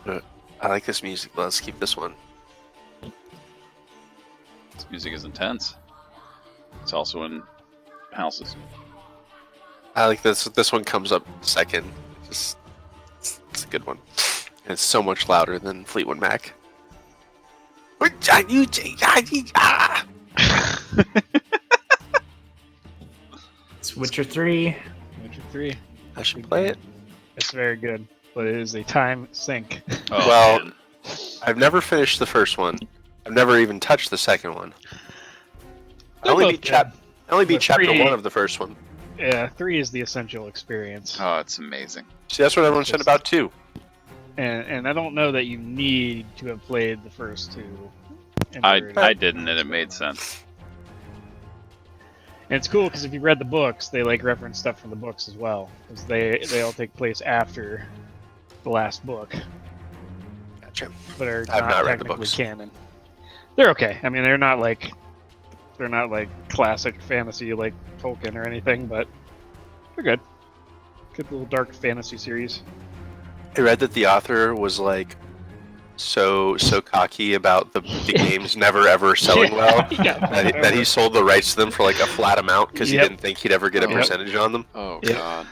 I like this music. Let's keep this one. This music is intense. It's also in houses. I like this. This one comes up second. It's a good one. And it's so much louder than Fleetwood Mac. It's Witcher 3. Witcher 3. I should play it. It's very good, but it is a time sink. Oh, Well, man. I've never finished the first one. I've never even touched the second one. I only beat chapter Three- 1 of the first one. Yeah, 3 is the essential experience. Oh, it's amazing. See, that's what everyone said about 2. And I don't know that you need to have played the first 2. I didn't, and it made sense. And it's cool because if you read the books, they like reference stuff from the books as well, because they all take place after the last book, Gotcha. but are I've not read the technically books. canon. They're okay. I mean, they're not like classic fantasy like Tolkien or anything, but they're good. Good little dark fantasy series. I read that the author was like so cocky about the games never ever selling well that he sold the rights to them for like a flat amount because he didn't think he'd ever get a percentage on them. Oh, Yep. God.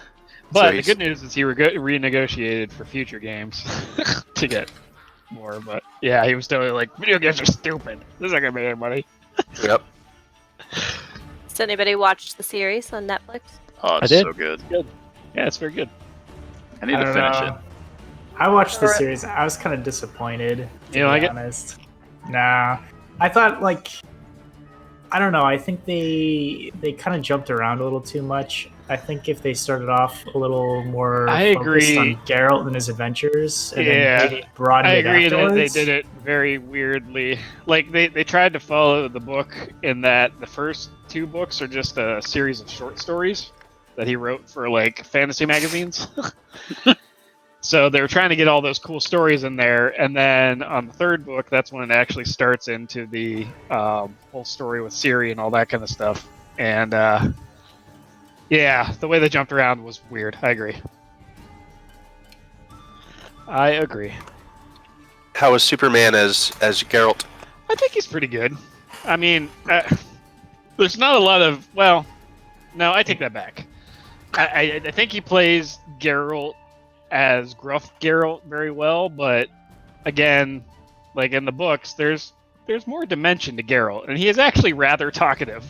But So the good news is he renegotiated for future games to get more. But yeah, he was totally like, video games are stupid. This is not gonna make any money. Yep. Has anybody watched the series on Netflix? Oh, it's I did. so good. Yeah, it's very good. I need to don't finish know. it. I watched the series. I was kind of disappointed, to You don't be like it? honest. Nah. I thought, like... I don't know. I think they kind of jumped around a little too much. I think if they started off a little more I focused agree. on Geralt and his adventures, and Yeah. then maybe broadened I it agree that they afterwards. did it very weirdly. Like they tried to follow the book in that the first 2 books are just a series of short stories that he wrote for like fantasy magazines. So they were trying to get all those cool stories in there, and then on the 3rd book, that's when it actually starts into the whole story with Ciri and all that kind of stuff. And yeah, the way they jumped around was weird. I agree. How was Superman as Geralt? I think he's pretty good. I mean, there's not a lot of... Well, no, I take that back. I think he plays Geralt as gruff Geralt very well, but again, like in the books, there's more dimension to Geralt, and he is actually rather talkative.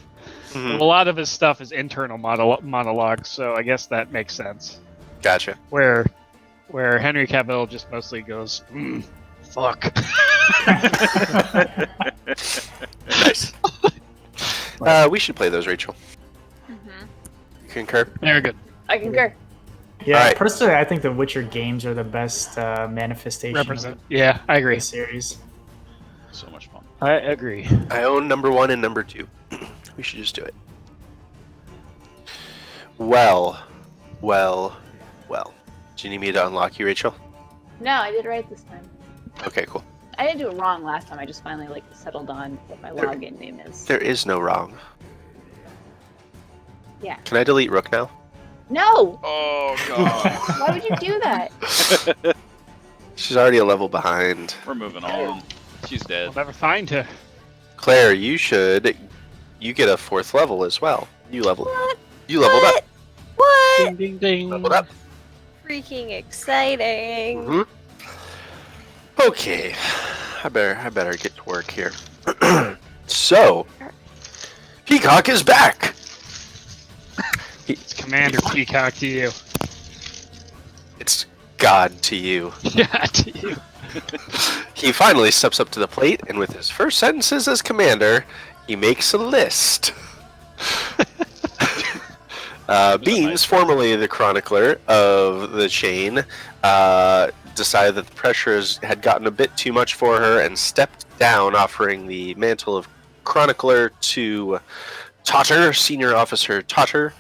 Mhm. A lot of his stuff is internal monologue, so I guess that makes sense. Gotcha. Where Henry Cavill just mostly goes, fuck. Nice. We should play those, Rachel. Mm-hmm. You concur? Very good. I concur. Yeah, Alright. personally, I think the Witcher games are the best manifestation Represent. Yeah, I agree. of the series. So much fun. I agree. I own number 1 and number 2. We should just do it. Well. Do you need me to unlock you, Rachel? No, I did right this time. Okay, cool. I didn't do it wrong last time. I just finally settled on what my login name is. There is no wrong. Yeah. Can I delete Rook now? No! Oh, God. Why would you do that? She's already a level behind. We're moving on. She's dead. I'll never find her. Claire, you get a 4th level as well. You leveled up. What? Ding, ding, ding. Leveled up. Freaking exciting. Mhm. Okay. I better get to work here. So, Peacock is back. It's Commander Peacock to you. It's God to you. Yeah, to you. He finally steps up to the plate, and with his first sentences as commander, he makes a list. Beans, formerly the chronicler of the chain, decided that the pressure had gotten a bit too much for her and stepped down, offering the mantle of chronicler to Totter, senior officer Totter.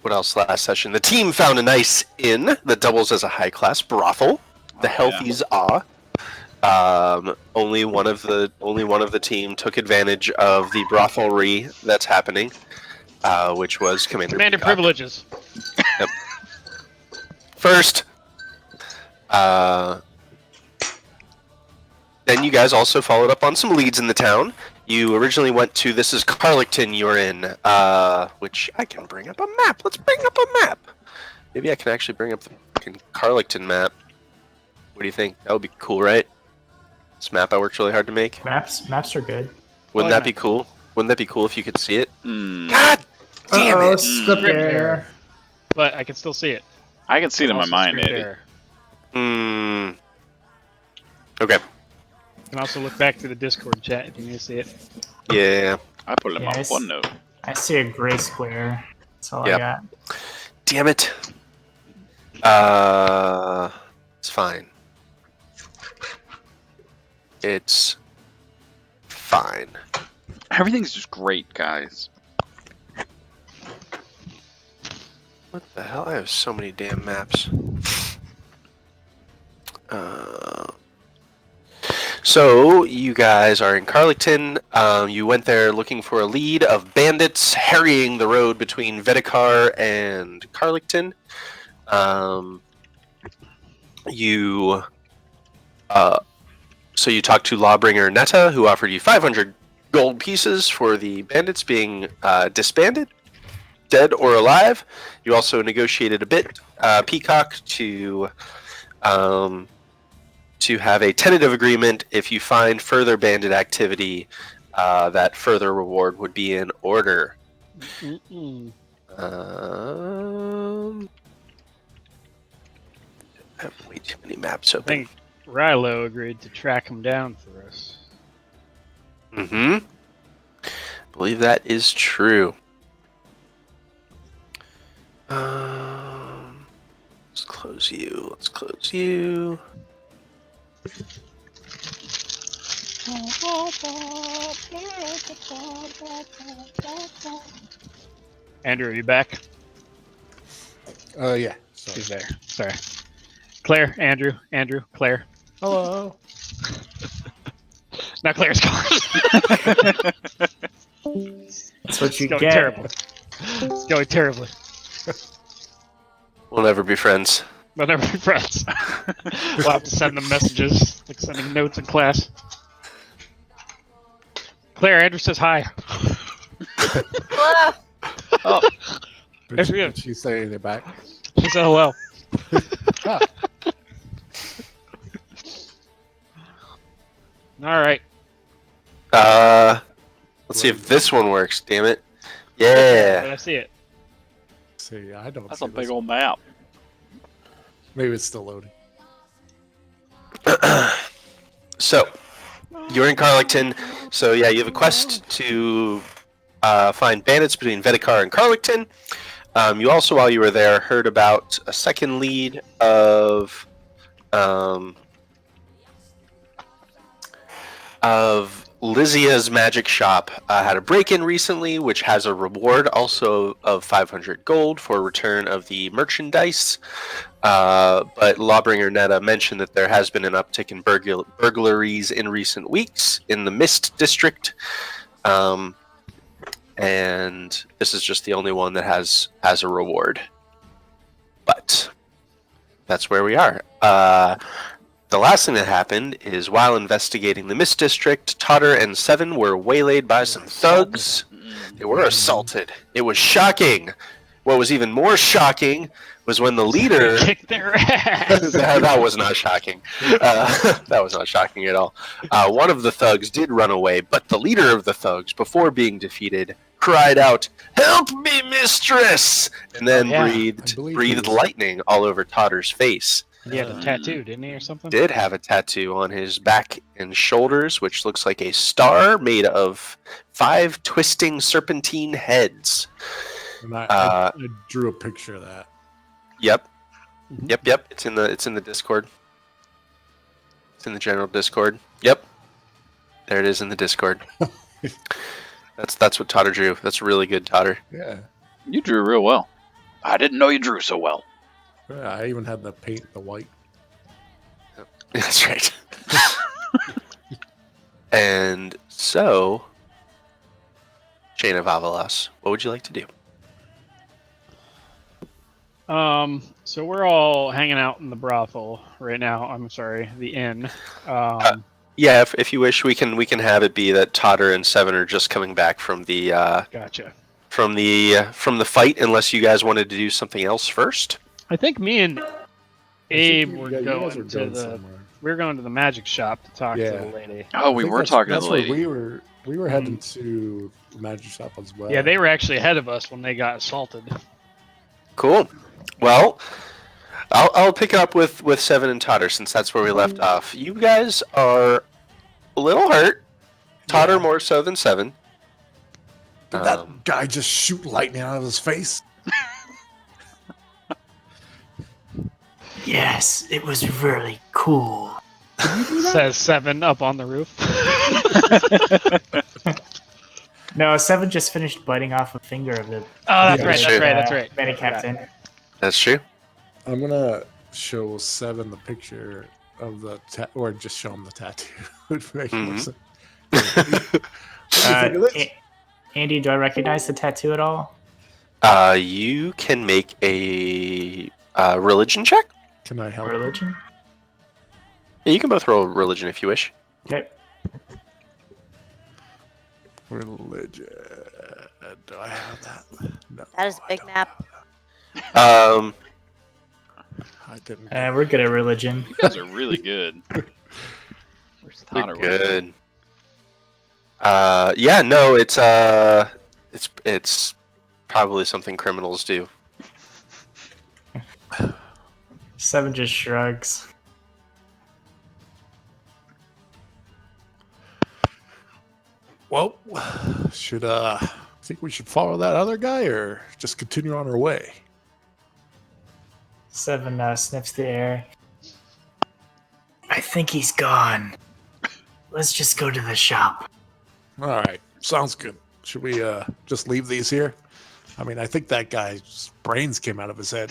What else last session? The team found a nice inn that doubles as a high-class brothel. The Healthies are. Only one of the team took advantage of the brothelry that's happening, which was Commander Commander Peacock. privileges. First, Then you guys also followed up on some leads in the town. You originally went to, this is Carlicton you're in, which I can bring up a map. Let's bring up a map. Maybe I can actually bring up the fucking Carlicton map. What do you think? That would be cool, right? This map I worked really hard to make. Maps are good. Wouldn't that be cool? Wouldn't that be cool if you could see it? God damn Uh-oh, it! script error. But I can still see it. I can see it in my Also mind, script Eddie. error. Okay. You can also look back to the Discord chat if you need to see it. Yeah. I put it in my Yes. OneNote. I see a gray square. That's all Yep. I got. Damn it. It's fine. It's fine. Everything's just great, guys. What the hell? I have so many damn maps. So, you guys are in Carlicton. You went there looking for a lead of bandits harrying the road between Vedekar and Carlicton. So you talked to Lawbringer Netta, who offered you 500 gold pieces for the bandits being disbanded, dead or alive. You also negotiated a bit, Peacock, to have a tentative agreement. If you find further bandit activity, that further reward would be in order. I have way too many maps I open. think Rilo agreed to track him down for us. Mm-hmm. Believe that is true. Let's close you. Let's close you. Andrew, are you back? Yeah. He's Sorry. there. Sorry. Claire, Andrew, Claire. Hello. Now Claire's gone. That's what you It's going get. terribly. It's going terribly. We'll never be friends. We'll never be friends. We'll have to send them messages, like sending notes in class. Claire, Andrew says hi. Hello. Oh, There she is. Did she say they're back? She said hello. Ah, All right. Let's see if this one works. Damn it! But Yeah. I see it. see, I don't. that's see a big this. old map. Maybe it's still loading. So you're in Carlicton. So yeah, you have a quest to find bandits between Vedekar and Carlicton. You also, while you were there, heard about a second lead of Lysia's magic shop. Had a break-in recently, which has a reward also of 500 gold for return of the merchandise. But Lawbringer Netta mentioned that there has been an uptick in burglaries in recent weeks in the Mist District. And this is just the only one that has a reward. But that's where we are. The last thing that happened is while investigating the Mist District, Totter and Seven were waylaid by some thugs. They were assaulted. It was shocking. What was even more shocking was when the leader... Kick their ass. That was not shocking. That was not shocking at all. One of the thugs did run away, but the leader of the thugs, before being defeated, cried out, "Help me, mistress!" and then Oh, yeah. I believe breathed he- lightning all over Totter's face. He had a tattoo, didn't he, or something? Did have a tattoo on his back and shoulders, which looks like a star made of 5 twisting serpentine heads. And I drew a picture of that. Yep. Mhm. Yep. It's in the Discord. It's in the general Discord. Yep. There it is in the Discord. That's what Totter drew. That's really good, Totter. Yeah. You drew real well. I didn't know you drew so well. Yeah, I even had to paint the white. That's right. And so, Chain of Avalos, what would you like to do? So we're all hanging out in the brothel right now. I'm sorry, the inn. Yeah, if you wish, we can have it be that Totter and Seven are just coming back from the Gotcha. from the fight, unless you guys wanted to do something else first. I think me and Abe were you guys going were to the. somewhere. We were going to the magic shop to talk to Yeah. the lady. Oh, we I think were that's- talking to that's the where lady. we were heading to the magic shop as well. Yeah, they were actually ahead of us when they got assaulted. Cool. Well, I'll pick up with Seven and Totter since that's where we left off. You guys are a little hurt. Totter more so than Seven. Did that guy just shoot lightning out of his face? Yes, it was really cool. Says Seven up on the roof. No, Seven just finished biting off a finger of the Oh, that's Yeah, right. sure. That's right. Many captain. That's true. I'm gonna show Seven the picture of the or just show him the tattoo. It'd make more sense. What do you think of this? Andy, do I recognize the tattoo at all? You can make a religion check. Can I help? Religion? Yeah, you can both roll religion if you wish. Okay. Religion. Do I have that? No. That is a I big don't map. have that. I didn't. We're good at religion. You guys are really good. Where's You're Totter? good. Yeah, no, it's probably something criminals do. Seven just shrugs. Well, think we should follow that other guy or just continue on our way? Seven sniffs the air. I think he's gone. Let's just go to the shop. All right, sounds good. Should we just leave these here? I mean, I think that guy's brains came out of his head.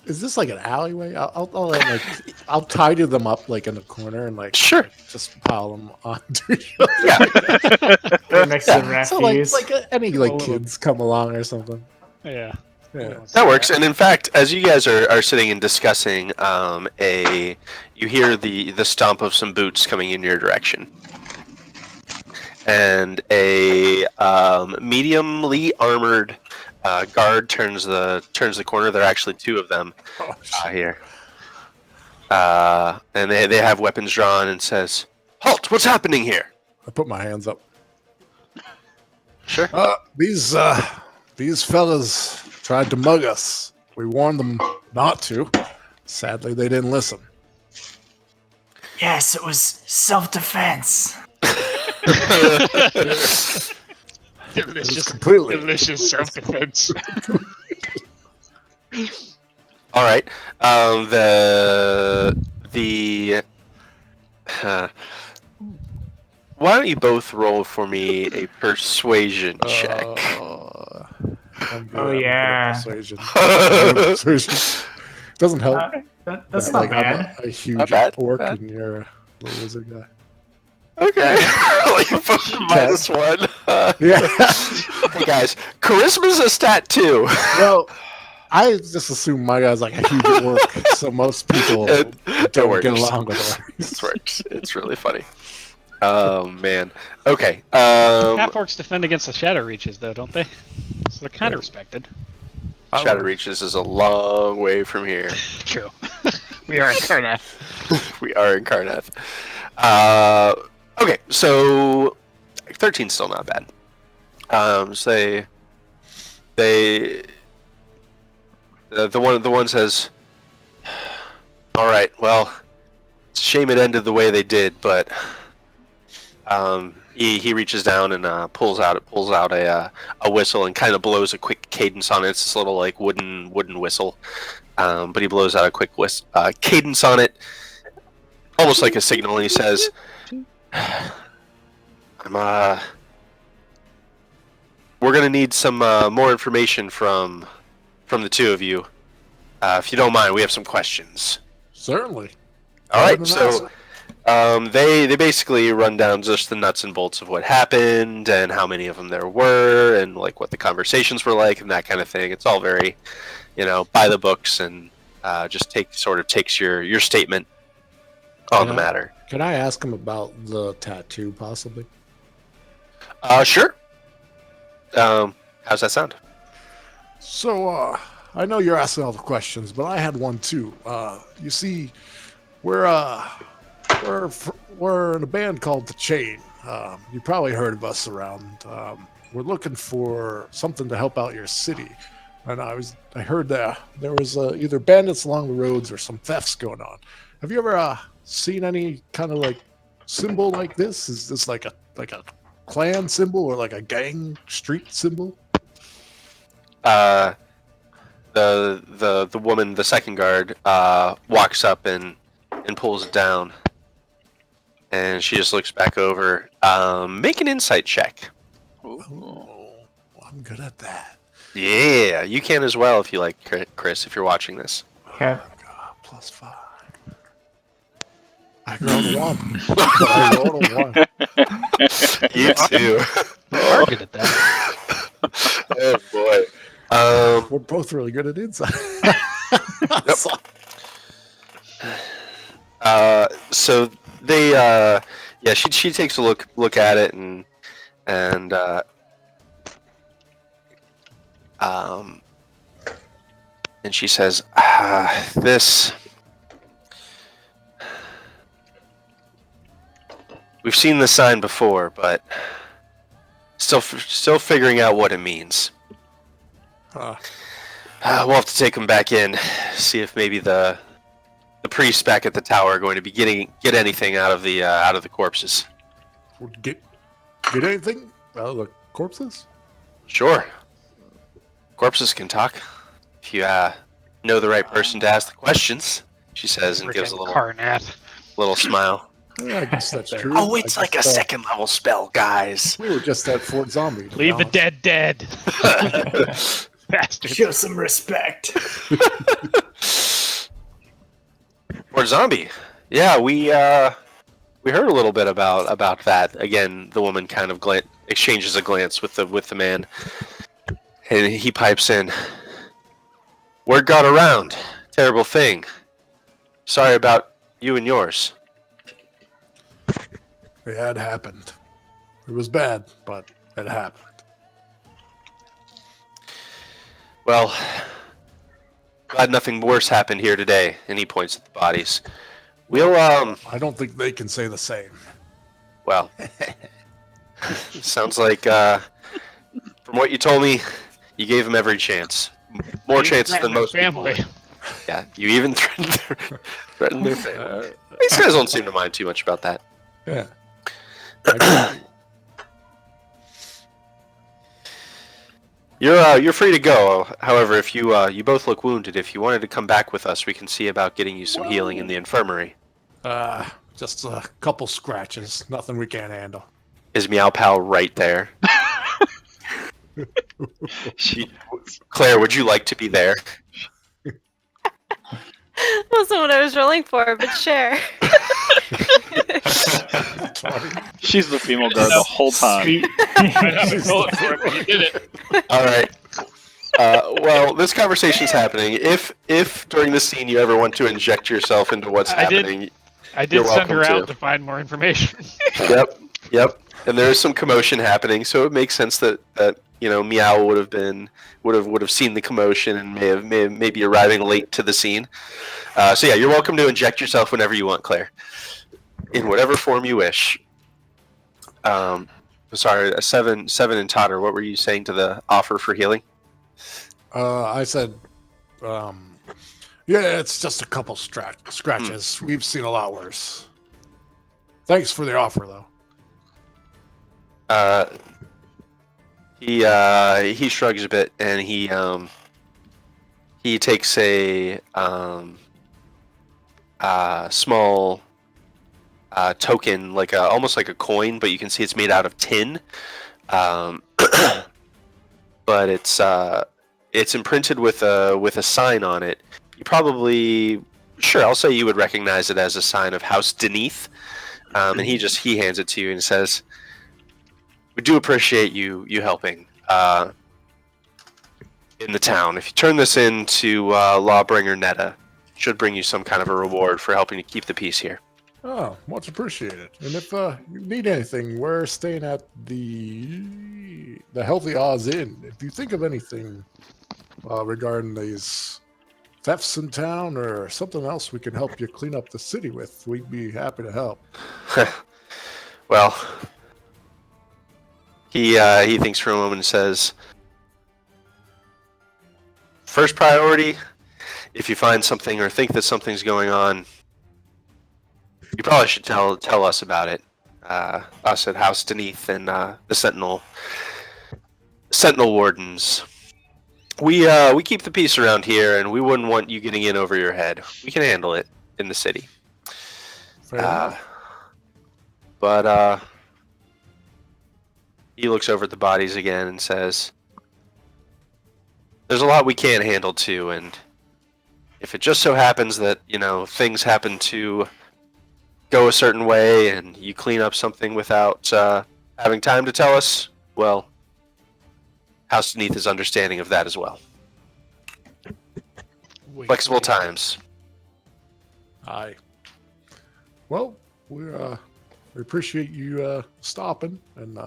Is this like an alleyway? I'll tidy them up like in the corner and like Sure. just pile them onto each other. Yeah. They're next to Yeah, so like refuse. any like kids come along or something. Yeah. Yeah. That works. And in fact, as you guys are sitting and discussing, you hear the stomp of some boots coming in your direction, and a mediumly armored guard turns the corner. There are actually two of them Oh, shit. here, and they have weapons drawn and says, "Halt! What's happening here?" I put my hands up. Sure. These fellas tried to mug us. We warned them not to. Sadly, they didn't listen. Yes, it was self-defense. Delicious, completely- delicious self-defense. All right. Why don't you both roll for me a persuasion check? I'm good. Oh, I'm good at yeah. persuasion. I'm good at persuasion. Doesn't help. That's that, not like, I'm bad. a huge Not bad, orc not bad. and you're a little wizard guy. Okay. Like, minus one. Yeah. Hey guys, charisma's a stat too. Well, I just assume my guy's like a huge orc, so most people It don't works. get along with orcs. This works. It's really funny. Oh man. Okay. Half orcs defend against the shadow reaches, though, don't they? So they're kind of respected. Shadow Reaches is a long way from here. True. We are in Karnath. We are in Karnath. Okay, so 13's still not bad. So the one says, "All right, well, it's a shame it ended the way they did, but he reaches down and pulls out a whistle and kind of blows a quick cadence on it. It's this little like wooden whistle, but he blows out a quick cadence on it, almost like a signal. And he says, we're gonna need some more information from the two of you. If you don't mind, we have some questions." Certainly. All Go right, ahead and so They basically run down just the nuts and bolts of what happened and how many of them there were and like what the conversations were like and that kind of thing. It's all very, by the books and just takes your statement on the matter. Can I ask him about the tattoo, possibly? Sure. How's that sound? So, I know you're asking all the questions, but I had one too. You see, we're in a band called The Chain. You probably heard of us around. We're looking for something to help out your city, and I heard that there was either bandits along the roads or some thefts going on. Have you ever seen any kind of like symbol like this? Is this like a clan symbol or like a gang street symbol? The woman, the second guard, walks up and pulls it down, and she just looks back over. Make an insight check. Oh, I'm good at that. Yeah, you can as well if you like, Chris. If you're watching this. Okay. +5. I rolled a 1. I rolled a 1. You too. You are good at that. Oh boy. We're both really good at insight. So they, she takes a look at it and she says, "This, we've seen the sign before, but still figuring out what it means. We'll have to take him back in, see if maybe the priests back at the tower are going to be get anything out of the corpses." Get anything out of the corpses? Sure. Corpses can talk. If you know the right person to ask the questions, she says, and gives a little smile. Yeah, I guess that's true. Oh, it's like a second level spell, guys. We were just at Fort Zombie. Leave the dead. Bastard. Show some respect. Or zombie. Yeah, we heard a little bit about that. Again, the woman kind of exchanges a glance with the man, and he pipes in. Word got around. Terrible thing. Sorry about you and yours. Yeah, it happened. It was bad, but it happened. Well, glad nothing worse happened here today. And he points at the bodies. We'll I don't think they can say the same. Well, sounds like from what you told me, you gave him every chance. More chances than most family. people. Yeah, you even threatened their family. These guys don't seem to mind too much about that. Yeah. You're free to go. However, if you both look wounded, if you wanted to come back with us, we can see about getting you some healing in the infirmary. Just a couple scratches. Nothing we can't handle. Is Meow Pal right there? Claire, would you like to be there? Wasn't what I was rolling for, but sure. She's the female guard the whole time. You did it. All right. Well, this conversation's happening. If during this scene you ever want to inject yourself into what's happening, I did you're send her welcome out to find more information. Yep. And there is some commotion happening, so it makes sense that Meow would have seen the commotion and maybe arriving late to the scene. So yeah, you're welcome to inject yourself whenever you want, Claire, in whatever form you wish. Sorry, a seven and Totter. What were you saying to the offer for healing? I said, yeah, it's just a couple scratches. We've seen a lot worse. Thanks for the offer, though. He shrugs a bit and he takes a small token, almost like a coin, but you can see it's made out of tin. But it's imprinted with a sign on it. You probably, I'll say you would recognize it as a sign of House Deneath. And he hands it to you and says, "We do appreciate you helping in the town. If you turn this in to Lawbringer Netta, should bring you some kind of a reward for helping to keep the peace here." Oh, much appreciated. And if you need anything, we're staying at the Healthy Oz Inn. If you think of anything regarding these thefts in town or something else we can help you clean up the city with, we'd be happy to help. Well, he thinks for a moment and says, "First priority, if you find something or think that something's going on, you probably should tell us about it. Us at House Deneath and the Sentinel Wardens. We keep the peace around here, and we wouldn't want you getting in over your head. We can handle it in the city. But he looks over at the bodies again and says, there's a lot we can't handle too, and if it just so happens that, things happen to go a certain way and you clean up something without having time to tell us, well, House Beneath is understanding of that as well. Flexible times." Aye. Well, we appreciate you stopping and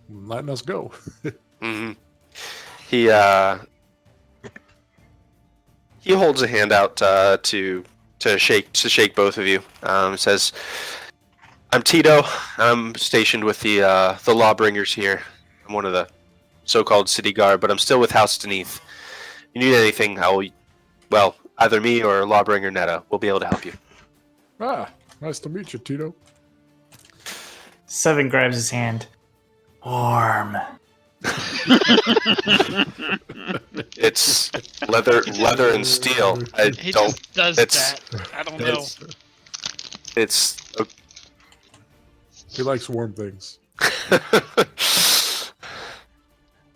letting us go. Mm-hmm. He holds a hand out to shake both of you. Says, "I'm Tito. I'm stationed with the Lawbringers here. I'm one of the so-called city guard, but I'm still with House Deneath. You need anything, either me or Lawbringer Netta will be able to help you." Ah, nice to meet you, Tito. Seven grabs his hand. Warm. It's leather and steel. He just does that. I don't know. It's He likes warm things.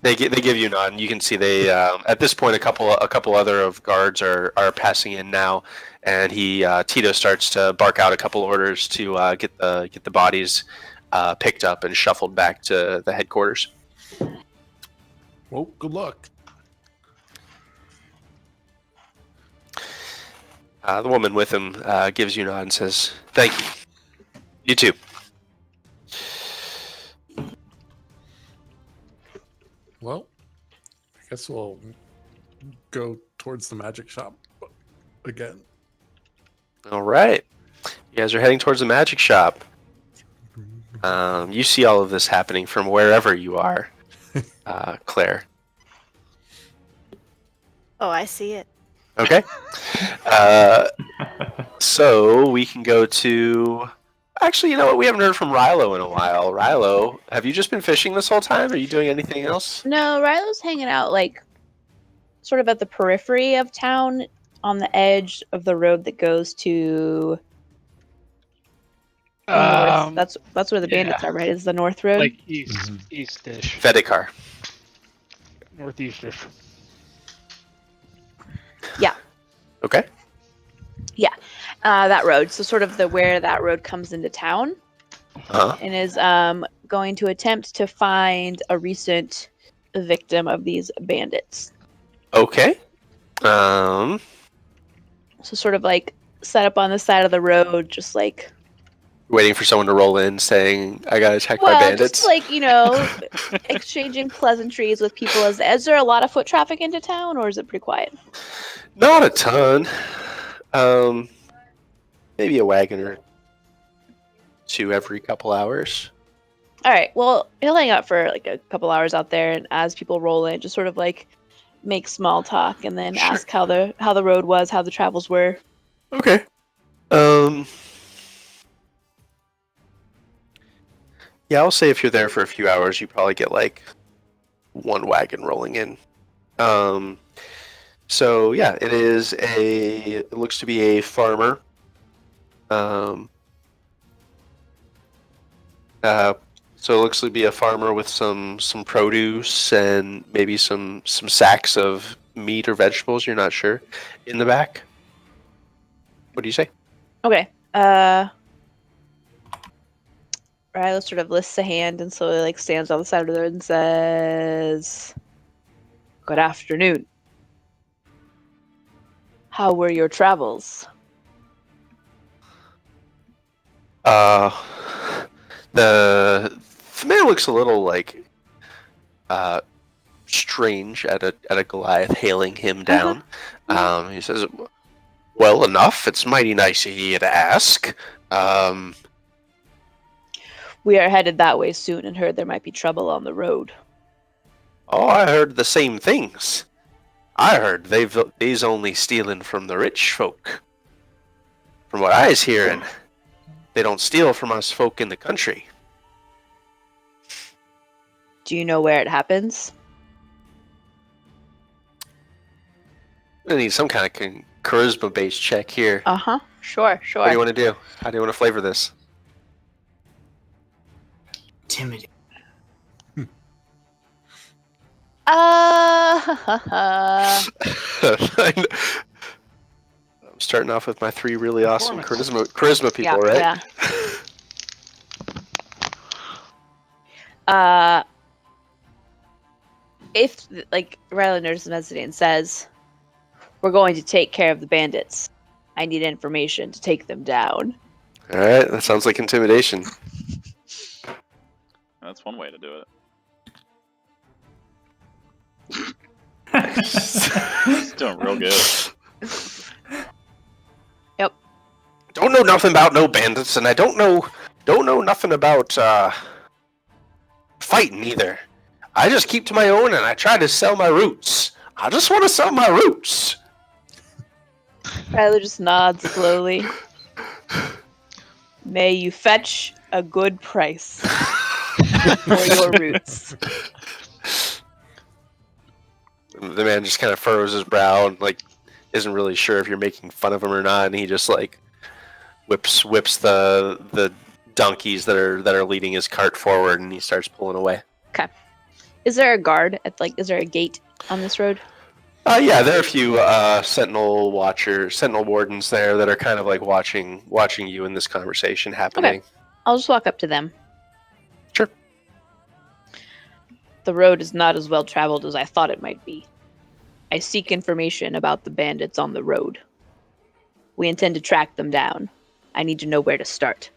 They give you a nod, and you can see they at this point a couple other of guards are passing in now, and Tito starts to bark out a couple orders to get the bodies picked up and shuffled back to the headquarters. Well, good luck. The woman with him gives you a nod and says, "Thank you. You too." Well, I guess we'll go towards the magic shop again. All right. You guys are heading towards the magic shop. You see all of this happening from wherever you are, Claire. Oh, I see it. Okay. So we can go to... Actually, you know what? We haven't heard from Rilo in a while. Rilo, have you just been fishing this whole time? Are you doing anything else? No, Rilo's hanging out sort of at the periphery of town, on the edge of the road that goes to the north. That's where the bandits are, right? Is the north road? Like east-ish. Vedikar. Northeast-ish. Yeah. Okay. That road. So sort of where that road comes into town, and is going to attempt to find a recent victim of these bandits. Okay. So sort of set up on the side of the road, just Waiting for someone to roll in saying, "I gotta check my bandits." just exchanging pleasantries with people. Is there a lot of foot traffic into town, or is it pretty quiet? Not a ton. Maybe a wagon or two every couple hours. All right. Well, he'll hang out for a couple hours out there, and as people roll in, just sort of make small talk, and then ask how the road was, how the travels were. Okay. Yeah, I'll say if you're there for a few hours, you probably get one wagon rolling in. So yeah, it looks to be a farmer. So it looks to be a farmer with some produce and maybe some sacks of meat or vegetables. You're not sure in the back. What do you say? Okay. Rilo sort of lifts a hand and slowly like stands on the side of the road and says, "Good afternoon. How were your travels?" The man looks a little like strange at a Goliath hailing him down. He says, "Well enough. It's mighty nice of you to ask." We are headed that way soon and heard there might be trouble on the road. Oh, I heard the same things. I heard they's only stealing from the rich folk. From what I was hearing, they don't steal from us folk in the country. Do you know where it happens? I need some kind of charisma-based check here. Uh-huh. Sure. What do you want to do? How do you want to flavor this? Intimidate. I'm starting off with my 3 really awesome charisma people, right? Yeah. If like Riley notices Mezzanine and says, "We're going to take care of the bandits. I need information to take them down." All right, that sounds like intimidation. That's one way to do it. It's doing real good. Yep. Don't know nothing about no bandits, and I don't know nothing about fighting either. I just keep to my own, and I try to sell my roots. I just want to sell my roots. Riley just nods slowly. May you fetch a good price for your roots. The man just kind of furrows his brow and like isn't really sure if you're making fun of him or not, and he just like whips the donkeys that are leading his cart forward, and he starts pulling away. Okay. Is there a guard at is there a gate on this road? Yeah, there are a few sentinel wardens there that are kind of like watching you in this conversation happening. Okay. I'll just walk up to them. Sure. The road is not as well traveled as I thought it might be. I seek information about the bandits on the road. We intend to track them down. I need to know where to start.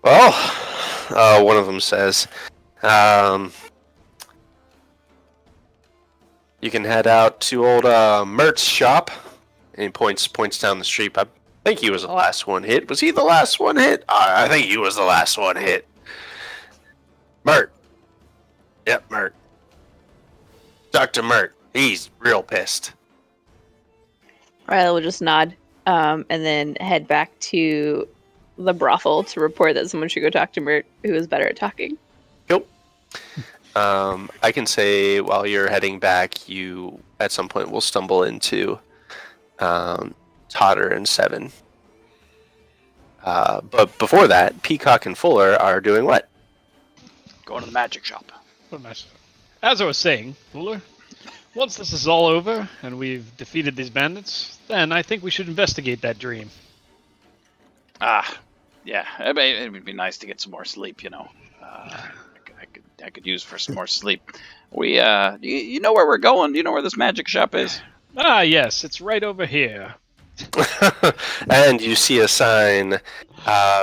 Well, one of them says, you can head out to old Mert's shop, and he points down the street. I think he was the last one hit. Was he the last one hit? I think he was the last one hit. Mert. Yep, Mert. Dr. Mert. He's real pissed. Riley will just nod, and then head back to the brothel to report that someone should go talk to Mert, who is better at talking. Nope. I can say while you're heading back, you at some point will stumble into Totter and Seven. But before that, Peacock and Fuller are doing what? Going to the magic shop. As I was saying, Fuller, once this is all over and we've defeated these bandits, then I think we should investigate that dream. Yeah, it would be nice to get some more sleep, you know. I could use for some more sleep. You know where we're going? Do you know where this magic shop is? Yes, it's right over here. And you see a sign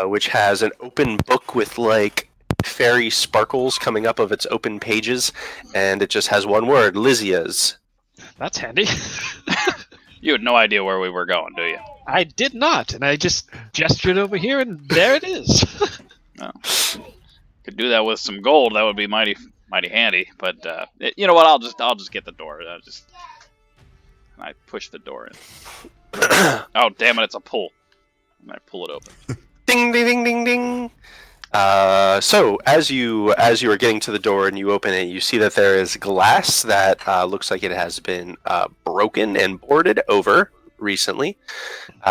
which has an open book with like fairy sparkles coming up of its open pages, and it just has one word: Lysia's. That's handy. You had no idea where we were going, do you? I did not, and I just gestured over here, and there it is. No. Could do that with some gold. That would be mighty handy. But you know what? I'll just get the door. I push the door in. Oh damn it! It's a pull. And I pull it open. Ding ding ding ding ding. So as you are getting to the door and you open it, you see that there is glass that looks like it has been broken and boarded over recently.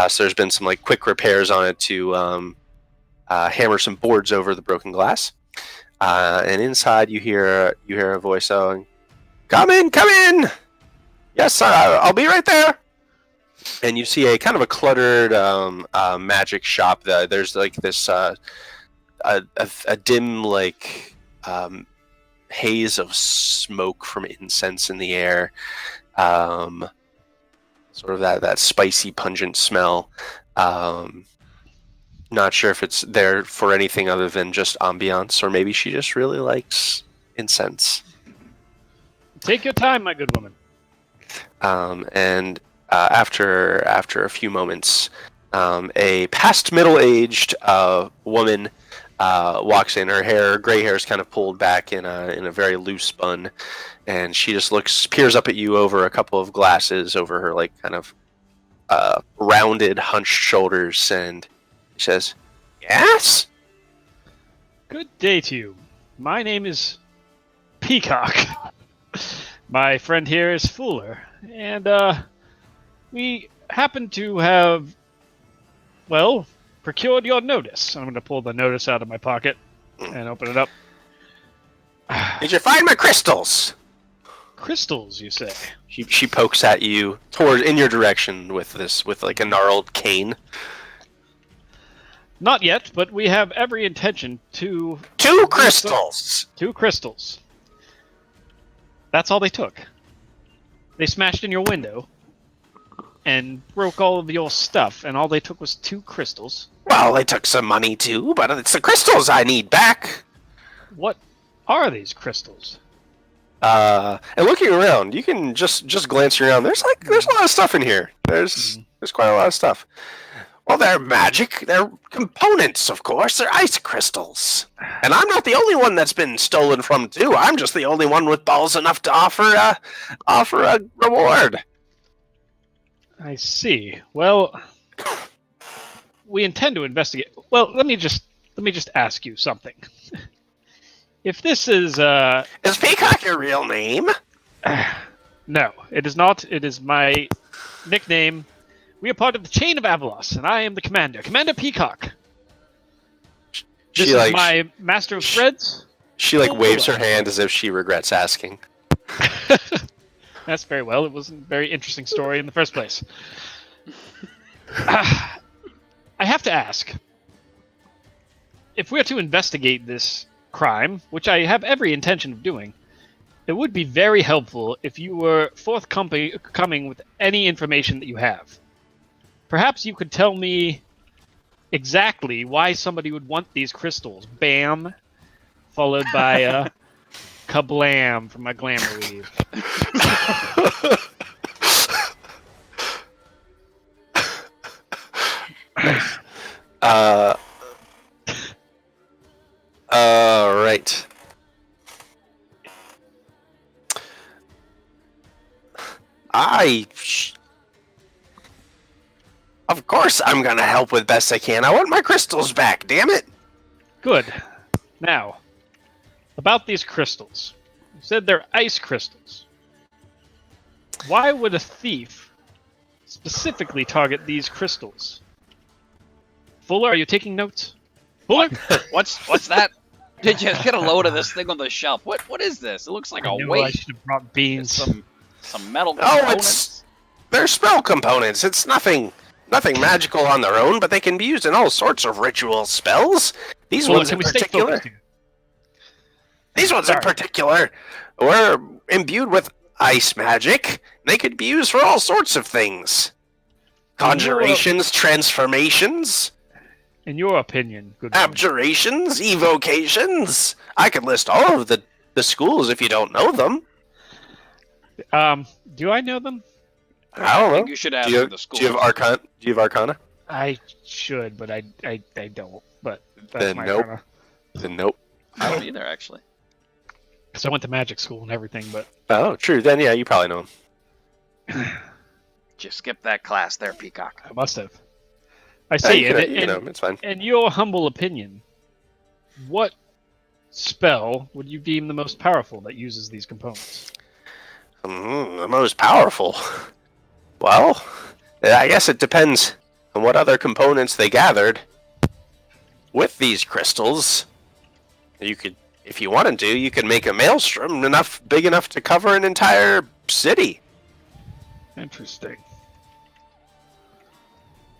So there's been some like quick repairs on it to hammer some boards over the broken glass. And inside you hear a voice saying, "Come in, come in. Yes, sir. I'll be right there." and you see a kind of a cluttered magic shop. There's like this a dim haze of smoke from incense in the air, sort of that spicy, pungent smell. Not sure if it's there for anything other than just ambiance, or maybe she just really likes incense. Take your time, my good woman. And after a few moments, a past middle-aged woman walks in. Her gray hair is kind of pulled back in a very loose bun, and she just peers up at you over a couple of glasses over her kind of rounded, hunched shoulders, and she says, "Yes." Good day to you. My name is Peacock. My friend here is Fuller, and we happen to have, well, procured your notice. I'm going to pull the notice out of my pocket and open it up. Did you find my crystals? Crystals, you say? She pokes at you in your direction with a gnarled cane. Not yet, but we have every intention to... 2 crystals! 2 crystals. That's all they took. They smashed in your window and broke all of your stuff, and all they took was 2 crystals. Well, they took some money too, but it's the crystals I need back. What are these crystals? And looking around, you can just glance around. There's a lot of stuff in here. There's quite a lot of stuff. Well, they're magic. They're components, of course. They're ice crystals. And I'm not the only one that's been stolen from, too. I'm just the only one with balls enough to offer a reward. I see. Well, we intend to investigate. Well, let me just ask you something. If this is Is Peacock your real name? No, it is not. It is my nickname. We are part of the chain of Avalos, and I am the commander, Commander Peacock. This is my master of threads. She waves her hand as if she regrets asking. That's very well. It wasn't a very interesting story in the first place. I have to ask, if we're to investigate this crime, which I have every intention of doing, it would be very helpful if you were forthcoming with any information that you have. Perhaps you could tell me exactly why somebody would want these crystals. Bam, followed by kablam from my glamour weave. All right. Of course I'm gonna help with best I can. I want my crystals back, damn it! Good. Now, about these crystals. You said they're ice crystals. Why would a thief specifically target these crystals? Fuller, are you taking notes? Fuller? What's that? Did you get a load of this thing on the shelf? What is this? It looks like a I weight. should have brought beans. Some metal Oh, components. they're spell components. It's nothing magical on their own, but they can be used in all sorts of ritual spells. These ones in particular. These ones in particular were imbued with ice magic. They could be used for all sorts of things. Conjurations, transformations. In your opinion, good woman. Abjurations, evocations. I could list all of the schools if you don't know them. Do I know them? I don't know. think you should ask the school. Do you have Arcana? I should, but I don't. But that's Then my nope. Arcana. Then nope. I don't either, actually. Because I went to magic school and everything, but... Oh, true. Then yeah, you probably know them. Just skip that class there, Peacock. I must have. I see. It's fine. In your humble opinion, what spell would you deem the most powerful that uses these components? The most powerful. Well, I guess it depends on what other components they gathered with these crystals. You could, if you wanted to, you could make a maelstrom big enough to cover an entire city. Interesting.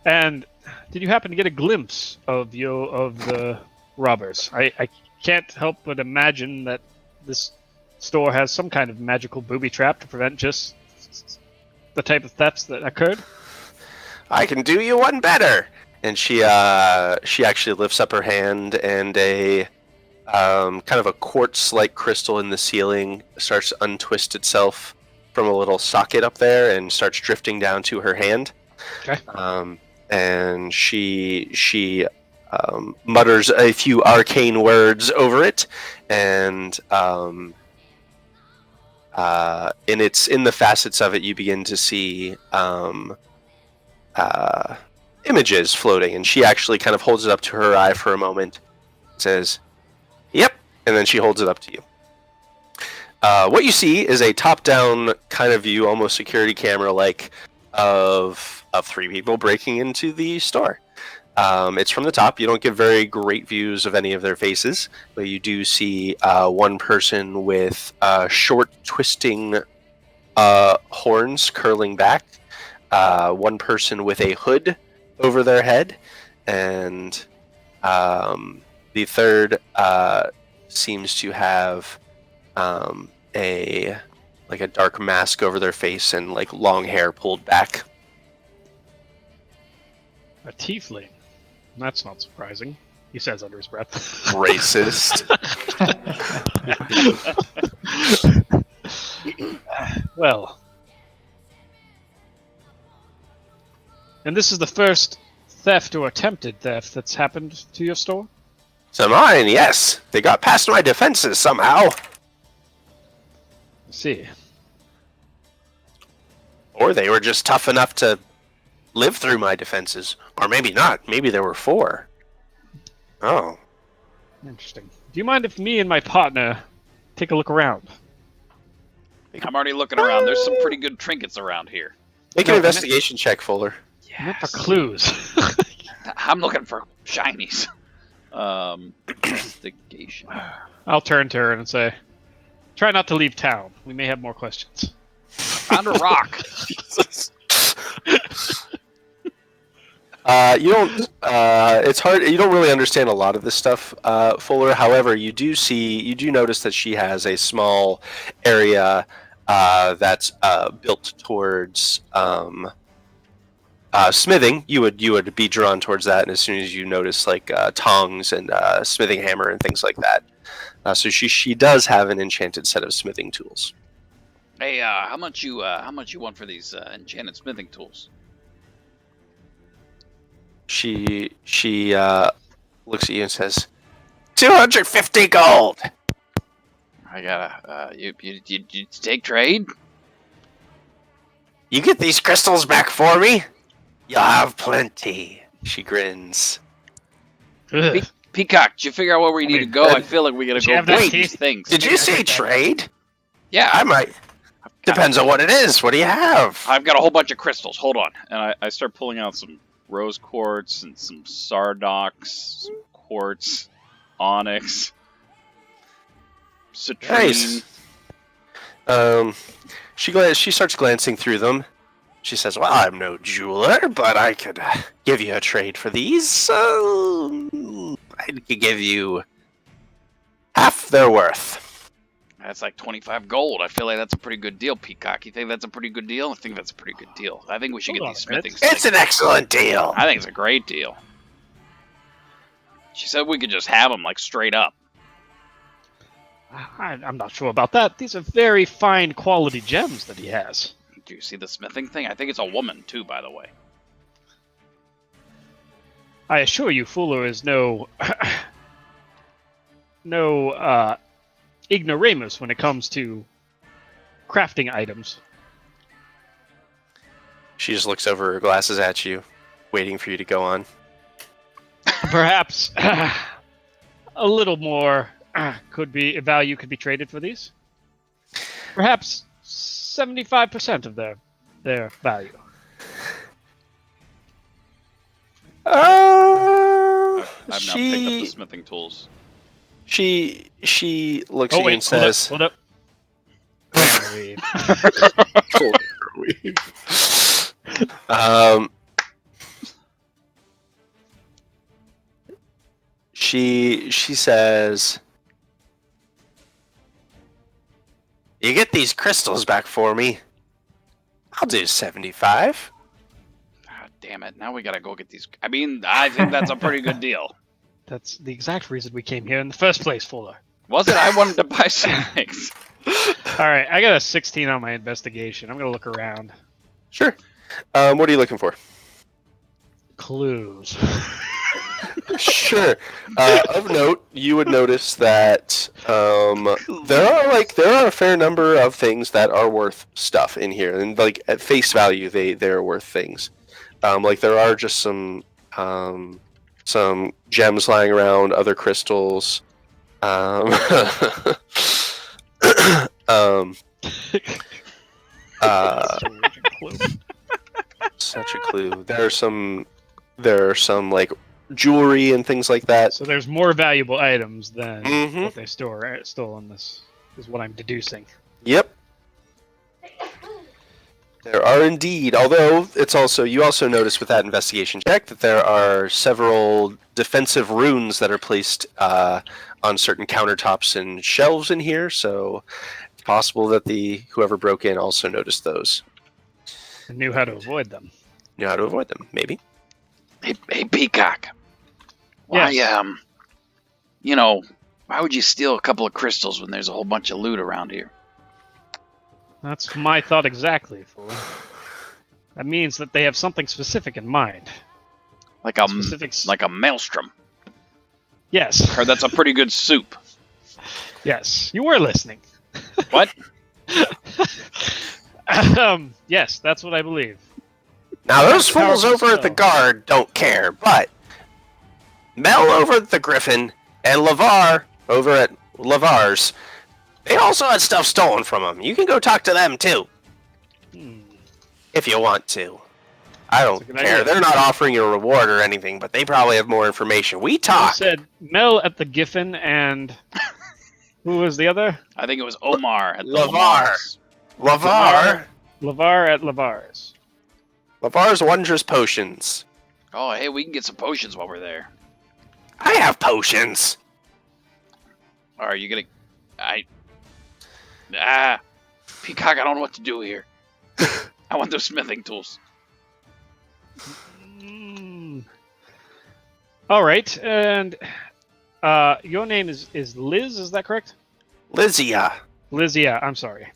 And did you happen to get a glimpse of the robbers? I can't help but imagine that this store has some kind of magical booby trap to prevent just the type of thefts that occurred. I can do you one better. And she actually lifts up her hand, and a kind of a quartz-like crystal in the ceiling starts to untwist itself from a little socket up there and starts drifting down to her hand. Okay. And she mutters a few arcane words over it, and in the facets of it, you begin to see images floating, and she actually kind of holds it up to her eye for a moment, says, "Yep," and then she holds it up to you. What you see is a top-down kind of view, almost security camera-like, of 3 people breaking into the store. It's from the top. You don't get very great views of any of their faces, but you do see one person with short, twisting horns curling back, one person with a hood over their head, and the third seems to have a dark mask over their face and like long hair pulled back. A tiefling. That's not surprising, he says under his breath. Racist. Well. And this is the first theft or attempted theft that's happened to your store? So mine, yes. They got past my defenses somehow. I see. Or they were just tough enough to live through my defenses. Or maybe not. Maybe there were 4. Oh. Interesting. Do you mind if me and my partner take a look around? I'm already looking around. There's some pretty good trinkets around here. Make an investigation check, Fuller. Look for clues. I'm looking for shinies. Investigation. I'll turn to her and say, try not to leave town. We may have more questions. Found a rock. You don't. It's hard. You don't really understand a lot of this stuff, Fuller. However, you do notice that she has a small area that's built towards smithing. You would be drawn towards that, and as soon as you notice like tongs and smithing hammer and things like that. So she does have an enchanted set of smithing tools. Hey, how much you want for these enchanted smithing tools? She looks at you and says, 250 gold. I gotta. You take trade? You get these crystals back for me? You'll have plenty. She grins. Ugh. Peacock, did you figure out where we need to go? I feel like we gotta Did you go have that get teeth? these things. Did you say trade? Yeah, I might. Depends on what it is. What do you have? I've got a whole bunch of crystals. Hold on. And I start pulling out some rose quartz and some sardox, some quartz, onyx, citrine. Nice. She starts glancing through them. She says, "Well, I'm no jeweler, but I could give you a trade for these. I could give you half their worth." That's like 25 gold. I feel like that's a pretty good deal, Peacock. You think that's a pretty good deal? I think that's a pretty good deal. I think we should Hold get on these a minute. smithing It's sticks. an excellent deal. I think it's a great deal. She said we could just have them like straight up. I'm not sure about that. These are very fine quality gems that he has. Do you see the smithing thing? I think it's a woman too, by the way. I assure you, Fuller is no ignoramus when it comes to crafting items. She just looks over her glasses at you, waiting for you to go on. Perhaps a little more value could be traded for these. Perhaps 75% of their value. I've now picked up the smithing tools. She looks at you and says, hold up. She says, "You get these crystals back for me. I'll do 75." Ah, damn it! Now we gotta go get these. I mean, I think that's a pretty good deal. That's the exact reason we came here in the first place, Fuller. Was it? I wanted to buy some things. All right, I got a 16 on my investigation. I'm gonna look around. Sure. What are you looking for? Clues. Sure. Of note, you would notice that there are a fair number of things that are worth stuff in here, and like at face value, they're worth things. Like there are just some gems lying around, other crystals. Such a clue. There are some like jewelry and things like that. So there's more valuable items than Mhm. what they stole in this, is what I'm deducing. Yep. There are indeed, although you also notice with that investigation check that there are several defensive runes that are placed on certain countertops and shelves in here, so it's possible that whoever broke in also noticed those. I knew how to avoid them. Knew how to avoid them, maybe. Hey, Peacock. Why, Yes. why would you steal a couple of crystals when there's a whole bunch of loot around here? That's my thought exactly, Fuller. That means that they have something specific in mind. Like a Specifics. like a maelstrom. Yes. Heard that's a pretty good soup. Yes. You were listening. What? Yes, that's what I believe. Now those fools Powerful over at the spell. guard don't care, but Mel over at the Griffin and LeVar over at LeVar's, they also had stuff stolen from them. You can go talk to them too, if you want to. I don't That's a good care. idea. They're not offering you a reward or anything, but they probably have more information. We You talk. said Mel at the Giffen and who was the other? I think it was Omar at the LeVar. Lamar's. LeVar. LeVar at LeVar's. LeVar's wondrous potions. Oh, hey, we can get some potions while we're there. I have potions. Are you gonna? Peacock, I don't know what to do here. I want those smithing tools. All right, and your name is Liz, is that correct? Lysia. Liz, yeah, I'm sorry.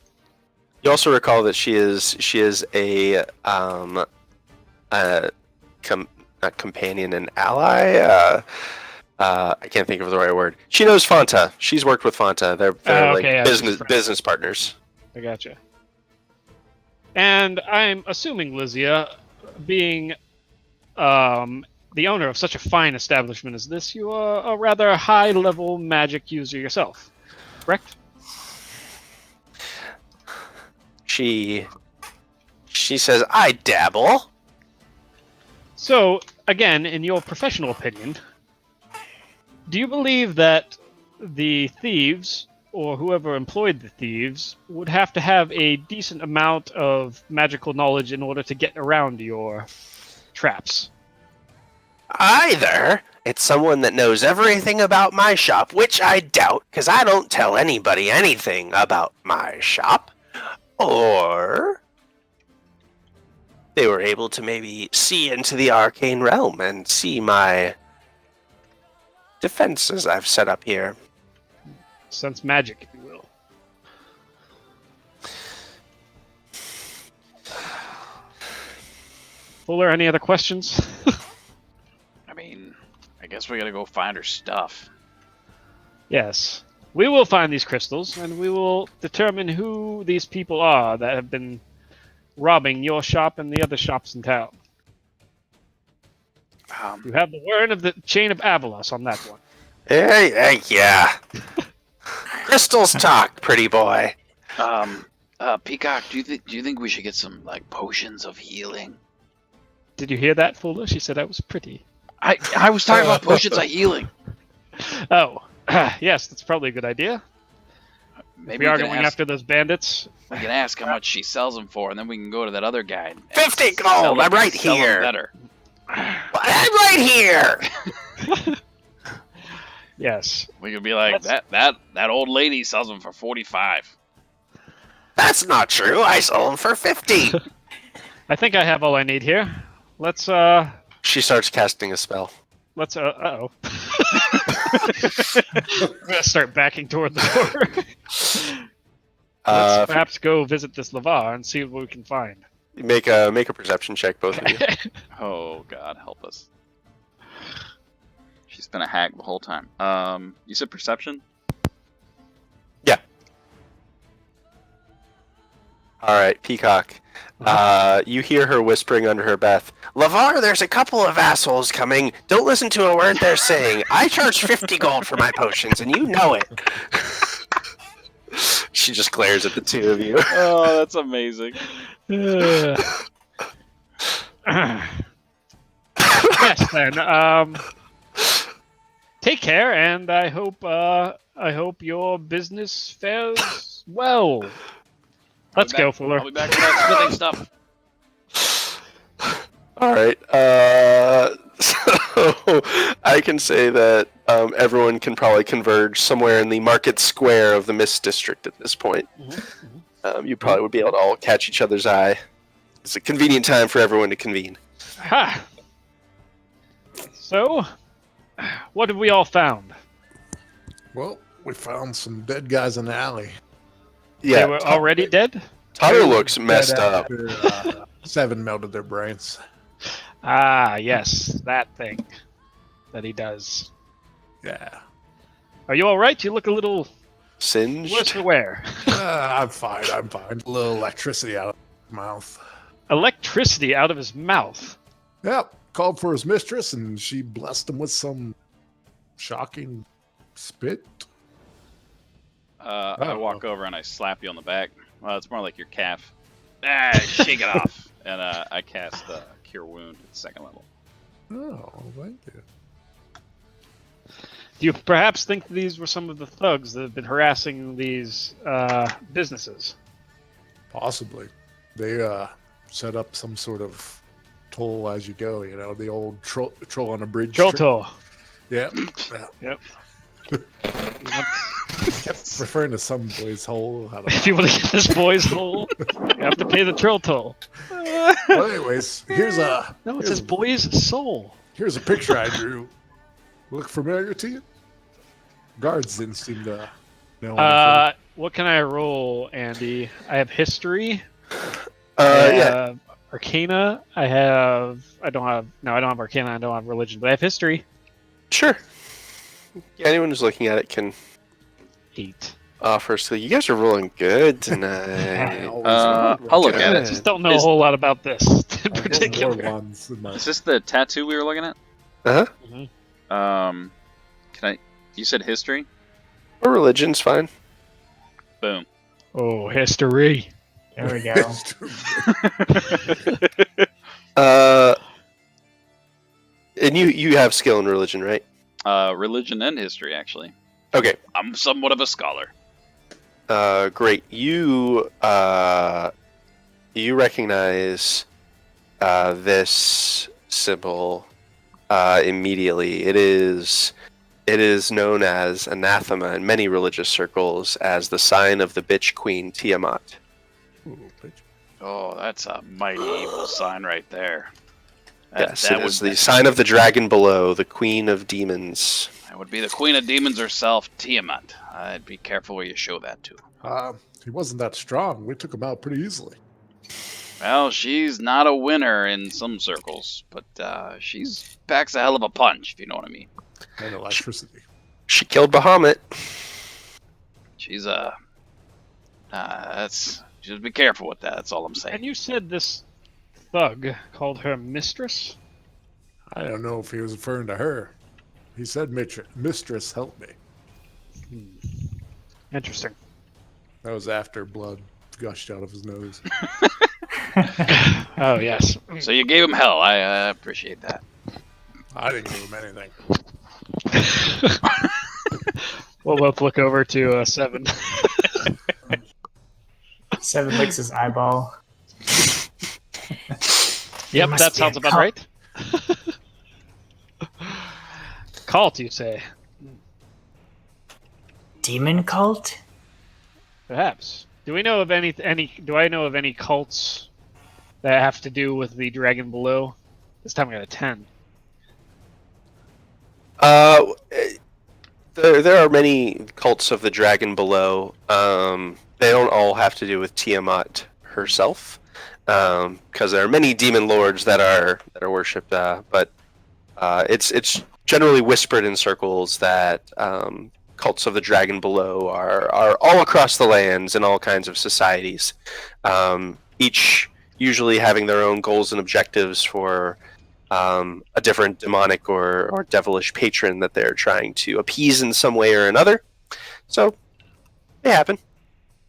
You also recall that she is a not companion, an ally. I can't think of the right word. She knows Fanta. She's worked with Fanta. They're Okay, like yeah, she's friends. business partners. I gotcha. And I'm assuming, Lysia, being the owner of such a fine establishment as this, you are a rather high-level magic user yourself, correct? She says, "I dabble." So, again, in your professional opinion, do you believe that the thieves, or whoever employed the thieves, would have to have a decent amount of magical knowledge in order to get around your traps? Either it's someone that knows everything about my shop, which I doubt, because I don't tell anybody anything about my shop, or they were able to maybe see into the arcane realm and see my defenses I've set up here. Sense magic, if you will. Fuller, any other questions? I mean, I guess we gotta go find her stuff. Yes. We will find these crystals, and we will determine who these people are that have been robbing your shop and the other shops in town. You have the word of the chain of Avalos on that one. Hey, yeah. Crystals talk, pretty boy. Peacock, do you think we should get some like potions of healing? Did you hear that, Fuller? She said I was pretty. I was talking about potions of healing. Oh, yes, that's probably a good idea. Maybe We are can going ask, after those bandits. we can ask how much she sells them for, and then we can go to that other guy. And 50 sell gold, them- I'm right sell them here. Better. I'm right here. Yes. We could be like, that old lady sells them for 45. That's not true. I sold them for 50. I think I have all I need here. Let's She starts casting a spell. uh-oh. I'm gonna start backing toward the door. Let's perhaps go visit this Lavar and see what we can find. Make a perception check, both of you. Oh, God, help us. She's been a hag the whole time. You said perception? Yeah. All right, Peacock. You hear her whispering under her breath. Lavar, there's a couple of assholes coming. Don't listen to a word they're saying. I charge 50 gold for my potions, and you know it. She just glares at the two of you. Oh, that's amazing. Yes, then. Take care, and I hope your business fares well. Let's go, Fuller. I'll be back with that smithing stuff. All right. So I can say that everyone can probably converge somewhere in the market square of the Mist District at this point. You probably would be able to all catch each other's eye. It's a convenient time for everyone to convene. Ha! So, what have we all found? Well, we found some dead guys in the alley. Yeah, They were already dead? Tyler looks messed Dead up. after, 7 melted their brains. Ah, yes, that thing that he does. Yeah. Are you all right? You look a little worse Singed. for wear. I'm fine. A little electricity out of his mouth. Electricity out of his mouth. Yep. Called for his mistress, and she blessed him with some shocking spit. I walk over and I slap you on the back. Well, it's more like your calf. Shake it off. And I cast Cure Wound at 2nd level. Oh, thank you. Do you perhaps think these were some of the thugs that have been harassing these businesses? Possibly. They set up some sort of toll as you go, the old troll on a bridge. Troll toll. Yeah. Yep. Kept referring to some boy's hole. I don't If you want to get this boy's hole, you have to pay the troll toll. know. Well, anyways, here's a No, it says boy's soul. here's a picture I drew. Look familiar to you? Guards didn't seem to know. What can I roll, Andy? I have history. Yeah. Arcana. I don't have Arcana. I don't have religion, but I have history. Sure. Yeah, anyone who's looking at it can 8. offer. So you guys are rolling good tonight. I'll look at I it. just don't know a whole lot about this in particular. Is this the tattoo we were looking at? Uh-huh. You said history? Or religion's fine. Boom. Oh, history. There we go. And you have skill in religion, right? Religion and history, actually. Okay. I'm somewhat of a scholar. Great. You recognize this symbol immediately. It is known as anathema in many religious circles as the sign of the bitch queen Tiamat. Oh, that's a mighty evil sign right there. Yes, it is the sign of the dragon below, the queen of demons. That would be the queen of demons herself, Tiamat. I'd be careful where you show that to. He wasn't that strong. We took him out pretty easily. Well, she's not a winner in some circles, but she's packs a hell of a punch, if you know what I mean. And electricity. She killed Bahamut. She's just be careful with that. That's all I'm saying. And you said this thug called her mistress? I don't know if he was referring to her. He said, mistress, help me. Interesting. That was after blood gushed out of his nose. Oh, yes. So you gave him hell. I appreciate that. I didn't give him anything. We'll both look over to 7. 7 licks his eyeball. Yep, must that be sounds a about cult. right. Cult, you say? demon cult? Perhaps. Do we know of any? Do I know of any cults that have to do with the dragon below? This time I got a 10. There are many cults of the dragon below. They don't all have to do with Tiamat herself, because there are many demon lords that are worshipped. But it's generally whispered in circles that cults of the dragon below are all across the lands in all kinds of societies, each usually having their own goals and objectives for a different demonic or devilish patron that they're trying to appease in some way or another. So, they happen.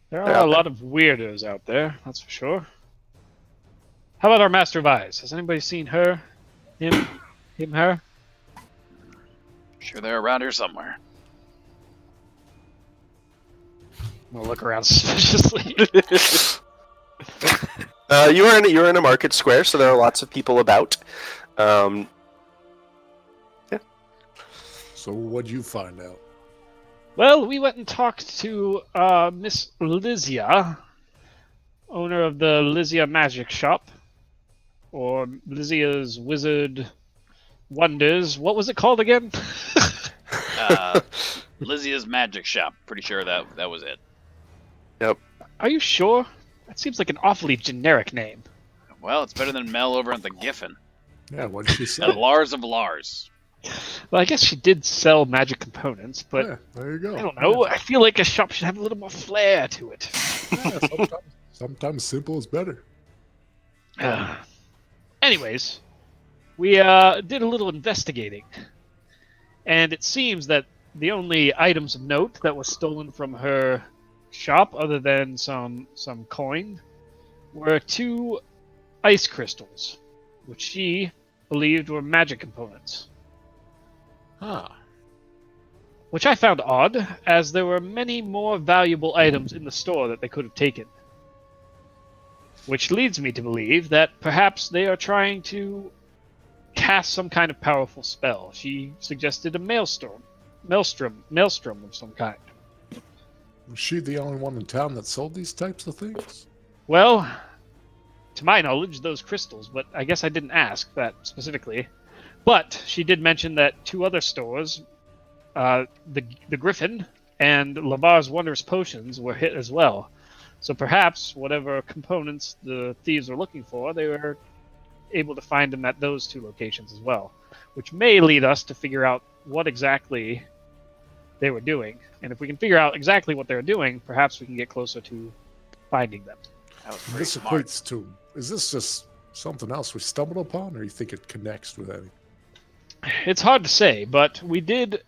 There They're are out a there. lot of weirdos out there, that's for sure. How about our Master of Eyes? Has anybody seen her? Him, her? Sure, they're around here somewhere. I'm gonna look around suspiciously. You're in a market square, so there are lots of people about. Yeah. So what'd you find out? Well, we went and talked to Miss Lysia, owner of the Lysia Magic Shop, or Lysia's Wizard Wonders. What was it called again? Lysia's Magic Shop. Pretty sure that was it. Yep. Are you sure? That seems like an awfully generic name. Well, it's better than Mel over at the Giffen. Yeah, what did she say? The Lars of Lars. Well, I guess she did sell magic components, but Yeah, there you go. I don't know. I feel like a shop should have a little more flair to it. Yeah, sometimes simple is better. Anyways, we did a little investigating, and it seems that the only items of note that was stolen from her shop, other than some coin, were 2 ice crystals, which she believed were magic components. Huh. Which I found odd, as there were many more valuable items in the store that they could have taken. Which leads me to believe that perhaps they are trying to cast some kind of powerful spell. She suggested a maelstrom of some kind. Was she the only one in town that sold these types of things? Well, to my knowledge, those crystals, but I guess I didn't ask that specifically. But she did mention that 2 other stores, the Griffin and Lavar's Wondrous Potions, were hit as well. So perhaps whatever components the thieves were looking for, they were able to find them at those 2 locations as well, which may lead us to figure out what exactly they were doing. And if we can figure out exactly what they're doing, perhaps we can get closer to finding them. That was pretty This smart. equates to... Is this just something else we stumbled upon, or you think it connects with anything? It's hard to say, but we did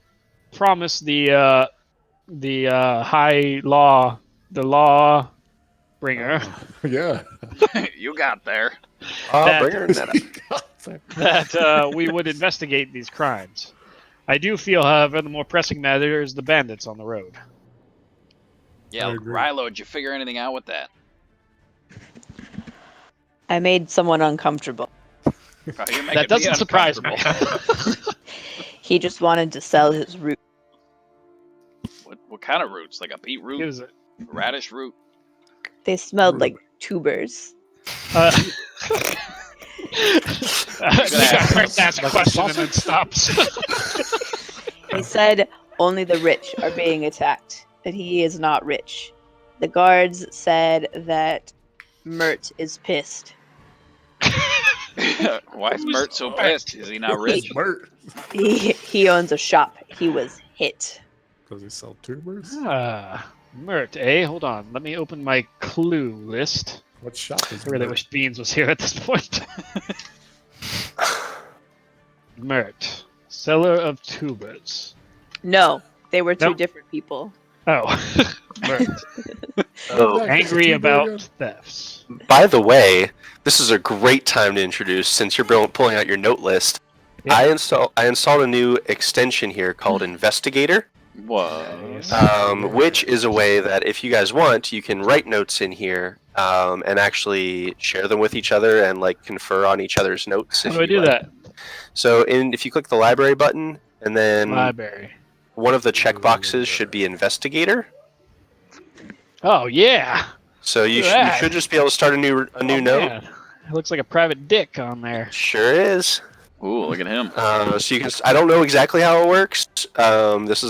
promise the law bringer Yeah. You got there. That- Bring her in that. that we would investigate these crimes. I do feel, however, the more pressing matter is the bandits on the road. Yeah, I agree. Rilo, did you figure anything out with that? I made someone uncomfortable. Oh, you're making That doesn't me surprise me. uncomfortable. He just wanted to sell his root. What kind of roots? Like a beetroot, Is it? radish root? They smelled like tubers. Ask a question and then stops. He said only the rich are being attacked, that he is not rich. The guards said that Mert is pissed. Why is Mert so pissed? Is he not rich? Mert. He owns a shop. He was hit. Does he sell tubers? Mert, eh? Hold on. Let me open my clue list. What shop is I really Mert? wish Beans was here at this point. Mert, seller of tubers. No, they were 2 Nope. different people. Oh, Mert. Oh, Angry Tuber about again? thefts. by the way, this is a great time to introduce, since you're pulling out your note list. Yeah. I installed a new extension here called Investigator, Whoa. which is a way that if you guys want, you can write notes in here and actually share them with each other and like confer on each other's notes. How if do I you do like. that? So if you click the library button and then Library. one of the checkboxes should be investigator. Oh yeah. So you Look at that. should just be able to start a new Oh, note. man. It looks like a private dick on there. Sure is. Ooh, look at him. So you can. I don't know exactly how it works. This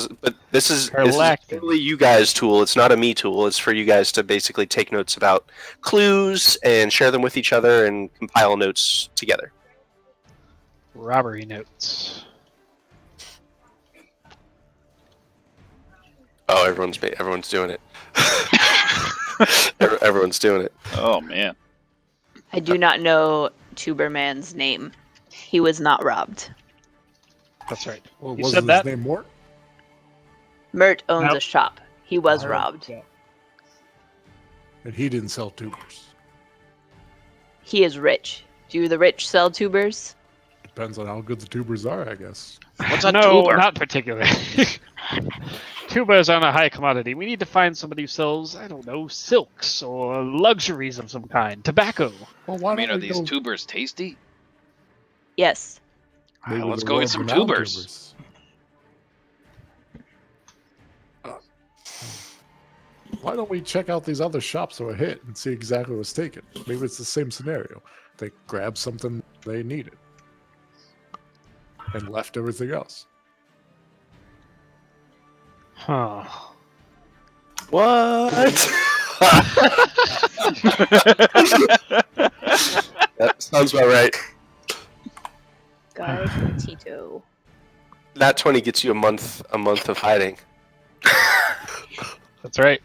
is Galactic. really you guys' tool. It's not a me tool. It's for you guys to basically take notes about clues and share them with each other and compile notes together. Robbery notes. Oh, everyone's doing it. Everyone's doing it. Oh man. I do not know Tuberman's name. He was not robbed. That's right. Well, You wasn't said that? his name Mort? Mert owns Nope. a shop. He was Oh, robbed. Yeah. And he didn't sell tubers. He is rich. Do the rich sell tubers? Depends on how good the tubers are, I guess. What's a No, tuber? not particularly. Tubers aren't a high commodity. We need to find somebody who sells, I don't know, silks or luxuries of some kind. Tobacco. Well, why I mean, don't are we these go- tubers tasty? Yes. maybe let's the go get some world-renowned tubers. Why don't we check out these other shops that were hit and see exactly what's taken? Maybe it's the same scenario. They grabbed something they needed and left everything else. Huh. What? That sounds about right. Guy Tito. That 20 gets you a month of hiding. That's right.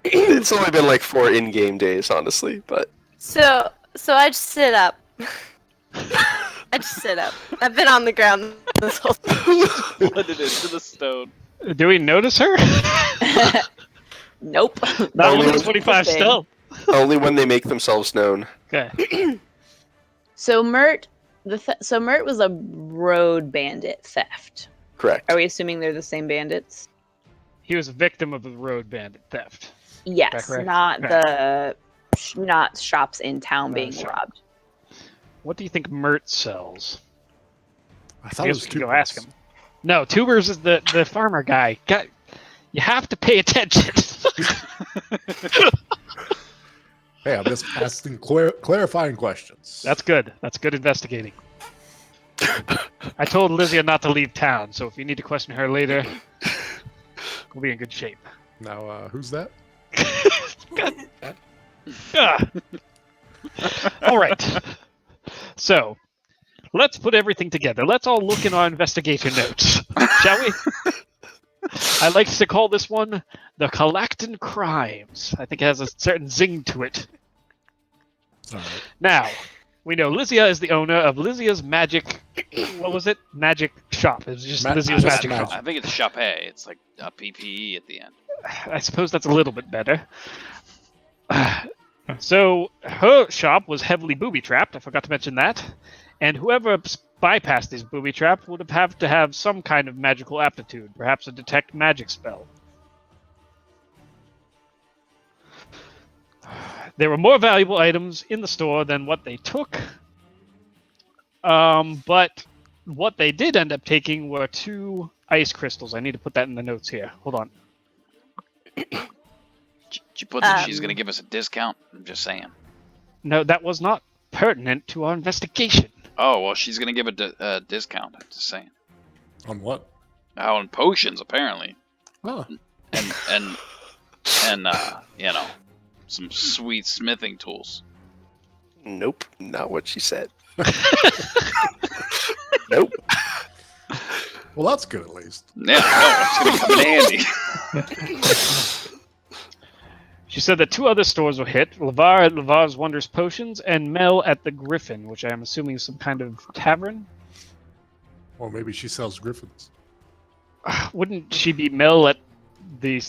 It's only been like 4 in-game days, honestly, but So I just sit up. I just sit up. I've been on the ground this whole time. Blended into the stone. Do we notice her? Nope. Not Only with with 25 thing. stealth. only when they make themselves known. Okay. So Mert was a road bandit theft. Correct. Are we assuming they're the same bandits? He was a victim of the road bandit theft. Yes, correct? not Okay. not shops in town Not being a shop. robbed. What do you think Mert sells? I I thought it guess was we could go tubers. ask him. No, Tubers is the farmer guy. You have to pay attention. Hey, I'm just asking clarifying questions. That's good. That's good investigating. I told Lizzie not to leave town, so if you need to question her later, we'll be in good shape. Now, who's that? Ah. All right. So, let's put everything together. Let's all look in our investigation notes, shall we? I like to call this one the Galactan Crimes. I think it has a certain zing to it. All right. Now, we know Lysia is the owner of Lysia's Magic. What was it? Magic Shop. It was just Lysia's just Magic magic. Shop. I think it's Chape. It's like a PPE at the end. I suppose that's a little bit better. So, her shop was heavily booby-trapped. I forgot to mention that. And whoever bypassed these booby traps would have to have some kind of magical aptitude, perhaps a detect magic spell. There were more valuable items in the store than what they took. But what they did end up taking were 2 ice crystals. I need to put that in the notes here. Hold on. Did you put that she's going to give us a discount? I'm just saying. No, that was not pertinent to our investigation. Oh, well, she's going to give a discount. I'm just saying. On what? Oh, on potions, apparently. Oh, And you know, some sweet smithing tools. Nope, not what she said. Nope. well, that's good at least. Yeah, no, it's going to come in handy. She said that 2 other stores were hit, Lavar at Lavar's Wondrous Potions and Mel at the Griffin, which I am assuming is some kind of tavern. Or maybe she sells griffins. Wouldn't she be Mel at the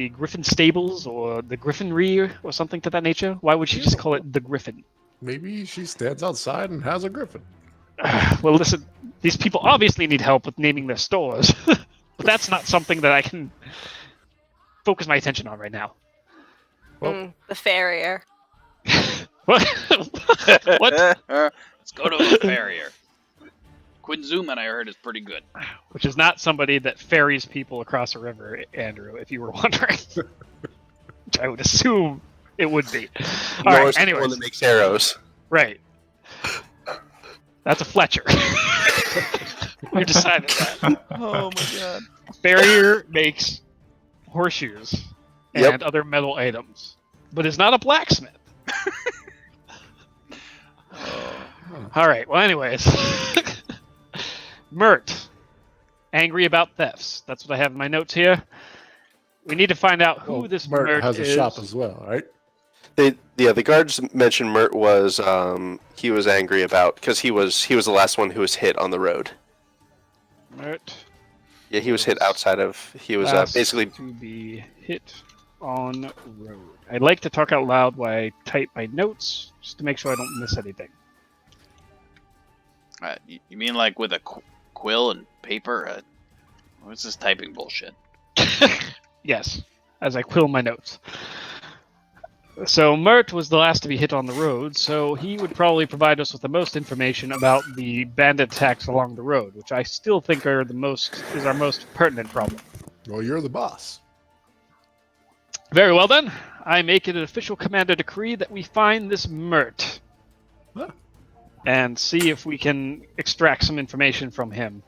Griffin Stables or the Griffinry or something to that nature? Why would she just call it the Griffin? Maybe she stands outside and has a griffin. Well, listen, these people obviously need help with naming their stores, but that's not something that I can focus my attention on right now. The farrier. What? What? Let's go to the farrier. Quinzuman, I heard, is pretty good. Which is not somebody that ferries people across a river, Andrew, if you were wondering. Which I would assume it would be. All Nor right, is it the anyways. one that makes arrows. Right. That's a Fletcher. We decided that. Oh my god. Farrier makes horseshoes and Yep. other metal items, but is not a blacksmith. All right. Well, anyways, Mert, angry about thefts. That's what I have in my notes here. We need to find out who Well, this Mert Mert has is. a shop as well, right? The guards mentioned Mert was he was angry about because he was the last one who was hit on the road. Mert Yeah, he was hit outside of. He was last basically. to be hit on road. I'd like to talk out loud while I type my notes, just to make sure I don't miss anything. You mean like with a quill and paper? What's this typing bullshit? Yes, as I quill my notes. So Mert was the last to be hit on the road, so he would probably provide us with the most information about the bandit attacks along the road, which I still think are is our most pertinent problem. Well, you're the boss. Very well then, I make it an official commander decree that we find this Mert. Huh. And see if we can extract some information from him.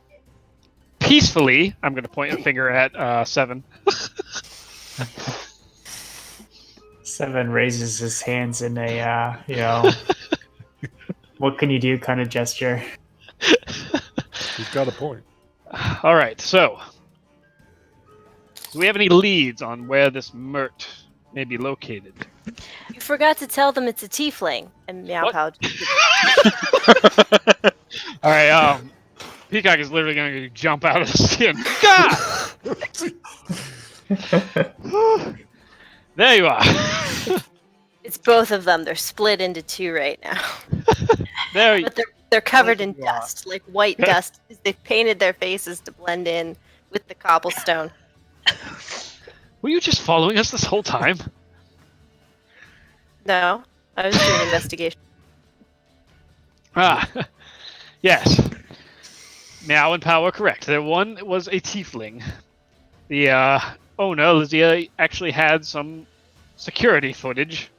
Peacefully, I'm going to point a finger at Seven. Seven raises his hands in a, what can you do kind of gesture. He's got a point. All right, so do we have any leads on where this Mert may be located? You forgot to tell them it's a tiefling. And Meow What? Pow. All right, Peacock is literally going to jump out of the skin. God! There you are. It's both of them. They're split into two right now. There you But they're covered in you are. dust, like white dust. They've painted their faces to blend in with the cobblestone. Were you just following us this whole time? No, I was doing investigation. Ah, yes. Meow and Pow are correct. The one was a tiefling. The owner, Lizia, actually had some security footage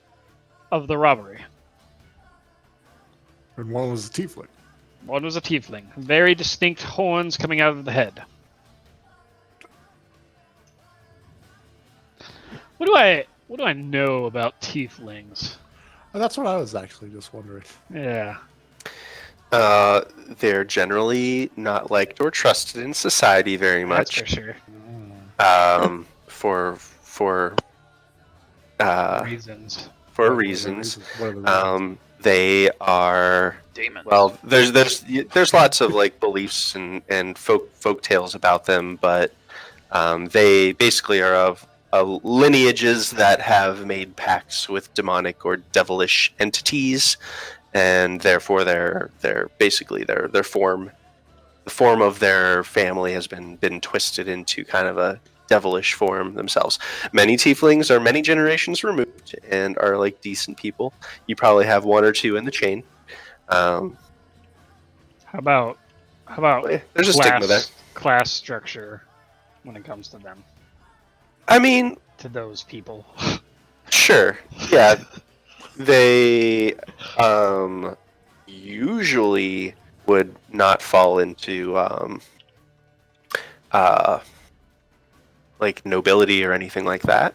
of the robbery. And one was a tiefling. One was a tiefling. Very distinct horns coming out of the head. What do I know about tieflings? And that's what I was actually just wondering. Yeah. They're generally not liked or trusted in society very That's much. for sure. For Reasons. reasons. What are the reasons? They are Demons. well. There's lots of like beliefs and folk tales about them, but they basically are of lineages that have made pacts with demonic or devilish entities, and therefore they're basically their form. The form of their family has been twisted into kind of a devilish form themselves. Many tieflings are many generations removed and are like decent people. You probably have one or two in the chain. How about There's a stigma there. class structure when it comes to them, I mean, to those people? sure, yeah. They usually would not fall into like nobility or anything like that,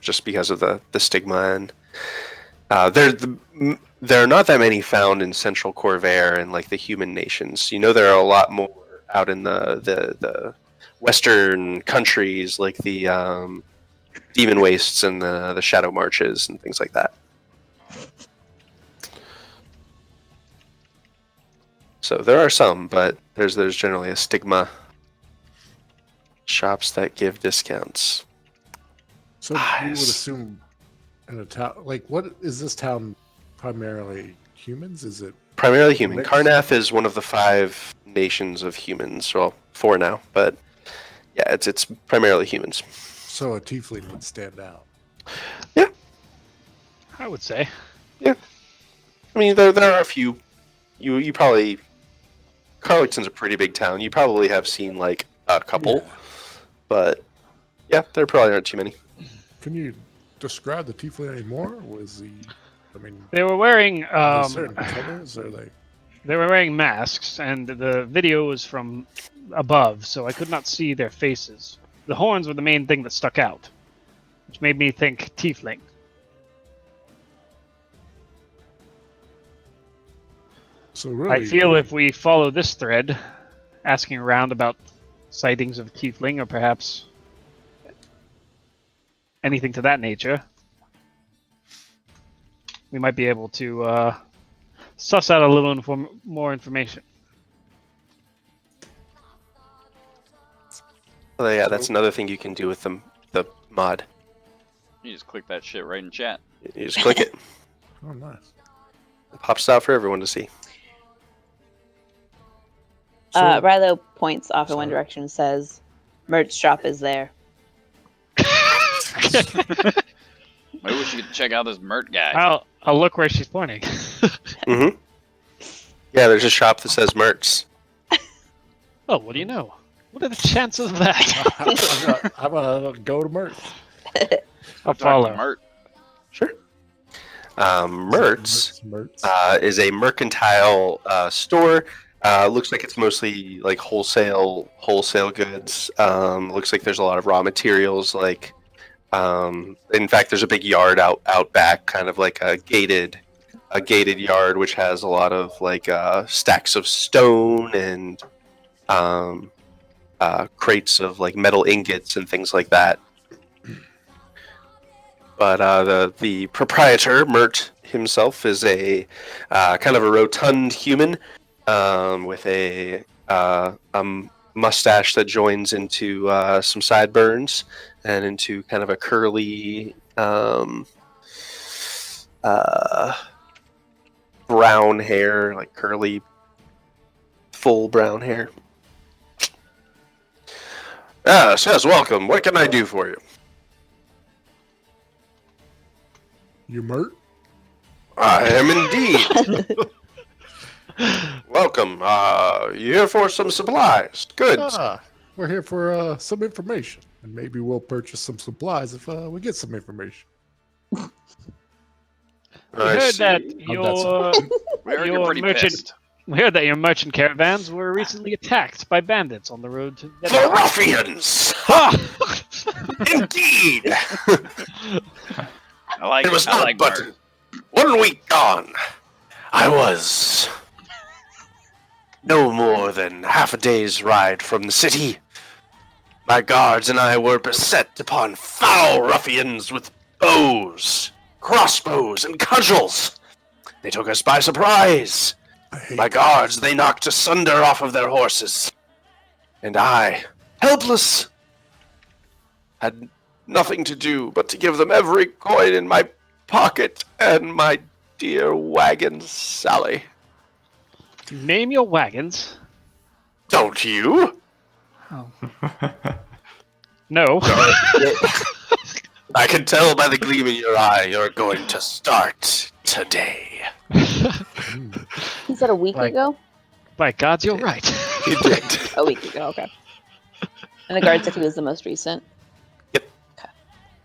just because of the stigma. And there are not that many found in Central Corvair and like the human nations. There are a lot more out in the western countries, like the Demon Wastes and the Shadow Marches and things like that. So there are some, but there's generally a stigma. Shops that give discounts. So you would assume in a town, like, what is this town primarily humans? Is it Primarily human. Mixed. Karnath is one of the 5 nations of humans. Well, 4 now, but yeah, it's primarily humans. so a tiefling would stand out? I would say. I mean, there are a few. You probably Carlington's a pretty big town. You probably have seen like a couple, Yeah. but yeah, there probably aren't too many. Can you describe the tiefling anymore? Was he? I mean, They were wearing are they certain colors? Or they? they were wearing masks, and the video was from above, so I could not see their faces. The horns were the main thing that stuck out, which made me think tiefling. So really, I feel if we follow this thread, asking around about sightings of tiefling or perhaps anything to that nature, we might be able to suss out a little more information. Well, yeah, that's another thing you can do with the mod. You just click that shit right in chat. You just click it. Oh, nice. It pops out for everyone to see. So, Rilo points off in one Sorry. direction and says, merch shop is there. Maybe we should check out this Mert guy. I'll look where she's pointing. Mm-hmm. Yeah, there's a shop that says Mertz. Oh, what do you know? What are the chances of that? I'm gonna go to Mert. I'll Talk to follow. Mert. Sure. Mertz Mertz. is a mercantile store. Looks like it's mostly like wholesale goods. Looks like there's a lot of raw materials. Like, in fact, there's a big yard out back, kind of like a gated yard, which has a lot of like stacks of stone and crates of like metal ingots and things like that. But the proprietor, Mert himself, is a kind of a rotund human with a mustache that joins into some sideburns and into kind of a curly brown hair, like curly, full brown hair. Yes, welcome. What can I do for you? You Mert? I am indeed. Welcome. You here for some supplies? Good. We're here for some information, and maybe we'll purchase some supplies if we get some information. We heard that your We heard Your you're pretty merchant- pissed. we heard that your merchant caravans were recently attacked by bandits on the road to. The ruffians! Indeed! I like It was I not like but Mert. 1 week gone. I was no more than half a day's ride from the city. My guards and I were beset upon foul ruffians with bows, crossbows, and cudgels. They took us by surprise. I hate My guards they knocked asunder off of their horses. And I, helpless, had nothing to do but to give them every coin in my pocket and my dear wagon, Sally. Name your wagons. Don't you? No. I can tell by the gleam in your eye you're going to start today. He said a week Like- ago? By God, you're right. You did. A week ago, okay. And the guard said he was the most recent.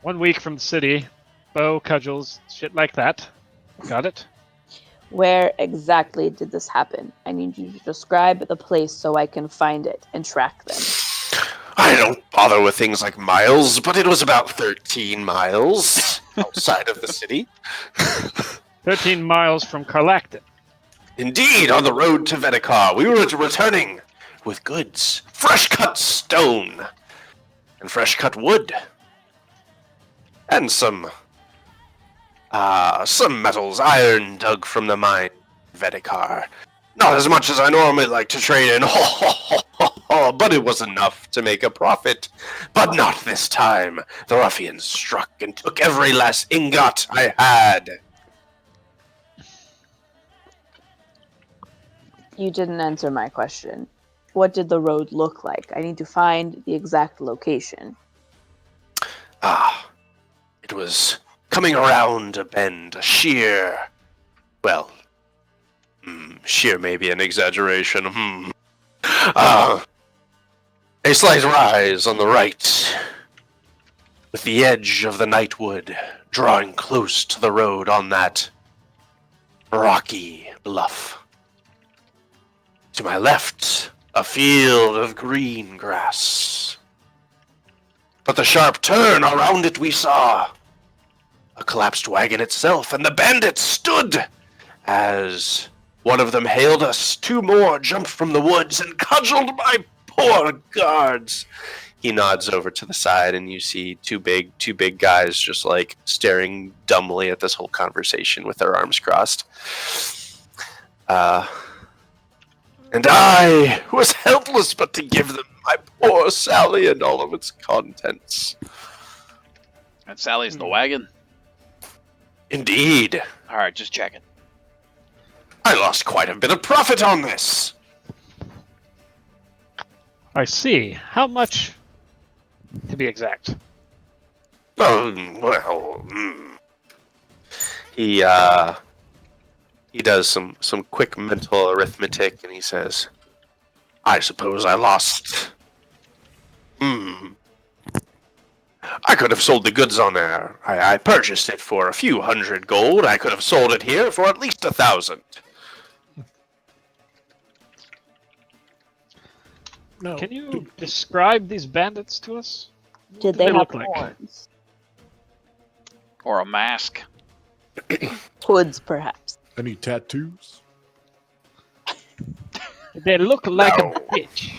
1 week from the city, bow, cudgels, shit like that. Got it? Where exactly did this happen? I need you to describe the place so I can find it and track them. I don't bother with things like miles, but it was about 13 miles outside of the city. 13 miles from Carlacton. Indeed, on the road to Vedikar, we were returning with goods, fresh cut stone, and fresh cut wood, and some metals, iron dug from the mine, Vedikar. Not as much as I normally like to trade in, but it was enough to make a profit. But not this time. The ruffians struck and took every last ingot I had. You didn't answer my question. What did the road look like? I need to find the exact location. It was coming around a bend, a sheer... Well, sheer may be an exaggeration. A slight rise on the right, with the edge of the nightwood drawing close to the road on that rocky bluff. To my left, a field of green grass. But the sharp turn around it we saw a collapsed wagon itself, and the bandits stood as one of them hailed us. Two more jumped from the woods and cudgeled my poor guards. He nods over to the side, and you see two big guys just like staring dumbly at this whole conversation with their arms crossed. And I was helpless but to give them my poor Sally and all of its contents. And Sally's the wagon? Indeed. Alright, just checking. I lost quite a bit of profit on this. I see. How much, to be exact? He does some quick mental arithmetic, and he says, I suppose I lost. I could have sold the goods on there. I purchased it for a few hundred gold. I could have sold it here for at least 1,000. No. Can you describe these bandits to us? Did What they do have look like? horns? Or a mask. Hoods, perhaps. Any tattoos? They look like No. a bitch.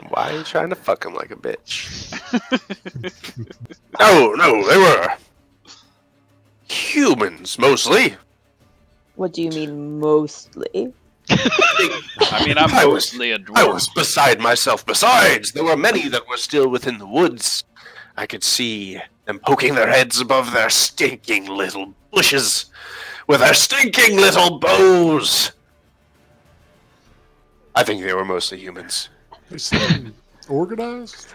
Why are you trying to fuck him like a bitch? No, they were humans, mostly. What do you mean, mostly? I mean, I'm I was- mostly a I dwarf. was beside myself. Besides, there were many that were still within the woods. I could see them poking their heads above their stinking little bushes with their stinking little bows. I think they were mostly humans. They seem organized.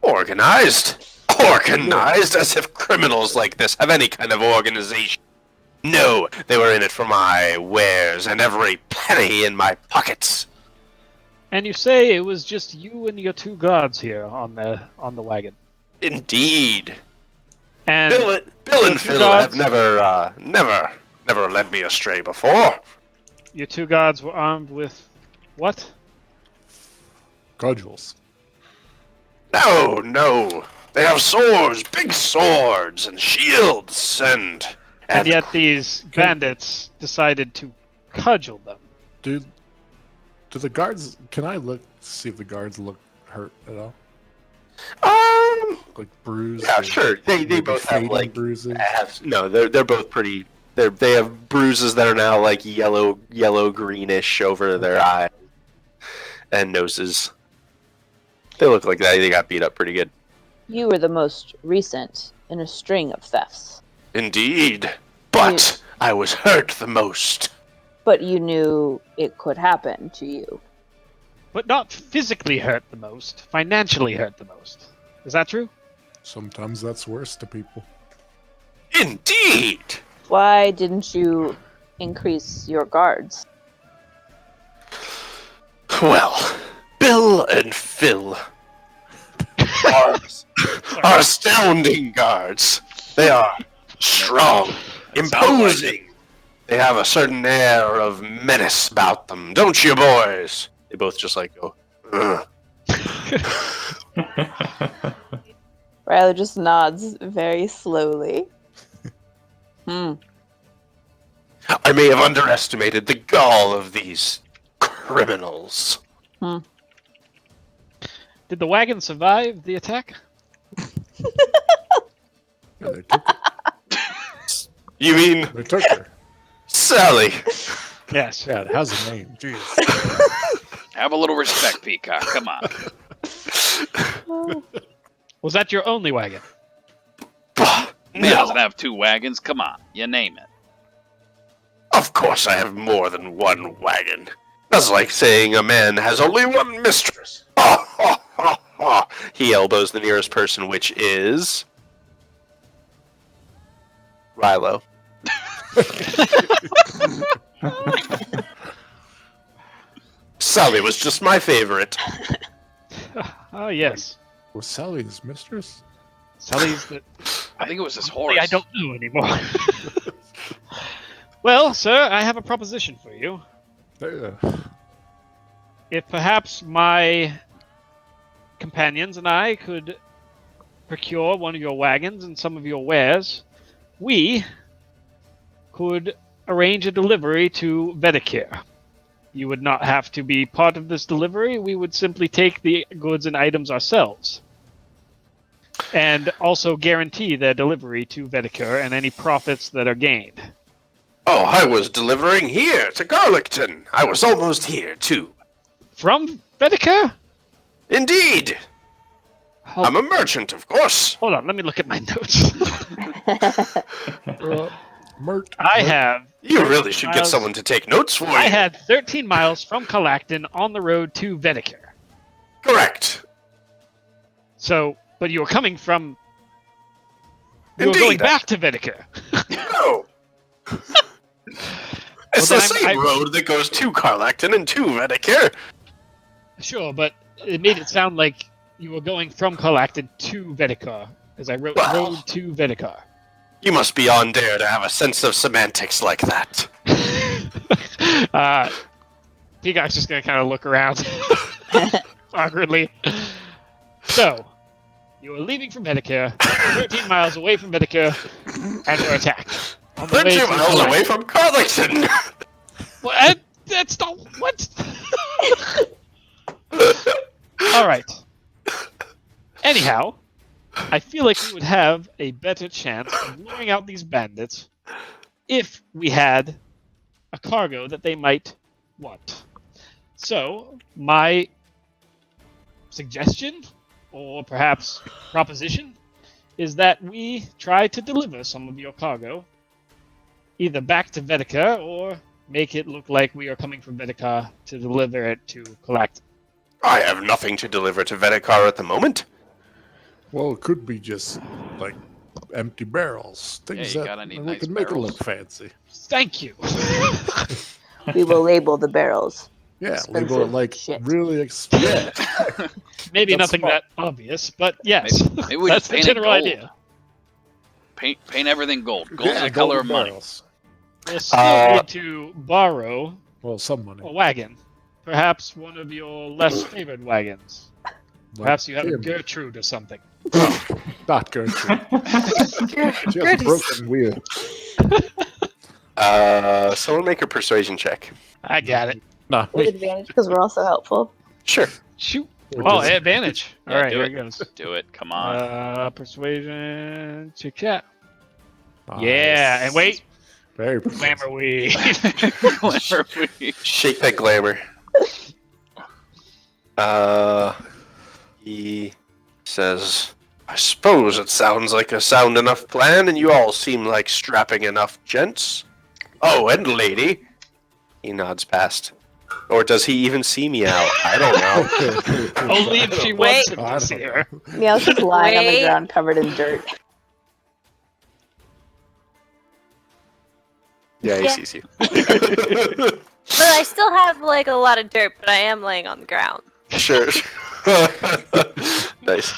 Organized? Organized? As if criminals like this have any kind of organization. No, they were in it for my wares and every penny in my pockets. And you say it was just you and your two guards here on the wagon. Indeed. And Bill and two Phil guards? have never led me astray before. your two guards were armed with what? Cudgels. No. They have swords, big swords, and shields, And yet these bandits decided to cudgel them. Do the guards? Can I look see if the guards look hurt at all? Like bruised? Yeah, or sure. They maybe both have fading like bruises. they're both pretty. They have bruises that are now like yellow greenish over their eyes and noses. They look like they got beat up pretty good. You were the most recent in a string of thefts. Indeed, but I was hurt the most. But you knew it could happen to you. But not physically hurt the most, financially hurt the most. Is that true? Sometimes that's worse to people. Indeed. Why didn't you increase your guards? Well, Bill and Phil are astounding guards. They are strong, imposing. They have a certain air of menace about them, don't you, boys? They both just like go, ugh. Riley just nods very slowly. I may have underestimated the gall of these criminals. Did the wagon survive the attack? Yeah, they took her. You mean They took her. Sally? Yes. Yeah, it has a name. Jeez. Have a little respect, Peacock. Come on. Was that your only wagon? He No, doesn't have two wagons. Come on. You name it. of course I have more than one wagon. That's like saying a man has only one mistress. He elbows the nearest person, which is Rilo. Sally was just my favorite. Oh yes, Was Sally his mistress? Sally's the. I think it was his horse. I don't know anymore. Well, sir, I have a proposition for you. If perhaps my companions and I could procure one of your wagons and some of your wares, we could arrange a delivery to Vedekir. You would not have to be part of this delivery. We would simply take the goods and items ourselves. And also guarantee their delivery to Vedekir and any profits that are gained. Oh, I was delivering here to Garlickton. I was almost here, too. From Vedekir? Indeed. I'm a merchant, of course. Hold on, let me look at my notes. I have. You really should get someone to take notes for you. I had 13 miles from Kalacton on the road to Vedekir. Correct. So, but you were coming from. You were Indeed. going back to Vedekir. No. It's Well, the then same road that goes to Carlacton and to Vedekir. Sure, but it made it sound like you were going from Kalacton to Vedekir, as I wrote Well. road to Vedekir. You must be on dare to have a sense of semantics like that. Peacock's just gonna kind of look around awkwardly. So, you were leaving from Vedekir, 13 miles away from Vedekir, and were attacked. On the way 13 to miles Kalacton. away from Carlacton. Well, that's not what. All right. Anyhow, I feel like we would have a better chance of luring out these bandits if we had a cargo that they might want. So, my suggestion, or perhaps proposition, is that we try to deliver some of your cargo either back to Vedekir or make it look like we are coming from Vedekir to deliver it to Kalacton. I have nothing to deliver to Vedekar at the moment. Well, it could be just like empty barrels, things you that gotta need we nice can make it barrels. look fancy. Thank you. We will label the barrels. Yeah, label it Expensive like shit. really expensive. Maybe That's nothing smart. that obvious, but yes, Maybe we that's just the paint it general gold. idea. Paint everything gold. Gold's Yeah, the color of golden money. barrels. We'll still need to borrow Well, some money. a wagon. Perhaps one of your less favored wagons. Perhaps you have a him. Gertrude or something. Not Gertrude. She has a Gertie's- broken wheel. Someone make a persuasion check. I got it. Nah, With advantage because we're also helpful. Sure. Shoot. Or Oh, just- advantage. Yeah, All right, do here it. it goes. Do it. Come on. Persuasion. Check. Nice. Yeah, and wait. Very precise. Glamour weed. Glamour weed. Shake that glamour. He says, I suppose it sounds like a sound enough plan, and you all seem like strapping enough gents. Oh, and lady. He nods past. Or does he even see me out? I don't know. Only if she Wait. wants him I to don't see know. her. Meow's just lying on the Wait. ground covered in dirt. Yeah, he Yeah. sees you. But I still have like a lot of dirt, but I am laying on the ground. Sure. Nice.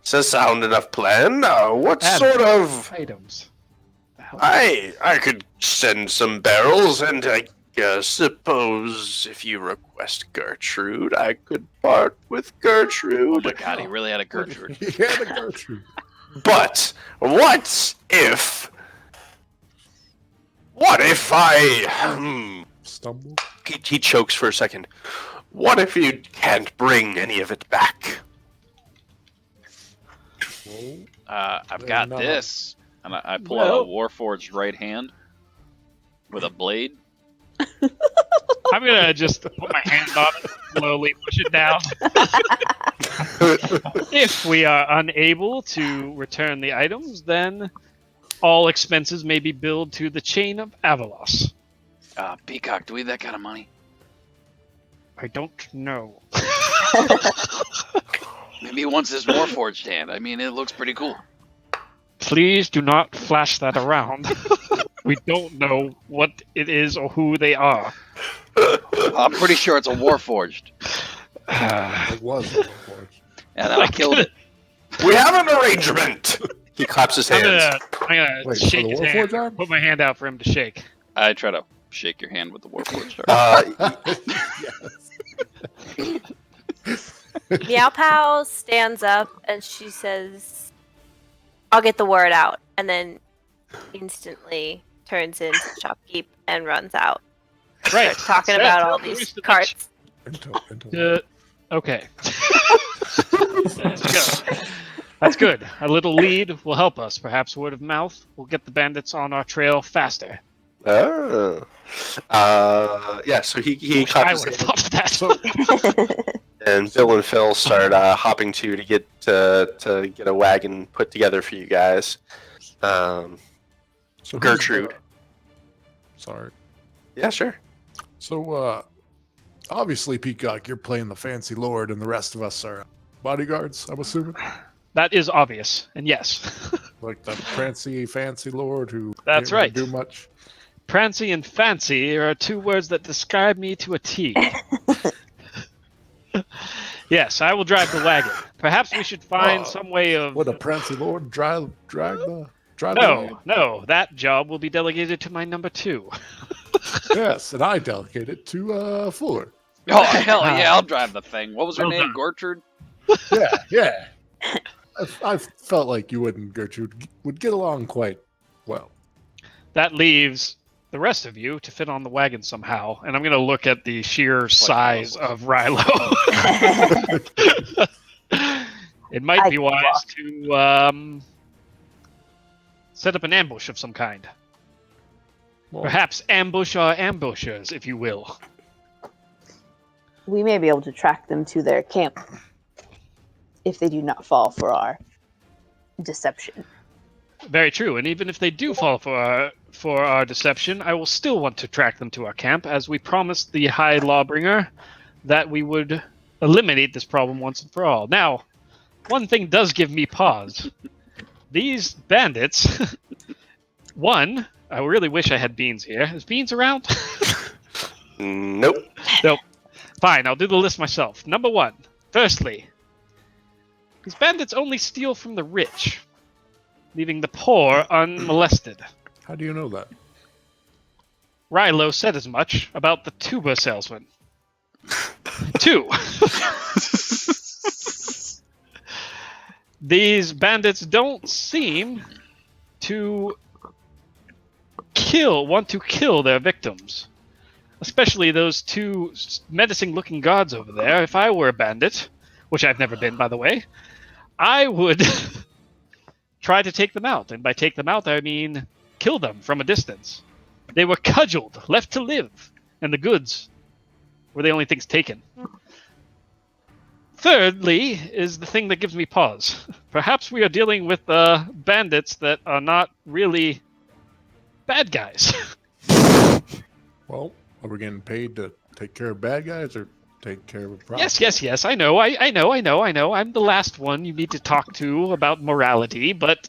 It's a sound enough plan. What Add sort of... items? The hell? I could send some barrels, and I suppose if you request Gertrude, I could part with Oh Gertrude. my god, he really had a Gertrude. Yeah, the Gertrude. But what if I... Stumble. He chokes for a second. What if you can't bring any of it back? I've got No. this. And I pull out a Warforged right hand with a blade. I'm gonna just put my hand on it, slowly push it down. If we are unable to return the items, then all expenses may be billed to the chain of Avalos. Peacock, do we have that kind of money? I don't know. Maybe he wants this Warforged hand. I mean, it looks pretty cool. Please do not flash that around. We don't know what it is or who they are. I'm pretty sure it's a Warforged. It was a Warforged. And then I killed it. We have an arrangement. He claps his I'm hands. gonna Wait, for shake the his Warforged hand. arm? Put my hand out for him to shake. I try to shake your hand with the Warforged. Meow Pow stands up and she says, I'll get the word out. And then instantly turns into Shopkeep and runs out. Right. Starts talking So, about all where's these the carts. Okay. Let's go. That's good. A little lead will help us. Perhaps word of mouth will get the bandits on our trail faster. Oh. Yeah, so he I claps would his have hands, thought of that. and Bill and Phil start hopping to get a wagon put together for you guys. So Gertrude. Sorry. Yeah, sure. So, obviously, Peacock, you're playing the fancy lord, and the rest of us are bodyguards, I'm assuming? That is obvious, and yes. Like the prancy, fancy lord who That's can't really right. do much? Prancy and fancy are two words that describe me to a T. Yes, I will drive the wagon. Perhaps we should find some way of... Would a prancy lord drag the wagon? No, that job will be delegated to my number 2. Yes, and I delegate it to Fuller. Oh, hell yeah, I'll drive the thing. What was her Well name? done. Gertrude? Yeah. I felt like you and Gertrude would get along quite well. That leaves the rest of you to fit on the wagon somehow, and I'm going to look at the sheer size of Rilo. It might be wise to set up an ambush of some kind. Well, Perhaps ambush our ambushers, if you will. We may be able to track them to their camp if they do not fall for our deception. Very true, and even if they do fall for our deception, I will still want to track them to our camp, as we promised the High Lawbringer that we would eliminate this problem once and for all. Now, one thing does give me pause. These bandits... One, I really wish I had Beans here. Is Beans around? Nope. Nope. Fine, I'll do the list myself. Number 1. Firstly, these bandits only steal from the rich, leaving the poor unmolested. how do you know that? Rilo said as much about the tuba salesman. 2. These bandits don't seem to want to kill their victims. Especially those 2 menacing-looking guards over there. If I were a bandit, which I've never been, by the way, I would try to take them out. And by take them out, I mean kill them from a distance. They were cudgeled, left to live, and the goods were the only things taken. Thirdly is the thing that gives me pause. Perhaps we are dealing with bandits that are not really bad guys. Well, are we getting paid to take care of bad guys or take care of a problem? Yes. I know. I'm the last one you need to talk to about morality, but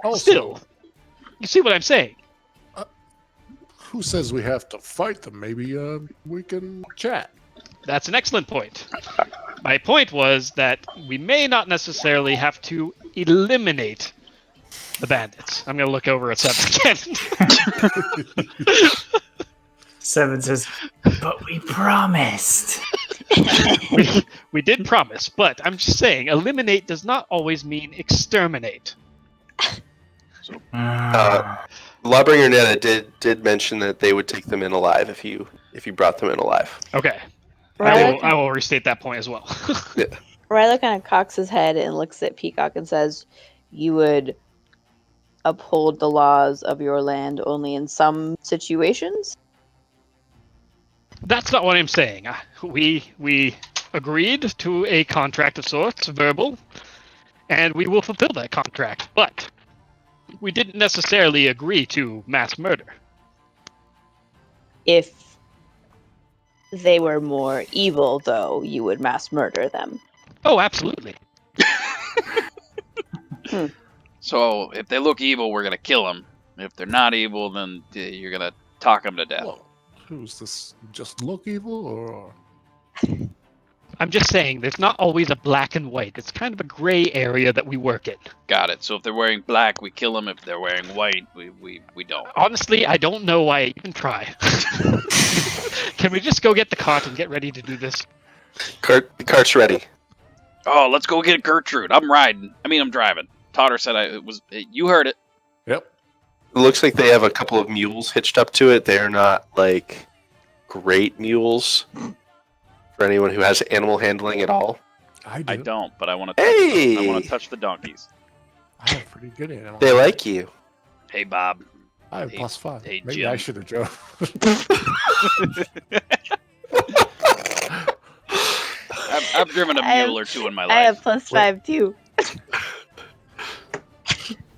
Also, still, you see what I'm saying? who says we have to fight them? Maybe we can chat. That's an excellent point. My point was that we may not necessarily have to eliminate the bandits. I'm going to look over at Seven again. Seven says, but we promised. we did promise, but I'm just saying, eliminate does not always mean exterminate. Lawbringer Netta did mention that they would take them in alive if you brought them in alive. Okay. Rilo I will restate that point as well. Rilo kind of cocks his head and looks at Peacock and says, you would uphold the laws of your land only in some situations? That's not what I'm saying. We agreed to a contract of sorts, verbal, and we will fulfill that contract. But we didn't necessarily agree to mass murder. If they were more evil, though, you would mass murder them. Oh, absolutely. So if they look evil, we're gonna kill them. If they're not evil, then you're gonna talk them to death. Whoa. Who's this? Just look evil, or I'm just saying, there's not always a black and white. It's kind of a gray area that we work in. Got it. So if they're wearing black, we kill them. If they're wearing white, we don't. Honestly, I don't know why I even try. Can we just go get the cart and get ready to do this? The cart's ready. Oh, let's go get Gertrude. I'm riding. I'm driving. Totter said you heard it. yep. It looks like they have a couple of mules hitched up to it. They're not like great mules for anyone who has animal handling at all. I do. I don't, but I want to. Hey! I want to touch the donkeys. I have pretty good animal. They like you. Hey, Bob. I have Hey- +5. hey, Maybe Jim. I should have drove. I've driven a I have- mule or two in my I have life. +5 too.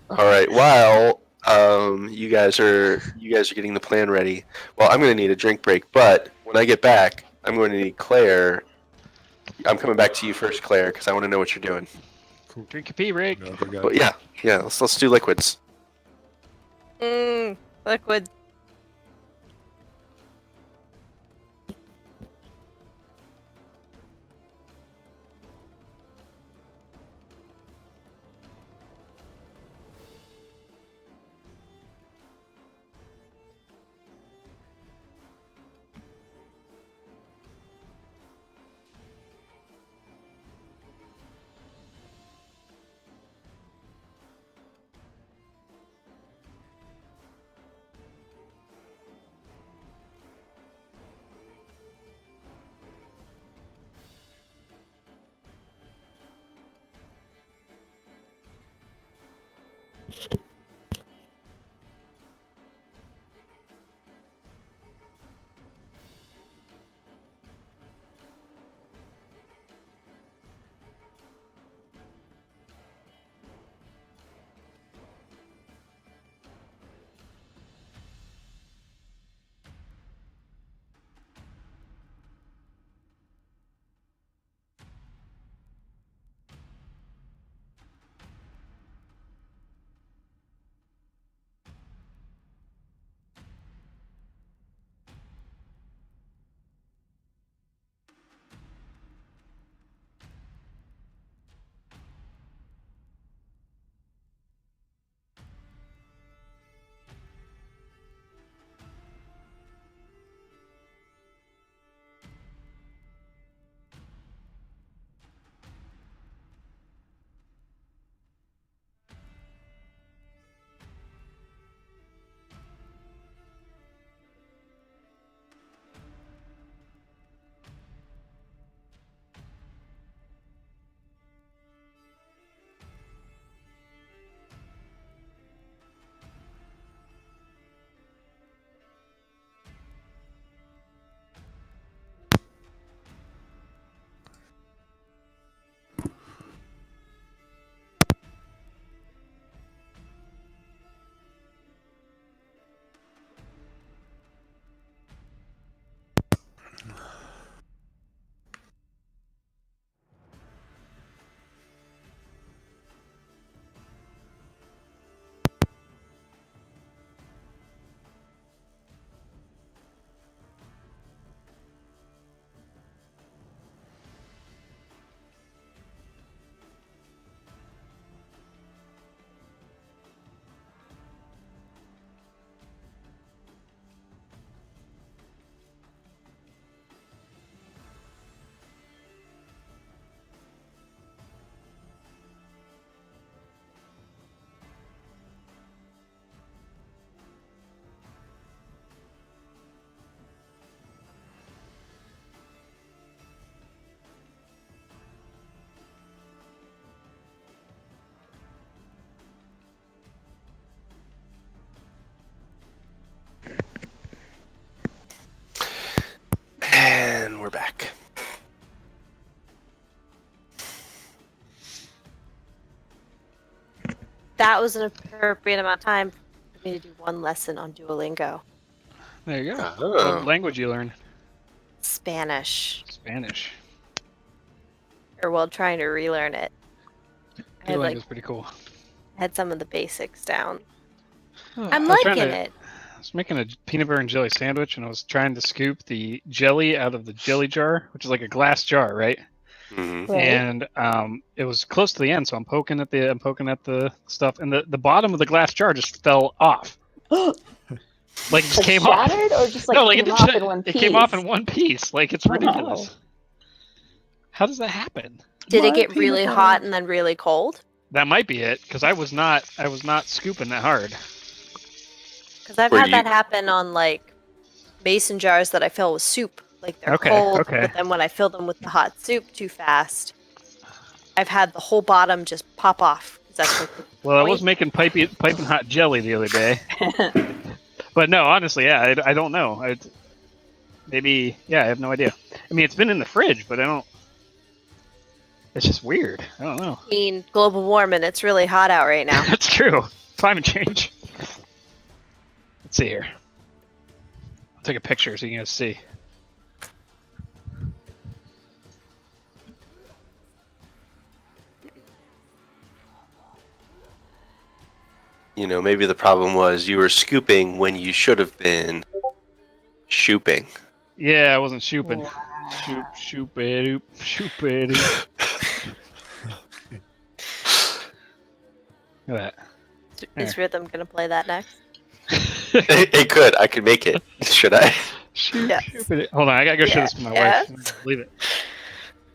All right. While you guys are getting the plan ready. Well, I'm going to need a drink break, but when I get back, I'm going to need Claire. I'm coming back to you first, Claire, because I want to know what you're doing. Drink a pee, Rick. No, we got- But yeah. Let's do liquids. Liquid. And we're back. That was an appropriate amount of time for me to do one lesson on Duolingo. There you go. Oh. What language you learn? Spanish. Spanish. Or while trying to relearn it. I had Duolingo's like pretty cool. had some of the basics down. Oh, I'm I was trying liking to- it. I was making a peanut butter and jelly sandwich, and I was trying to scoop the jelly out of the jelly jar, which is like a glass jar, right? Mhm. Right. And it was close to the end, so I'm poking at the stuff, and the bottom of the glass jar just fell off. Like it just Like came shattered, off. or just like No, like came it off didn't. in one It piece? came off in one piece. Like it's Oh, ridiculous. no. How does that happen? Did My it get peanut really butter. hot and then really cold? That might be it, because I was not scooping that hard. Because I've Were had you- that happen on like mason jars that I fill with soup. Like they're Okay, cold, okay. but then when I fill them with the hot soup too fast, I've had the whole bottom just pop off. 'Cause that's what Well, I was making piping hot jelly the other day, but no, honestly, yeah, I don't know. Maybe, yeah, I have no idea. I mean, it's been in the fridge, but I don't. It's just weird. I don't know. I mean, global warming. It's really hot out right now. That's true. Climate change. Let's see here. I'll take a picture so you can guys see. You know, maybe the problem was you were scooping when you should have been shooping. Yeah, I wasn't shooping. Shoop it, shoop it. Look at Is Rhythm gonna play that next? that. It could. I could make it. Should I? Shoop, Yes. shoop it. Hold on, I gotta go show this to my Yes. wife. You're not gonna believe it.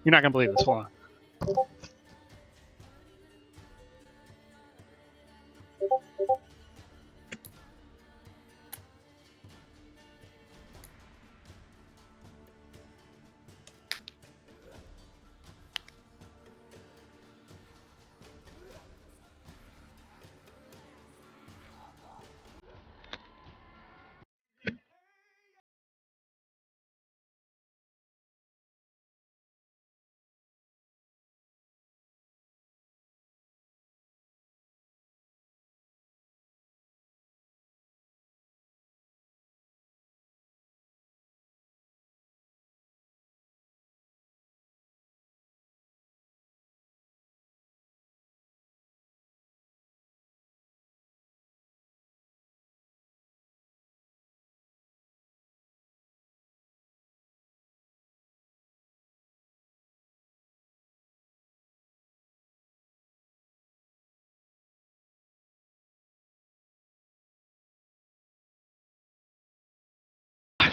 You're not gonna believe this. Hold on.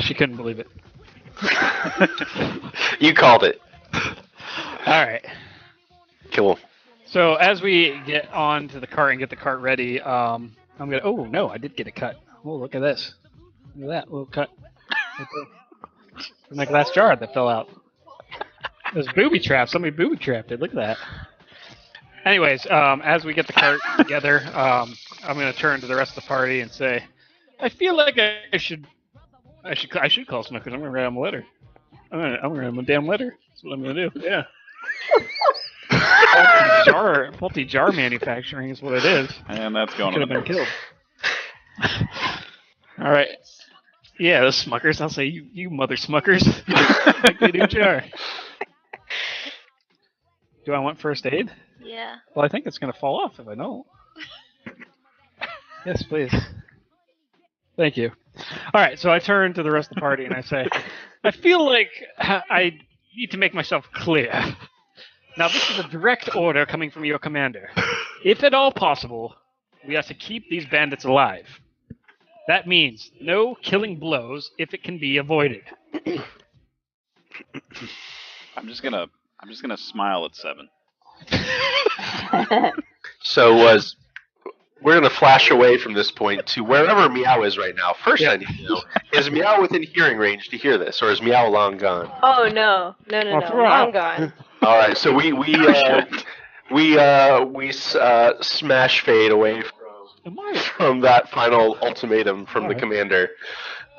She couldn't believe it. You called it. All right. Cool. So as we get on to the cart and get the cart ready, I'm gonna. Oh no, I did get it cut. Oh, look at this. Look at that little cut. Right there. From that glass jar that fell out. It was booby trapped. Somebody booby trapped it. Look at that. Anyways, as we get the cart together, I'm gonna turn to the rest of the party and say, I feel like I should call Smuckers. I'm gonna write him a letter. I'm gonna write him a damn letter. That's what I'm gonna do. Yeah. Faulty jar manufacturing is what it is. And that's going Could on have the been notes. killed. All right. Yeah, those Smuckers. I'll say you mother Smuckers. Make me a new jar. Do I want first aid? Yeah. Well, I think it's gonna fall off if I don't. Yes, please. Thank you. All right, so I turn to the rest of the party and I say, I feel like I need to make myself clear. Now, this is a direct order coming from your commander. If at all possible, we are to keep these bandits alive. That means no killing blows if it can be avoided. I'm just gonna smile at 7. So we're gonna flash away from this point to wherever Meow is right now. First, I need to know: is Meow within hearing range to hear this, or is Meow long gone? Oh no, I'll throw it long out. gone. All right, so we smash fade away from that final ultimatum from the commander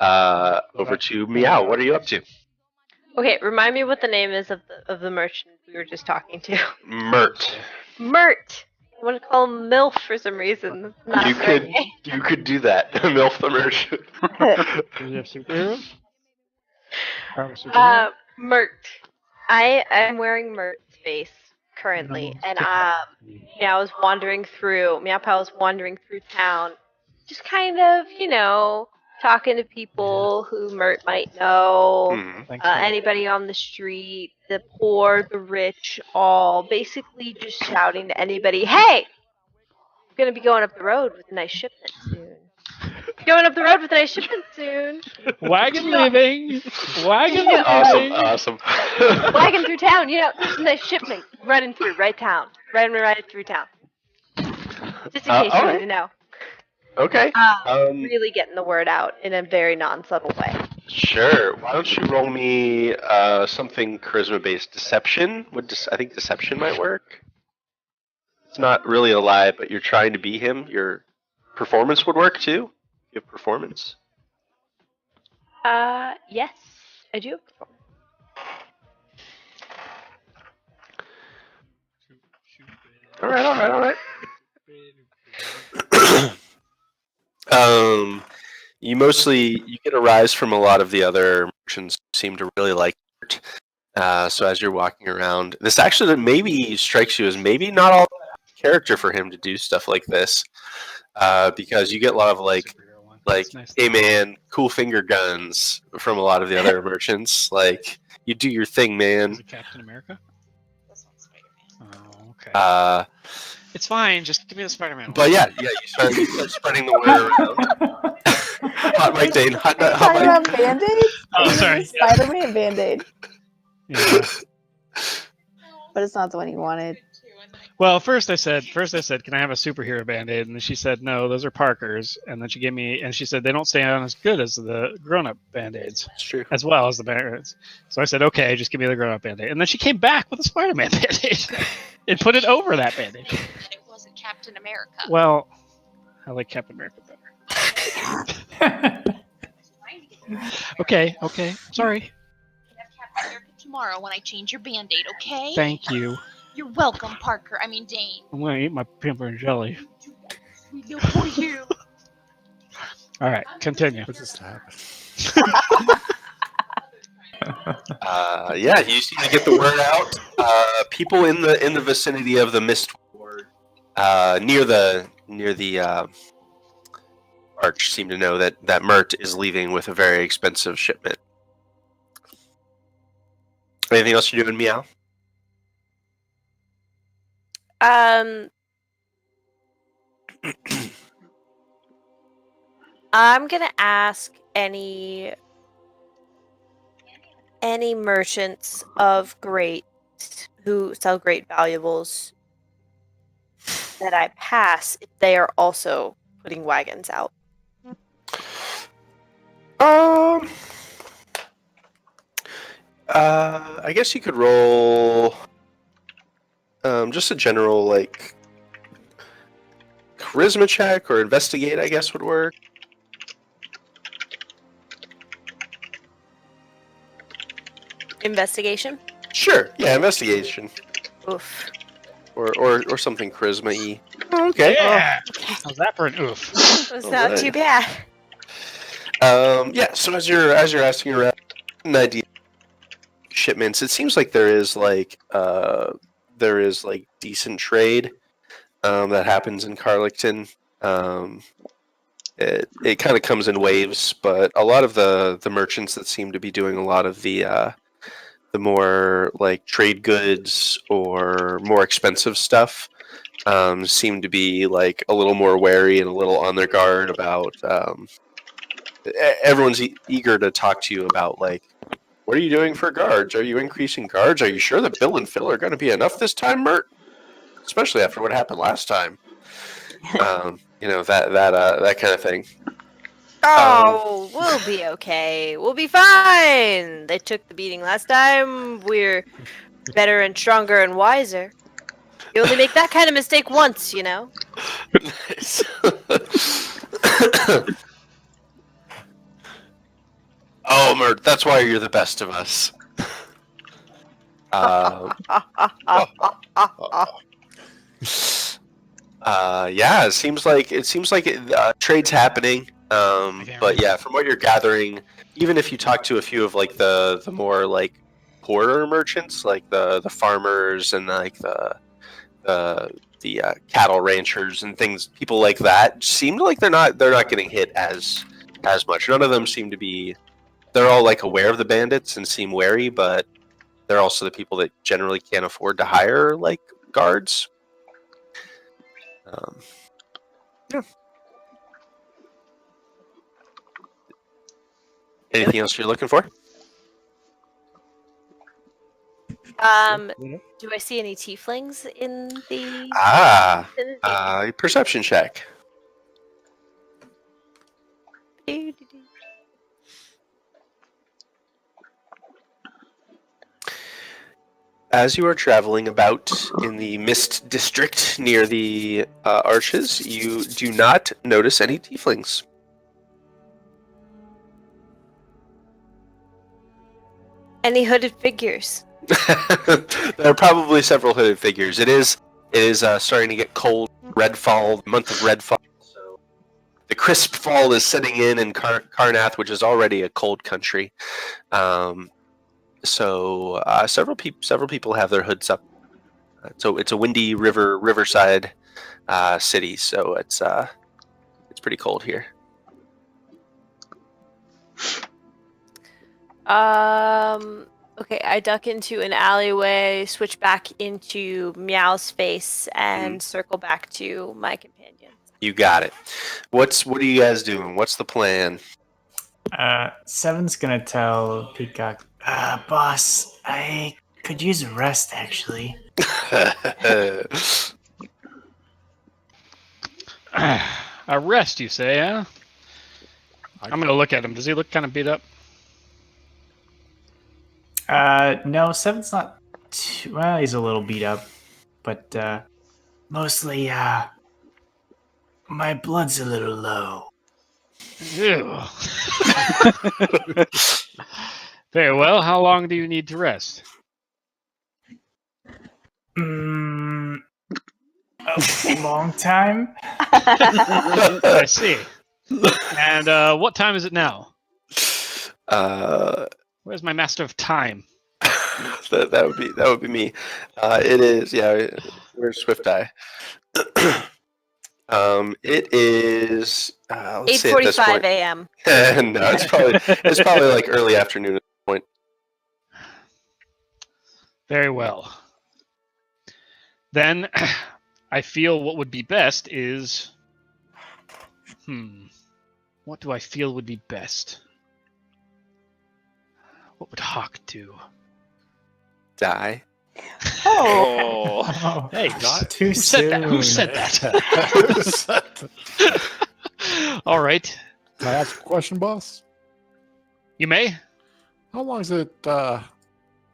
over to Meow. What are you up to? Okay, remind me what the name is of the merchant we were just talking to. Mert. Mert. I want to call him MILF for some reason. That's not You the right name. you could do that. MILF the merchant. Do you have superheroes? Power superhero? Mert. I am wearing Mert's face currently, and I was wandering through. Meow was wandering through town, just kind of, talking to people who Mert might know. Mhm. Thanks for that. Anybody on the street, the poor, the rich, all basically just shouting to anybody, "Hey, I'm gonna be going up the road with a nice shipment soon. Going up the road with a nice shipment soon. Wagon leaving. Wagon Awesome, leaving. awesome. Wagon through town, there's a nice shipment running through right through town. Just in case you alright. need to know. Okay. Really getting the word out in a very non-subtle way. Sure. Why don't you roll me something charisma-based? Deception? I think deception might work. It's not really a lie, but you're trying to be him. Your performance would work too. You have performance. Yes, I do. All right. You get a rise from a lot of the other merchants who seem to really like it. So as you're walking around, this actually maybe strikes you as maybe not all character for him to do stuff like this, because you get a lot of like, That's nice. hey man, cool finger guns from a lot of the other merchants. Like, you do your thing, man. Is it Captain America? Oh, okay. It's fine. Just give me the Spider-Man. But yeah, you start spreading the word around. Hot mic, Dane. Hot Talking mic. about Band-Aids? Oh, sorry. Spider-Man Band-Aid. Yeah. But it's not the one you wanted. Well, first I said, can I have a superhero Band-Aid? And then she said, no, those are Parker's. And then she gave me, and she said, they don't stay on as good as the grown-up Band-Aids, It's true. as well as the Band-Aids. So I said, okay, just give me the grown-up Band-Aid. And then she came back with a Spider-Man Band-Aid and put it over that Band-Aid. It wasn't Captain America. Well, I like Captain America better. Okay, sorry. You have Captain America tomorrow when I change your Band-Aid, okay? Thank you. You're welcome, Parker. I mean, Dane. I'm going to eat my peanut butter and jelly. We do for you. All right, continue. What just happened? Yeah, you seem to get the word out. People in the vicinity of the Mist Ward, near the arch, seem to know that Mert is leaving with a very expensive shipment. Anything else you're doing, Meow? I'm gonna ask any merchants of great who sell great valuables that I pass if they are also putting wagons out. I guess you could roll just a general like charisma check or investigate. I guess would work. Investigation? Sure. Yeah, investigation Oof. or something charisma-y. Oh, okay. Yeah. How's that for an oof? That's Oh, not right. too bad. Yeah. So as you're asking around, an idea shipments, it seems like there is decent trade that happens in Carlicton. It kind of comes in waves, but a lot of the merchants that seem to be doing a lot of the more like trade goods or more expensive stuff seem to be like a little more wary and a little on their guard about. Everyone's eager to talk to you about like, what are you doing for guards? Are you increasing guards? Are you sure that Bill and Phil are going to be enough this time, Mert? Especially after what happened last time. That kind of thing. Oh, we'll be okay. We'll be fine. They took the beating last time. We're better and stronger and wiser. You only make that kind of mistake once, you know? Nice. Oh, Mert, that's why you're the best of us. Yeah, it seems like trade's happening. But yeah, from what you're gathering, even if you talk to a few of like the more like poorer merchants, like the farmers and like the cattle ranchers and things, people like that, seemed like they're not getting hit as much. None of them seem to be. They're all like aware of the bandits and seem wary, but they're also the people that generally can't afford to hire like guards. Yeah. Anything else you're looking for? Do I see any tieflings in the vicinity? Perception check. As you are traveling about in the Mist District near the arches, you do not notice any tieflings. Any hooded figures? There are probably several hooded figures. It is starting to get cold. Redfall, month of Redfall. So the crisp fall is setting in Karnath, which is already a cold country. So several people have their hoods up. So it's a windy riverside city. So it's pretty cold here. Okay, I duck into an alleyway, switch back into Meow's face, and circle back to my companions. You got it. What are you guys doing? What's the plan? Seven's gonna tell Peacock, boss, I could use a rest, actually. A rest, you say, huh? I'm gonna look at him. Does he look kind of beat up? No, Seven's not too, well, he's a little beat up, but, mostly, my blood's a little low. Ew. Very well. How long do you need to rest? A long time. I see. And what time is it now? Where's my master of time? that would be me. It is, yeah. Where's Swift Eye? It is 8:45 a.m. No, it's probably like early afternoon at this point. Very well. Then I feel what would be best is what do I feel would be best? What would Hawk do? Die. Oh. Hey, not too who said that? Who said that? All right. Can I ask a question, boss? You may. How long is it?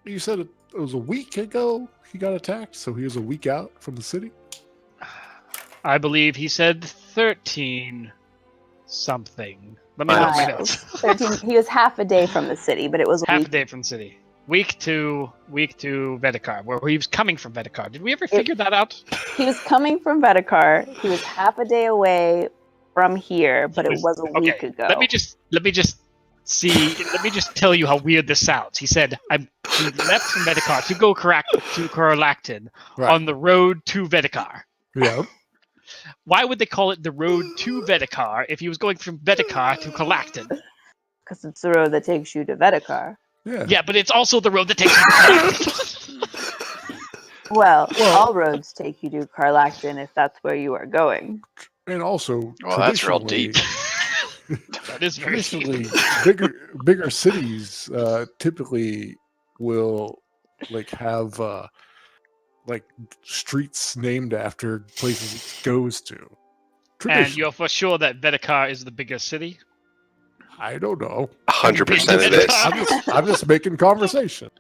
You said it was a week ago he got attacked, so he was a week out from the city? I believe he said 13 something. Let me look my notes. 13. He was half a day from the city, but it was a Half week. a day from the city. Week to Vedekar, where he was coming from Vedekar. Did we ever figure that out? He was coming from Vedekar. He was half a day away from here, but it was a week ago. Let me just tell you how weird this sounds. He said, he left from Vedekar to go to Karlakton on the road to Vedekar. Yeah. Why would they call it the road to Vedekar if he was going from Vedekar to Karlakton? Because it's the road that takes you to Vedekar. Yeah, but it's also the road that takes you to Karlakton. Well, all roads take you to Karlakton if that's where you are going. And also, Well, that's real deep. That is very traditionally, bigger cities typically will have streets named after places it goes to. And you're for sure that Vedekar is the biggest city? I don't know. 100% it is. I'm just making conversation.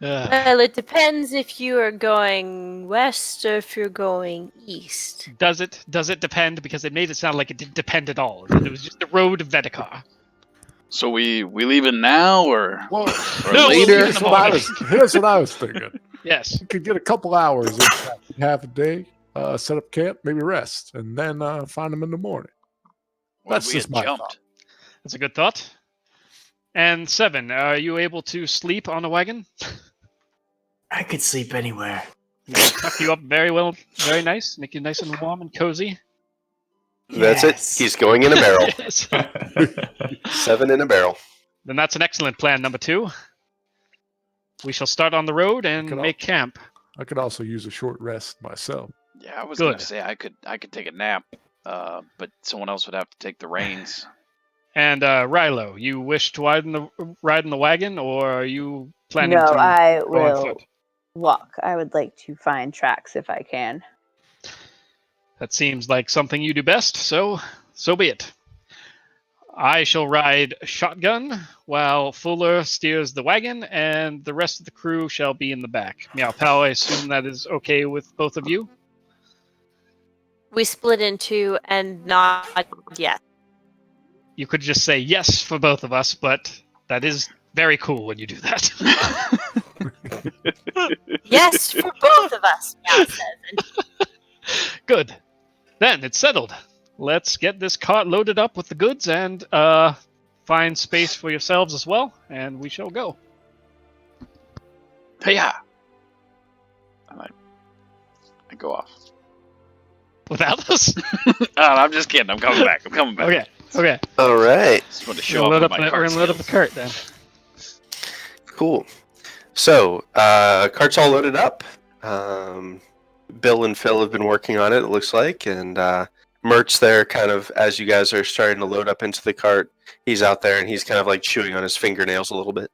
Well, it depends if you are going west or if you're going east. Does it depend? Because it made it sound like it didn't depend at all. It was just the road to Vedekar. So we leaving now or No, later? we'll Here's what I was thinking. Yes. You could get a couple hours in half a day, set up camp, maybe rest, and then find them in the morning. What That's if we just had my jumped? thought. That's a good thought. And 7, are you able to sleep on a wagon? I could sleep anywhere. Tuck you up very well, very nice, make you nice and warm and cozy. That's it. Yes. He's going in a barrel. Yes. 7 in a barrel. Then that's an excellent plan, number 2. We shall start on the road and Could make camp. I could also use a short rest myself. Yeah, I was Good. gonna say I could take a nap, but someone else would have to take the reins. And Rilo, you wish to ride in the wagon, or are you planning No, to I go on will foot? walk. I would like to find tracks if I can. That seems like something you do best, so be it. I shall ride shotgun while Fuller steers the wagon, and the rest of the crew shall be in the back. Meow Pow, I assume that is okay with both of you? We split into and not yes. You could just say yes for both of us, but that is very cool when you do that. Yes for both of us, Meow says. Good. Then it's settled. Let's get this cart loaded up with the goods and find space for yourselves as well, and we shall go. Hey-ya! And I go off. Without us? Oh, I'm just kidding. I'm coming back. Okay. All right. Just want to We're show gonna off load up my the- cart we're gonna load up the skills. cart then. Cool. So, cart's all loaded up. Bill and Phil have been working on it, it looks like, and Mert's there kind of as you guys are starting to load up into the cart. He's out there and he's kind of like chewing on his fingernails a little bit.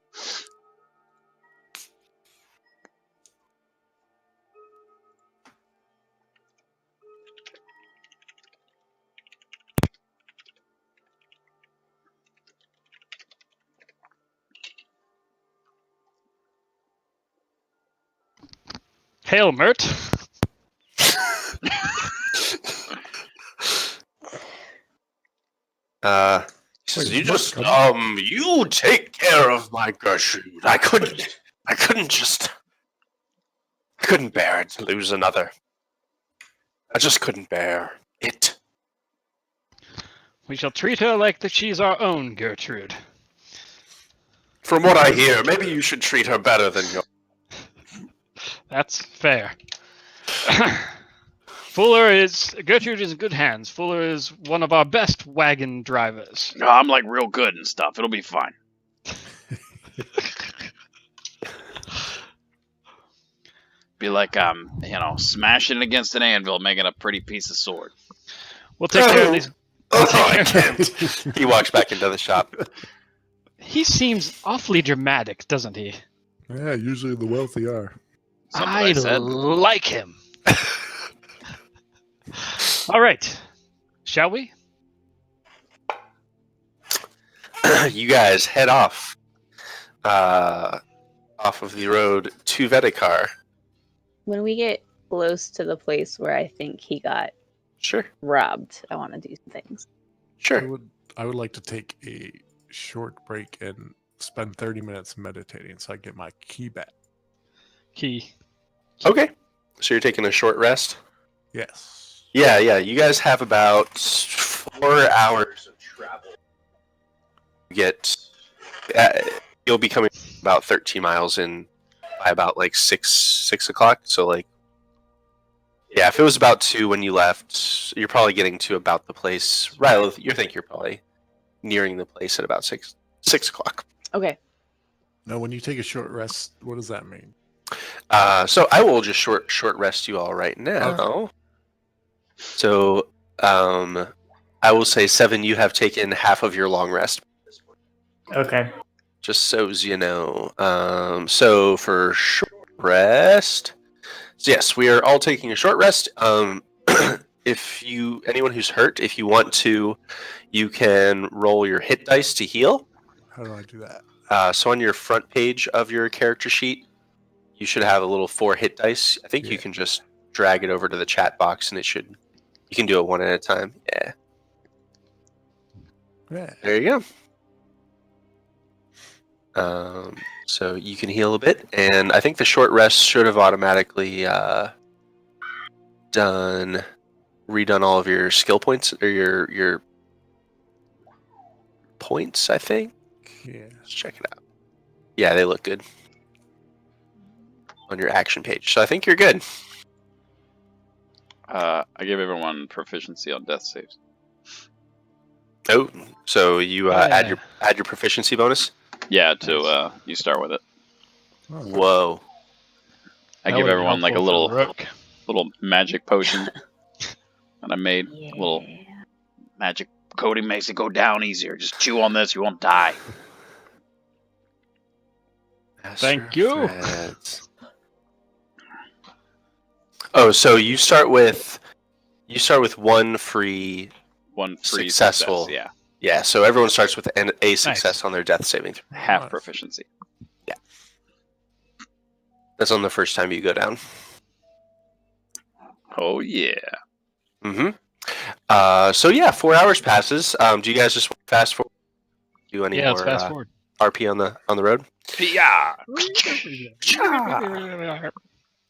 Hail, Mert. He says, Wait, you is Mert just coming? you take care of my Gertrude. I couldn't bear it to lose another. I just couldn't bear it. We shall treat her like that she's our own Gertrude. From what I hear, maybe you should treat her better than your. That's fair. Gertrude is in good hands. Fuller is one of our best wagon drivers. No, I'm like real good and stuff. It'll be fine. Be like I'm, smashing it against an anvil, making a pretty piece of sword. We'll take care of these. Oh, I can't. He walks back into the shop. He seems awfully dramatic, doesn't he? Yeah, usually the wealthy are. Something I I said. like him. All right. Shall we? You guys head off of the road to Vedikar. When we get close to the place where I think he got Sure. robbed, I want to do some things. Sure. I would like to take a short break and spend 30 minutes meditating so I get my key back. Key. Okay. So you're taking a short rest? Yes. Yeah. You guys have about 4 hours of travel. You'll be coming about 13 miles in by about like 6 o'clock. So like, yeah, if it was about 2 when you left, you're probably getting to about the place. Right, you think you're probably nearing the place at about 6 o'clock. Okay. Now, when you take a short rest, what does that mean? So I will just short rest you all right now. Okay. So I will say 7. You have taken half of your long rest. Okay. Just so as you know. So for short rest, so yes, we are all taking a short rest. Anyone who's hurt, if you want to, you can roll your hit dice to heal. How do I do that? So on your front page of your character sheet, you should have a little 4 hit dice. I think you can just drag it over to the chat box, and you can do it one at a time. Yeah. Yeah. There you go. So you can heal a bit, and I think the short rest should have automatically redone all of your skill points or your points. I think. Yeah. Let's check it out. Yeah, they look good on your action page. So I think you're good. I give everyone proficiency on death saves. Oh, so you Yeah. add your proficiency bonus? Yeah, to you start with it. Okay. Whoa. I That give would be everyone like a helpful for little Rook. magic potion that I made. A little magic coating makes it go down easier. Just chew on this, you won't die. Thank you. Threads. Oh, so you start with one free. One free Successful. success, yeah. Yeah, so everyone starts with a success on their death saving throw. Half Nice. proficiency. That's on the first time you go down. Oh yeah. Mm-hmm. So yeah, 4 hours passes. Do you guys just fast forward? Do any Yeah, let's more fast forward. RP on the road? Yeah.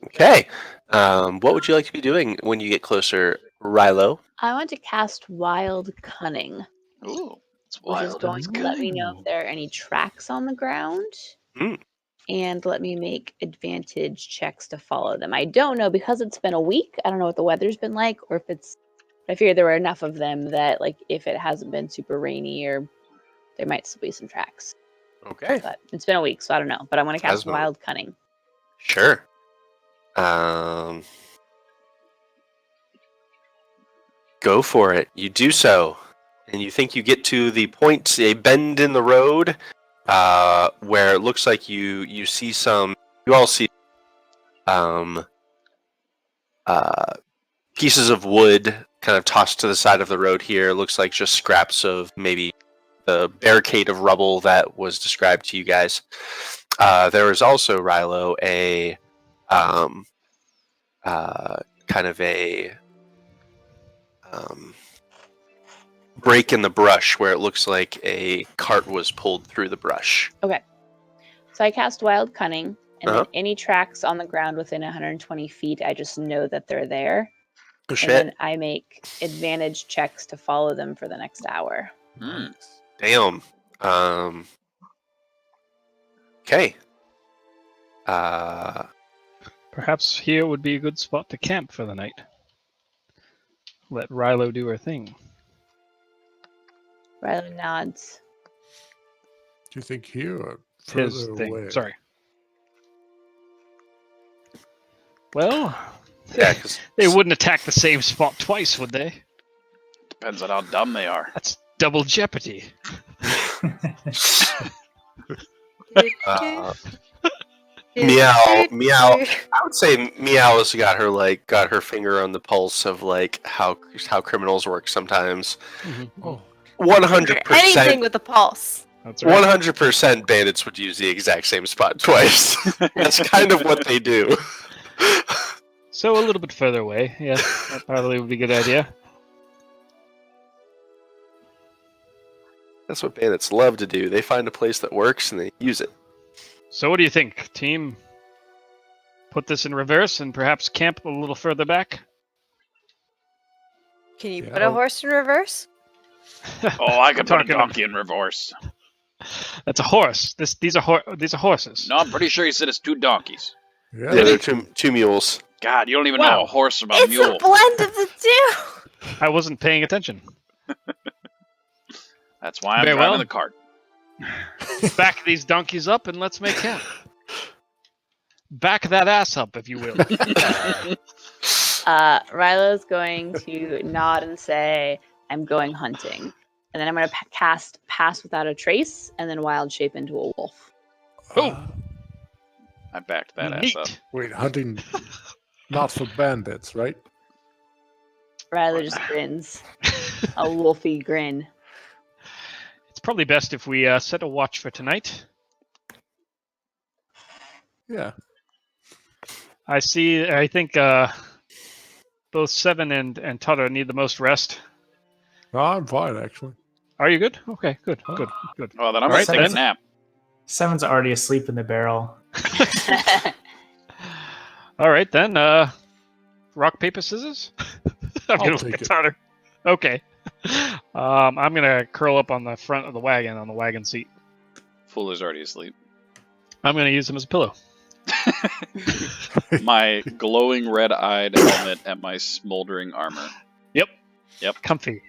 Okay. What would you like to be doing when you get closer, Rilo? I want to cast Wild Cunning, Ooh, it's which is wild. going It's to good. let me know if there are any tracks on the ground. Mm. And let me make advantage checks to follow them. I don't know because it's been a week. I don't know what the weather's been like, or if it's. I figured there were enough of them that, like, if it hasn't been super rainy, or there might still be some tracks. Okay. But it's been a week, so I don't know. But I'm going to cast Asmo. Wild Cunning. Sure. Go for it. You do so, and you think you get to the point, a bend in the road, where it looks like you see some. You all see pieces of wood kind of tossed to the side of the road here. It looks like just scraps of maybe the barricade of rubble that was described to you guys. There is also, Rilo, a kind of a break in the brush where it looks like a cart was pulled through the brush. Okay. So I cast Wild Cunning, and Uh-huh. then any tracks on the ground within 120 feet, I just know that they're there. Oh, And shit. then I make advantage checks to follow them for the next hour. Mm. Damn. Okay. Perhaps here would be a good spot to camp for the night. Let Rilo do her thing. Riley nods. Do you think here or His further thing. away? Sorry. Well, Yeah, 'cause they wouldn't attack the same spot twice, would they? Depends on how dumb they are. That's double jeopardy. Meow. I would say Meow has got her finger on the pulse of like how criminals work sometimes. Oh, 100%. Anything with a pulse. That's right. 100% bandits would use the exact same spot twice. That's kind of what they do. So a little bit further away. Yeah, that probably would be a good idea. That's what bandits love to do. They find a place that works and they use it. So what do you think, team? Put this in reverse and perhaps camp a little further back? Can you Yeah. put a horse in reverse? Oh, I could put a Talking- donkey in reverse. That's a horse. These are horses. No, I'm pretty sure he said it's 2 donkeys. yeah. Yeah, they're two mules. God, you don't even know a horse from a It's mule. a blend of the two. I wasn't paying attention. That's why I'm Very driving well. the cart. Back these donkeys up and let's make camp. Back that ass up, if you will. Rylo's going to nod and say, I'm going hunting. And then I'm going to cast Pass Without a Trace, and then Wild Shape into a wolf. Oh. I backed that Neat. ass up. Wait, hunting not for bandits, right? Rylo just grins. A wolfy grin. It's probably best if we set a watch for tonight. Yeah. I think both Seven and Tutter need the most rest. No, I'm fine, actually. Are you good? Okay, good. Good. Well, then I'm All going to right, take a then. nap. Seven's already asleep in the barrel. All right, then. Rock, paper, scissors? I'm I'll gonna take look at it. Tutter. Okay. I'm gonna curl up on the front of the wagon, on the wagon seat. Fuller's already asleep. I'm gonna use him as a pillow. My glowing red-eyed helmet and my smoldering armor. Comfy.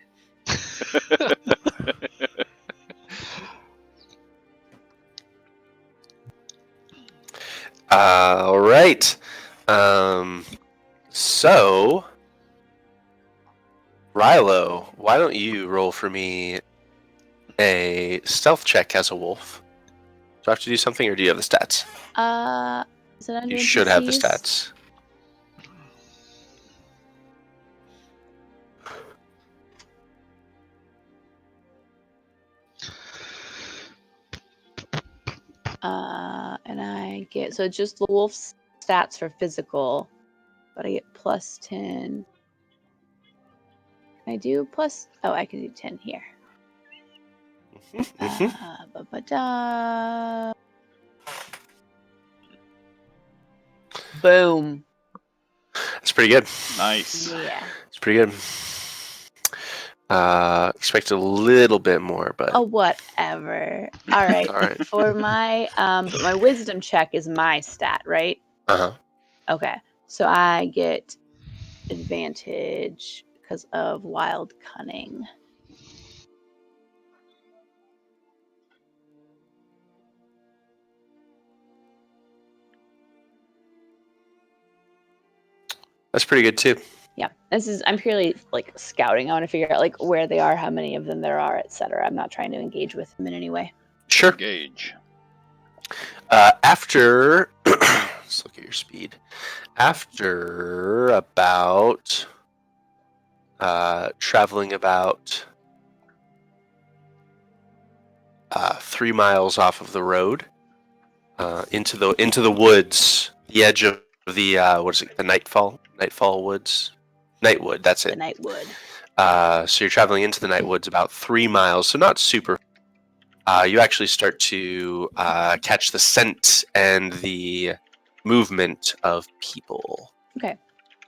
All right. So, Rilo, why don't you roll for me a stealth check as a wolf? Do I have to do something, or do you have the stats? Is it under You should have the NPCs? stats. And I get, so it's just the wolf's stats for physical, but I get plus 10. Can I do plus? Oh, I can do 10 here. Ba-ba-da. Boom. That's pretty good. Nice. Yeah. It's pretty good. Expect a little bit more, but Oh, whatever. All right. all right. For my but my wisdom check is my stat, right? Uh-huh. Okay. So I get advantage because of wild cunning. That's pretty good too. Yeah. I'm purely like scouting. I want to figure out like where they are, how many of them there are, etc. I'm not trying to engage with them in any way. Sure. Engage. After, let's look at your speed. After about traveling about 3 miles off of the road into the woods, the edge of the what is it? The Nightfall woods, Nightwood. That's The it. Nightwood. So you're traveling into the Nightwoods about 3 miles, so not super. You actually start to catch the scent and the movement of people. Okay.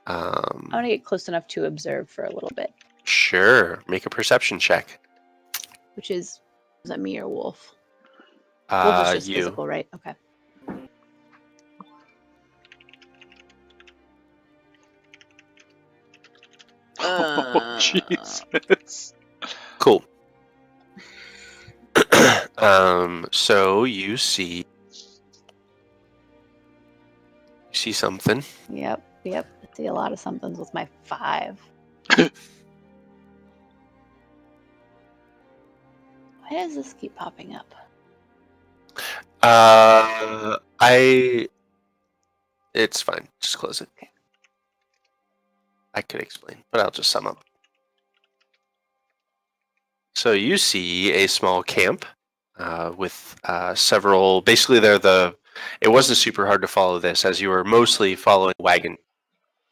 I want to get close enough to observe for a little bit. Sure. Make a perception check. Which is that me or wolf? Wolf is just You. physical, right? Okay. Oh, Jesus. Cool. So you see something. Yep. I see a lot of somethings with my 5. Why does this keep popping up? It's fine. Just close it. Okay. I could explain, but I'll just sum up. So you see a small camp with several. Basically, it wasn't super hard to follow this, as you were mostly following a wagon.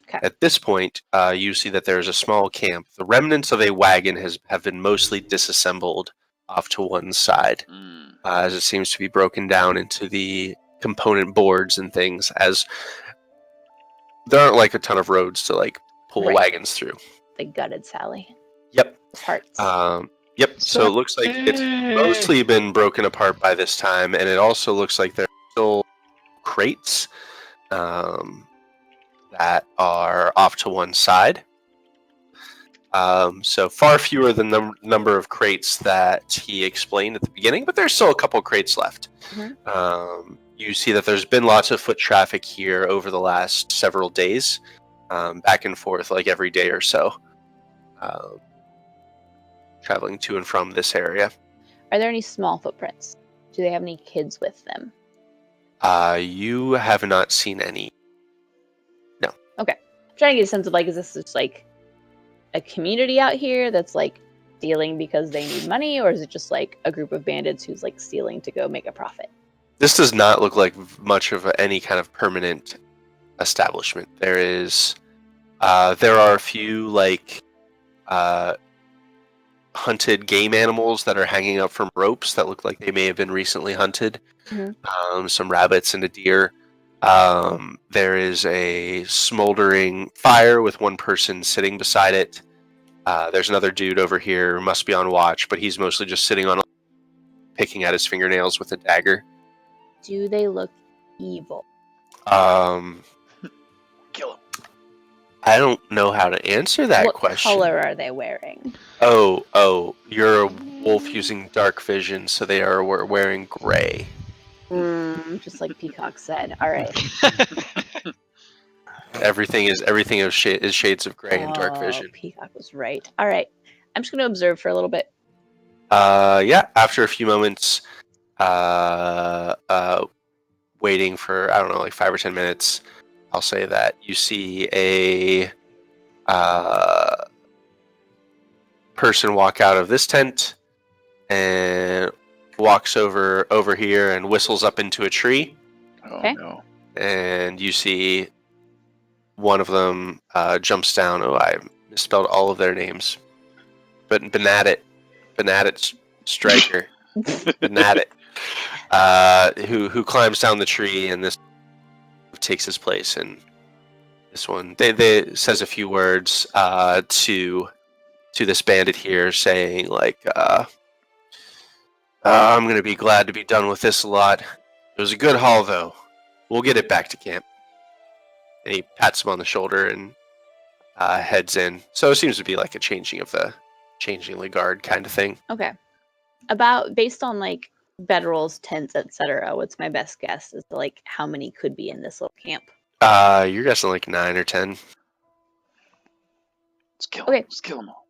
Okay. At this point, you see that there's a small camp. The remnants of a wagon have been mostly disassembled off to one side, as it seems to be broken down into the component boards and things, as there aren't like a ton of roads to like pull Right. wagons through. They gutted Sally. Yep. Parts. Yep. So it looks like it's mostly been broken apart by this time, and it also looks like there's still crates that are off to one side. So far fewer than the number of crates that he explained at the beginning, but there's still a couple crates left. Mm-hmm. You see that there's been lots of foot traffic here over the last several days, back and forth like every day or so, traveling to and from this area. Are there any small footprints? Do they have any kids with them? You have not seen any. No. Okay. I'm trying to get a sense of like, is this just like a community out here that's like stealing because they need money, or is it just like a group of bandits who's like stealing to go make a profit? This does not look like much of any kind of permanent establishment. There are a few like hunted game animals that are hanging up from ropes that look like they may have been recently hunted. Mm-hmm. Some rabbits and a deer. There is a smoldering fire with one person sitting beside it. There's another dude over here who must be on watch, but he's mostly just sitting on picking at his fingernails with a dagger. Do they look evil? Kill him. I don't know how to answer that what question. color are they wearing? Oh, you're a wolf using dark vision, so they are wearing gray. Just like Peacock said. All right. Everything is shades of gray and dark vision. Peacock was right. All right. I'm just going to observe for a little bit. Yeah. After a few moments, waiting for I don't know, like 5 or 10 minutes, I'll say that you see a person walk out of this tent and walks over here and whistles up into a tree. Oh Okay. no. And you see one of them jumps down. Oh, I misspelled all of their names. But Benatit Striker, Benatit, who climbs down the tree, and this takes his place. And this one, they says a few words to this bandit here, saying like, "I'm gonna be glad to be done with this lot. It was a good haul, though. We'll get it back to camp." And he pats him on the shoulder and heads in. So it seems to be like a changing of the guard kind of thing. Okay. Based on like bedrolls, tents, etc. What's my best guess as to like how many could be in this little camp? You're guessing like 9 or 10. Let's kill Okay. him. Let's kill them all.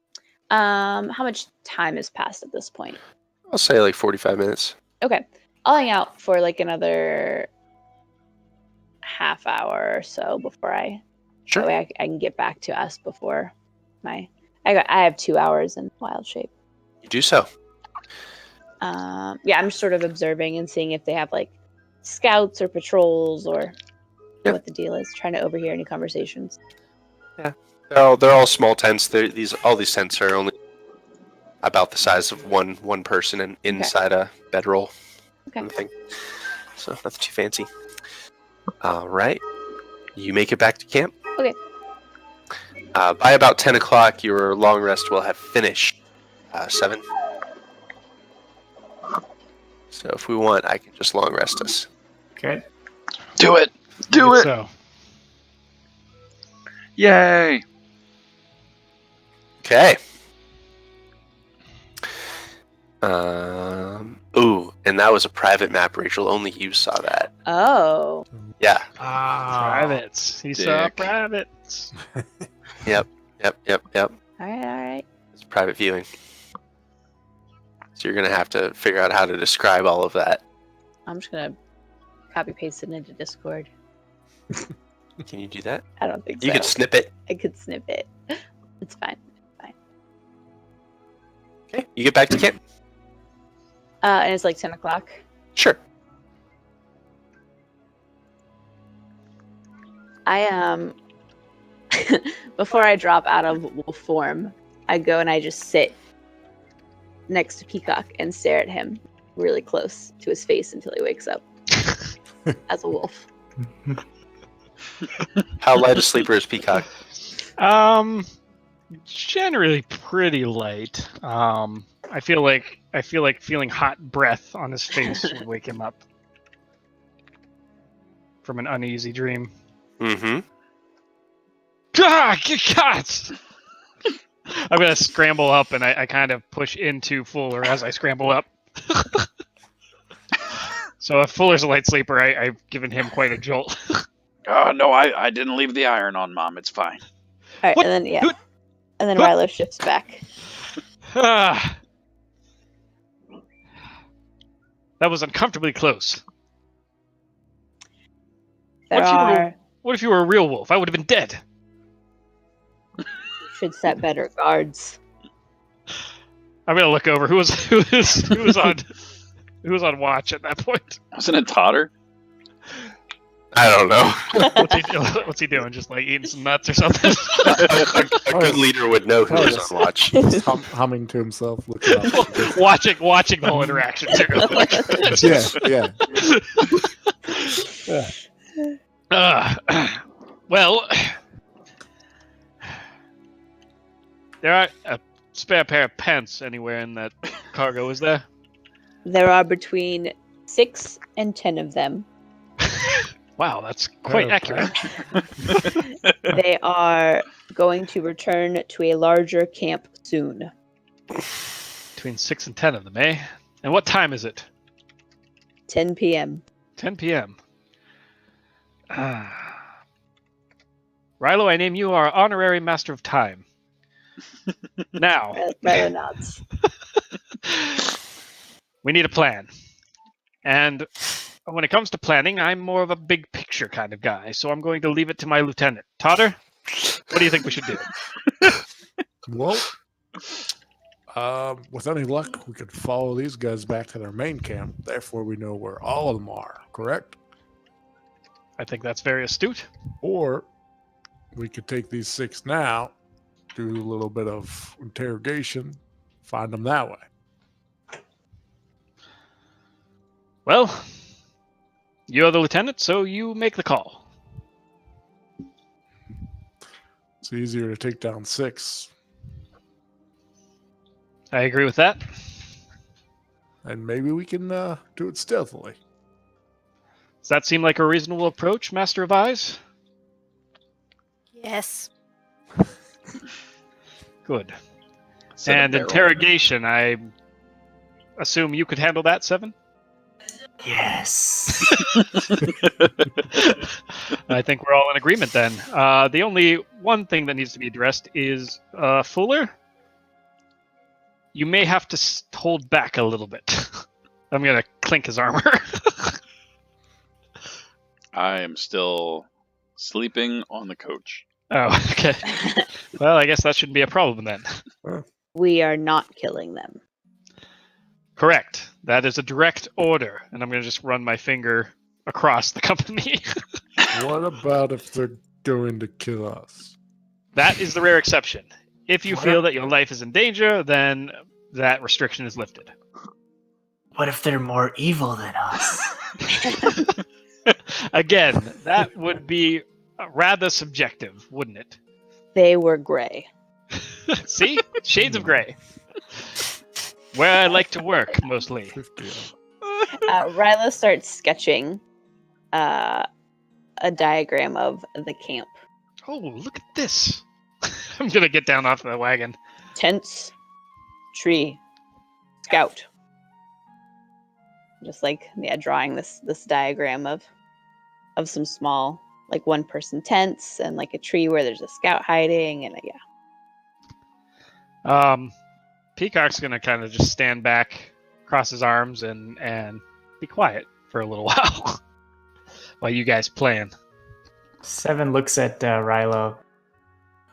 How much time has passed at this point? I'll say like 45 minutes. Okay. I'll hang out for like another half hour or so before Sure. that way I can get back to us before I have 2 hours in wild shape. You do so. Yeah, I'm just sort of observing and seeing if they have like scouts or patrols or what the deal is. Trying to overhear any conversations. They're all small tents. All these tents are only about the size of one person and inside a bedroll. Okay. Kind of thing. So nothing too fancy. All right. You make it back to camp. Okay. By about 10 o'clock, your long rest will have finished. 7. So if we want, I can just long rest us. Okay. Do it. Do it. So, Yay. Okay. Ooh, and that was a private map, Rachel. Only you saw that. Oh. Yeah. privates. He saw Dick. privates. Yep. All right. It's private viewing. So you're gonna have to figure out how to describe all of that. I'm just gonna copy paste it into Discord. Can you do that? I don't think so. You could snip it. I could snip it. It's fine. Okay. You get back to camp. And it's like 10 o'clock. Sure. I before I drop out of wolf form, I go and I just sit next to Peacock and stare at him really close to his face until he wakes up as a wolf. How light a sleeper is Peacock? Generally pretty light. I feel like feeling hot breath on his face would wake him up from an uneasy dream. Mm-hmm. Ah, God! I'm gonna scramble up, and I kind of push into Fuller as I scramble up. So if Fuller's a light sleeper, I've given him quite a jolt. Oh, no, I didn't leave the iron on, Mom. It's fine. All right, What? and then and then What? Rilo shifts back. Ah. That was uncomfortably close. There What if you were- are What if you were a real wolf? I would have been dead. should set better guards. I'm gonna look over. Who was on watch at that point? Wasn't it Totter? I don't know. What's he doing? Just like eating some nuts or something? a good leader would know who is on watch. He's humming to himself, looking up. watching the whole interaction too. Well, there aren't a spare pair of pants anywhere in that cargo, is there? There are between 6 and 10 of them. Wow, that's quite accurate. They are going to return to a larger camp soon. Between 6 and 10 of them, eh? And what time is it? 10 p.m. 10 p.m. Rilo, I name you our honorary master of time. Now, Rilo nods. we need a plan. And when it comes to planning, I'm more of a big picture kind of guy, so I'm going to leave it to my lieutenant. Totter, what do you think we should do? Well, with any luck, we could follow these guys back to their main camp. Therefore, we know where all of them are, correct? I think that's very astute. Or we could take these 6 now, do a little bit of interrogation, find them that way. Well, you're the lieutenant, so you make the call. It's easier to take down 6, I agree with that. and maybe we can do it stealthily. Does that seem like a reasonable approach, Master of Eyes? Yes. Good. Set a And barrel. interrogation, I assume you could handle that, Seven? Yes. I think we're all in agreement then. The only one thing that needs to be addressed is Fuller. You may have to hold back a little bit. I'm going to clink his armor. I am still sleeping on the coach. Oh, okay. Well, I guess that shouldn't be a problem then. We are not killing them. Correct. That is a direct order, and I'm going to just run my finger across the company. What about if they're going to kill us? That is the rare exception. If you What feel if- that your life is in danger, then that restriction is lifted. What if they're more evil than us? Again, that would be rather subjective, wouldn't it? They were gray. See? Shades of gray. Where I like to work, mostly. 50. Rilo starts sketching a diagram of the camp. Oh, look at this. I'm going to get down off the wagon. Tents, tree, scout. Just like, yeah, drawing this diagram of some small, like, 1-person tents and like a tree where there's a scout hiding, and yeah. Peacock's going to kind of just stand back, cross his arms, and be quiet for a little while you guys plan. Seven looks at Rilo.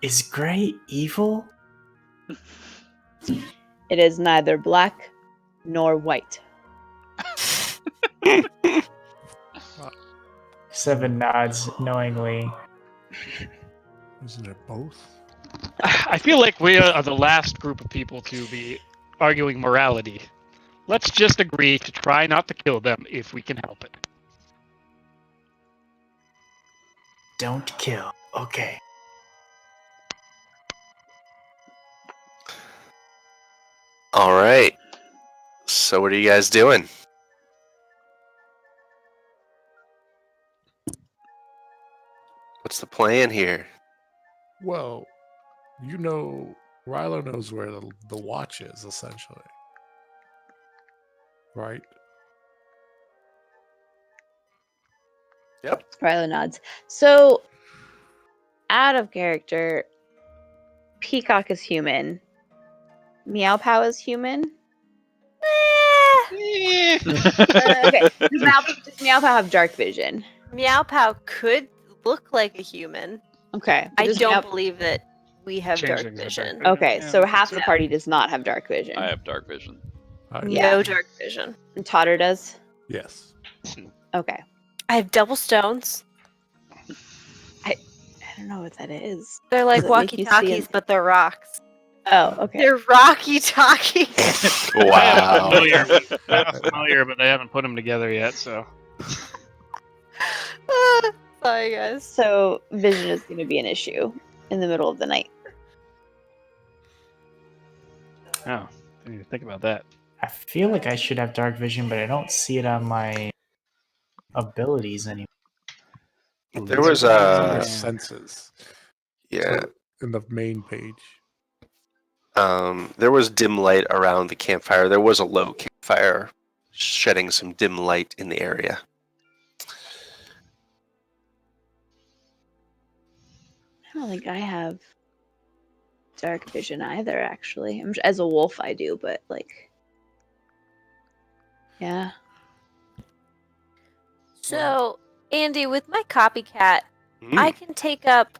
Is Gray evil? It is neither black nor white. Seven nods knowingly. Isn't it both? I feel like we are the last group of people to be arguing morality. Let's just agree to try not to kill them if we can help it. Don't kill. Okay. All right. So what are you guys doing? What's the plan here? Well, you know, Rylo knows where the watch is, essentially. Right? Rilo nods. So, out of character, Peacock is human. Meow Pow is human. Okay. Does Meow Pow have dark vision? Meow Pow could look like a human. Okay. I Does don't Meow- believe that we have dark Changelings have vision. dark Okay, Yeah. so half the Yeah. party does not have dark vision. I have dark vision. Yeah. No dark vision. And Totter does? Yes. Okay. I have double stones. I don't know what that is. They're like Does it make you see walkie-talkies, it? but they're rocks. Oh, okay. They're rocky-talkies. Wow. I'm familiar, but they haven't put them together yet, so... Sorry, guys. So vision is going to be an issue in the middle of the night. Oh, didn't even think about that. I feel like I should have dark vision, but I don't see it on my abilities anymore. There was Under a senses. yeah. So, in the main page. There was dim light around the campfire. There was a low campfire shedding some dim light in the area. I don't think I have dark vision either, actually. As a wolf, I do, but like, yeah. So, Andy, with my copycat, Mm. I can take up.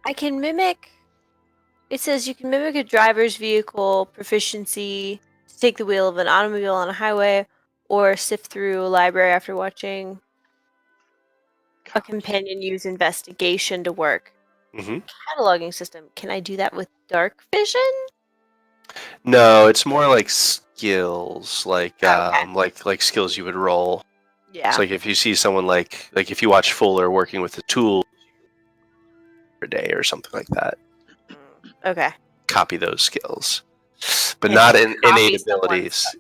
I can mimic. It says you can mimic a driver's vehicle proficiency to take the wheel of an automobile on a highway, or sift through a library after watching a companion use investigation to work. hmm Cataloging system. Can I do that with dark vision? No, it's more like skills, Okay. like skills you would roll. Yeah. It's like if you see someone like if you watch Fuller working with a tool for a day or something like that, Okay. copy those skills, but Can not you in copy innate someone's abilities.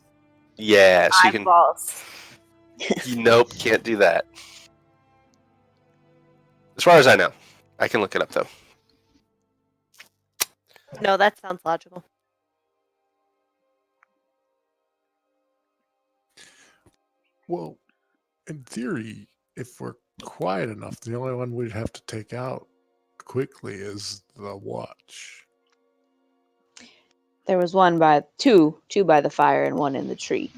Yeah, so you can. Eyeballs. Nope, can't do that. As far as I know, I can look it up though. No, that sounds logical. Well, in theory, if we're quiet enough, the only one we'd have to take out quickly is the watch. There was two by the fire and one in the tree.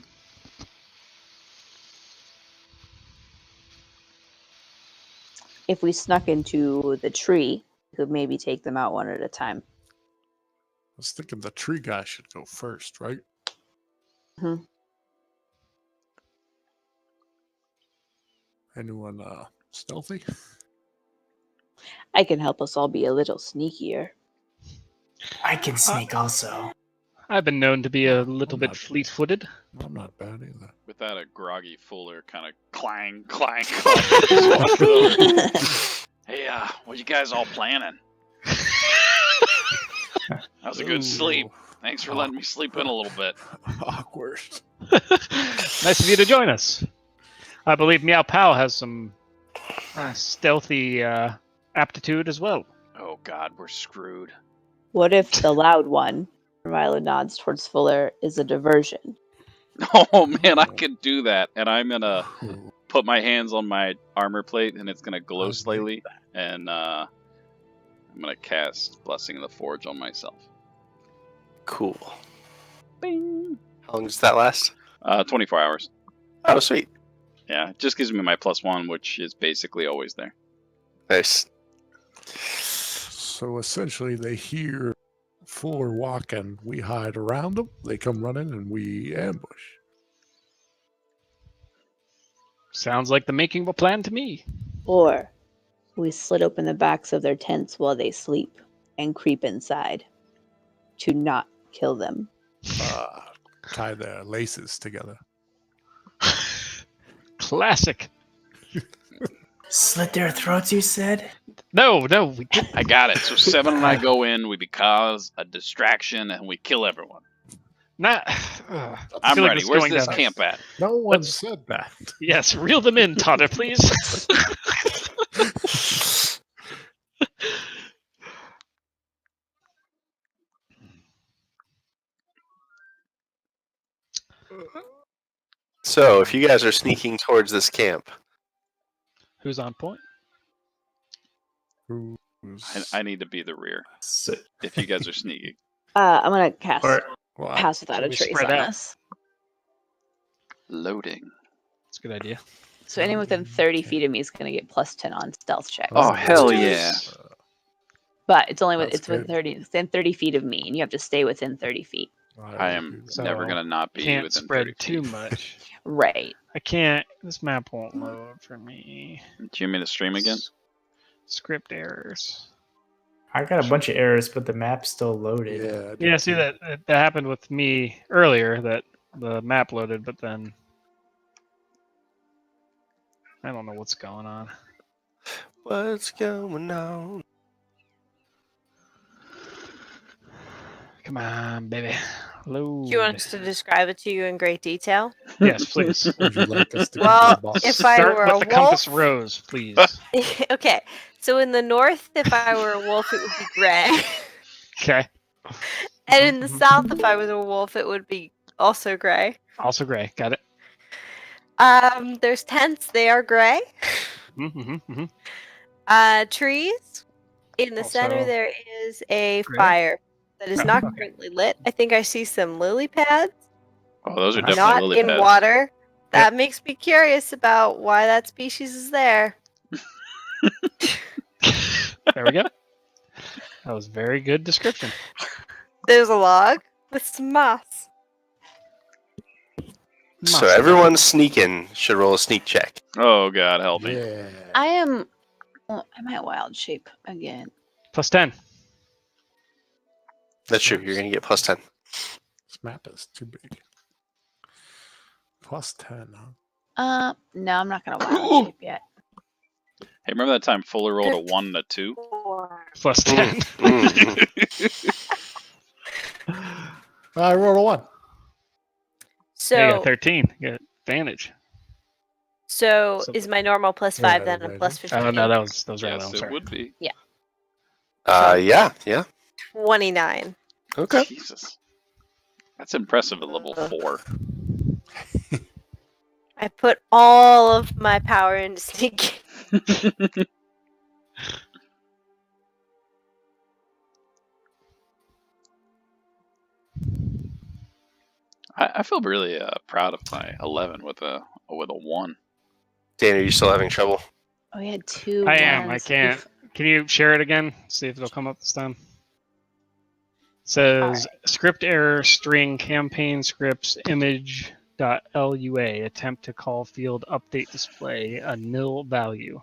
If we snuck into the tree, we could maybe take them out one at a time. I was thinking the tree guy should go first, right? Mhm. Anyone stealthy? I can help us all be a little sneakier. I can sneak also. I've been known to be a little I'm bit not- fleet-footed. I'm not bad either. With that, a groggy Fuller kind of clang, clang, clang. Just walks over. Hey, what you guys all planning? That was a good sleep. Thanks for letting me sleep in a little bit. Awkward. Nice of you to join us. I believe Meow Pow has some stealthy aptitude as well. Oh God, we're screwed. What if the loud one, Milo nods towards Fuller, is a diversion? Oh man, I could do that, and I'm gonna put my hands on my armor plate, and it's gonna glow slightly, and I'm gonna cast Blessing of the Forge on myself. Cool. Bing. How long does that last? 24 hours. Oh, sweet. Yeah, it just gives me my +1, which is basically always there. Nice. So essentially, they hear Fuller walking. We hide around them. They come running, and we ambush. Sounds like the making of a plan to me. Or we slit open the backs of their tents while they sleep and creep inside to not kill them. Tie their laces together. Classic. Slit their throats, you said? No, we didn't. I got it. So Seven and I go in, we cause a distraction, and we kill everyone. Not. I'm feel like ready. this is Where's going this down- camp at? No one said that. Yes, reel them in, Totter, please. So, if you guys are sneaking towards this camp, Who's on point? I need to be the rear So, if you guys are sneaking. I'm gonna cast or, Well, Pass Without should a we Trace spread on out? us. Loading. That's a good idea. So anyone within 30 feet of me is gonna get +10 on stealth checks. Oh, hell yeah. But it's only That's it's within good. within 30 feet of me, and you have to stay within 30 feet. I am So, never gonna not be Can't within spread 30 too feet. much. Right. I can't. This map won't load for me. Do you mean to stream again? Script errors. I got a bunch of errors, but the map's still loaded. Yeah. I Yeah, did see too. that happened with me earlier. That the map loaded, but then I don't know what's going on. what's going on? Come on, baby. Do you want Load. us to describe it to you in great detail? Yes, please. Would you like us to Well, give you the box? if I Start were with a the compass wolf- rose, please. Okay, so in the north, if I were a wolf, it would be gray. Okay. And in the Mhm. south, if I was a wolf, it would be also gray. Also gray. Got it. There's tents, they are gray. Mm-hmm. Trees. In the center, Also there is a gray. fire that is not Okay. currently lit. I think I see some lily pads, Oh, those are Not definitely not lily in pads. water. That makes me curious about why that species is there. There we go. That was very good description. There's a log with some moss. So everyone sneaking should roll a sneak check. Oh God, help me! Yeah. I am. Well, I'm at wild shape again. Plus 10. That's true. You're gonna get plus 10. This map is too big. Plus 10, huh? No, I'm not gonna wild shape yet. Hey, remember that time Fuller rolled a 1 and a 2? Plus 10. I rolled a 1. So, Yeah, you got 13. You got advantage. so So- is my normal plus Yeah, 5 then a right. plus 15? Oh, no, that was right. Yes, I'm it sorry. would be. Yeah. 29. Okay. Jesus, that's impressive at level 4. I put all of my power into sneaking. I feel really proud of my 11 with a 1. Dan, are you still having trouble? Oh, we had 2. I am. I ones. can't. Can you share it again? See if it'll come up this time. It says script error string campaign scripts image.lua attempt to call field update display a nil value.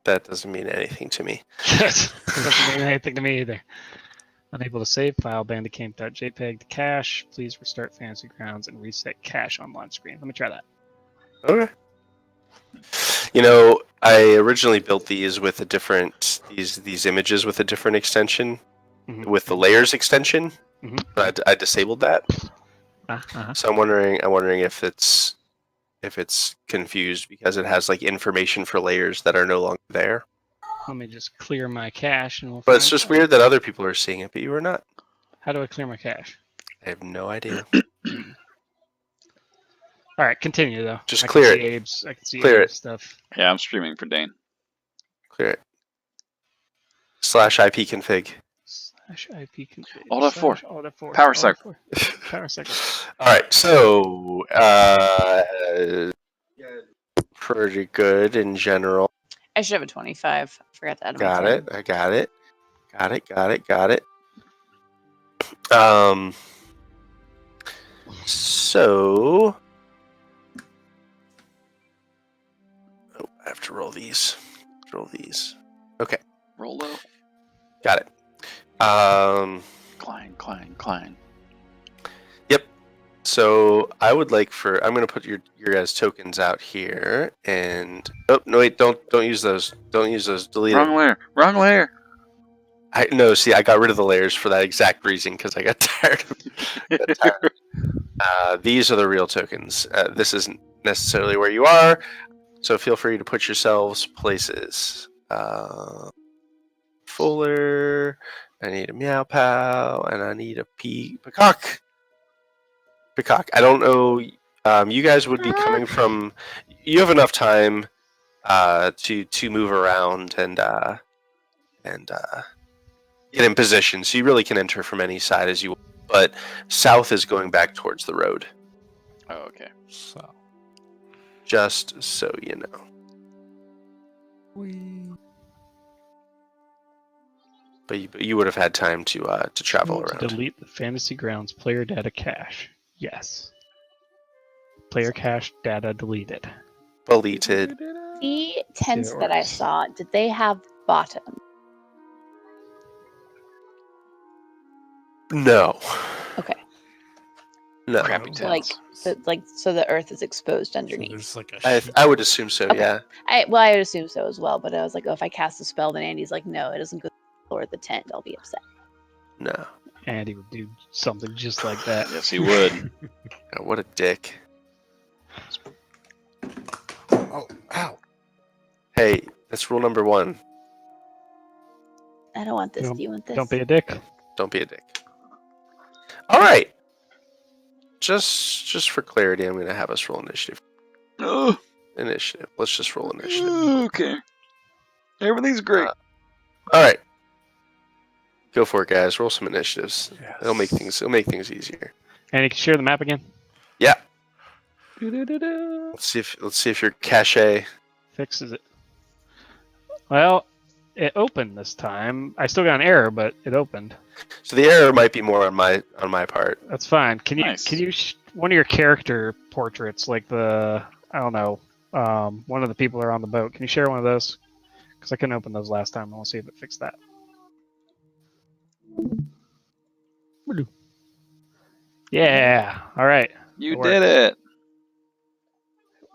That doesn't mean anything to me. Doesn't mean anything to me either. Unable to save file bandicamp.jpg to cache. Please restart Fantasy Grounds and reset cache on launch screen. Let me try that. Okay. You know, I originally built these with a different these images with a different extension, with the layers extension, but I disabled that. So I'm wondering if it's confused because it has like information for layers that are no longer there. Let me just clear my cache and we'll But it's find just out. weird that other people are seeing it, but you are not. How do I clear my cache? I have no idea. All right, continue though. Just I clear can it. see Abe's, I can see Clear Abe's it. stuff. Yeah, I'm streaming for Dane. Clear it. /IP config. /IP config. Alt F4. Alt F4. Power Alt cycle. F4. Power cycle. All right, so pretty good in general. I should have a 25. I forgot to add my Got 10. it. I got it. Got it. So I have to roll these. Okay, Roll low. got it. Klein. Yep. So I would like I'm gonna put your guys' tokens out here, and no wait, don't use those. Don't use those. Delete them. Wrong layer. See, I got rid of the layers for that exact reason because I got tired of these are the real tokens. This isn't necessarily where you are, so feel free to put yourselves places. Fuller, I need a Meow Pow, and I need a Peacock. I don't know. You guys would be coming from. You have enough time to move around and get in position, so you really can enter from any side as you want. But south is going back towards the road. Oh, okay. So. Just so you know. But you would have had time to travel To around. delete the Fantasy Grounds player data cache. Yes. Player cache data deleted. Deleted. The tents it that I works. saw, did they have bottom? No. Okay. No. Crappy So, like, tents. so the earth is exposed So underneath. there's like a sheet. I would assume so. Okay. Yeah. I would assume so as well, but I was like, oh, if I cast a spell, then Andy's like, no, it doesn't go to the floor of the tent. I'll be upset. No. And he would do something just like that. Yes, he would. Oh, what a dick. Oh, ow. Hey, that's rule number 1. I don't want this. Don't- Do you want this? Don't be a dick. Don't be a dick. All right. Just for clarity, I'm going to have us roll initiative. Initiative. Let's just roll initiative. Okay. Everything's great. All right. Go for it, guys. Roll some initiatives. Yes. It'll make things easier. And you can share the map again. Yeah. Do-do-do-do. Let's see if your cache. Fixes it. Well, it opened this time. I still got an error, but it opened. So the error might be more on my part. That's fine. Can you Nice. one of your character portraits, like the I don't know, one of the people that are on the boat? Can you share one of those? Because I couldn't open those last time. I want to see if it fixed that. Yeah. All right. You It did it.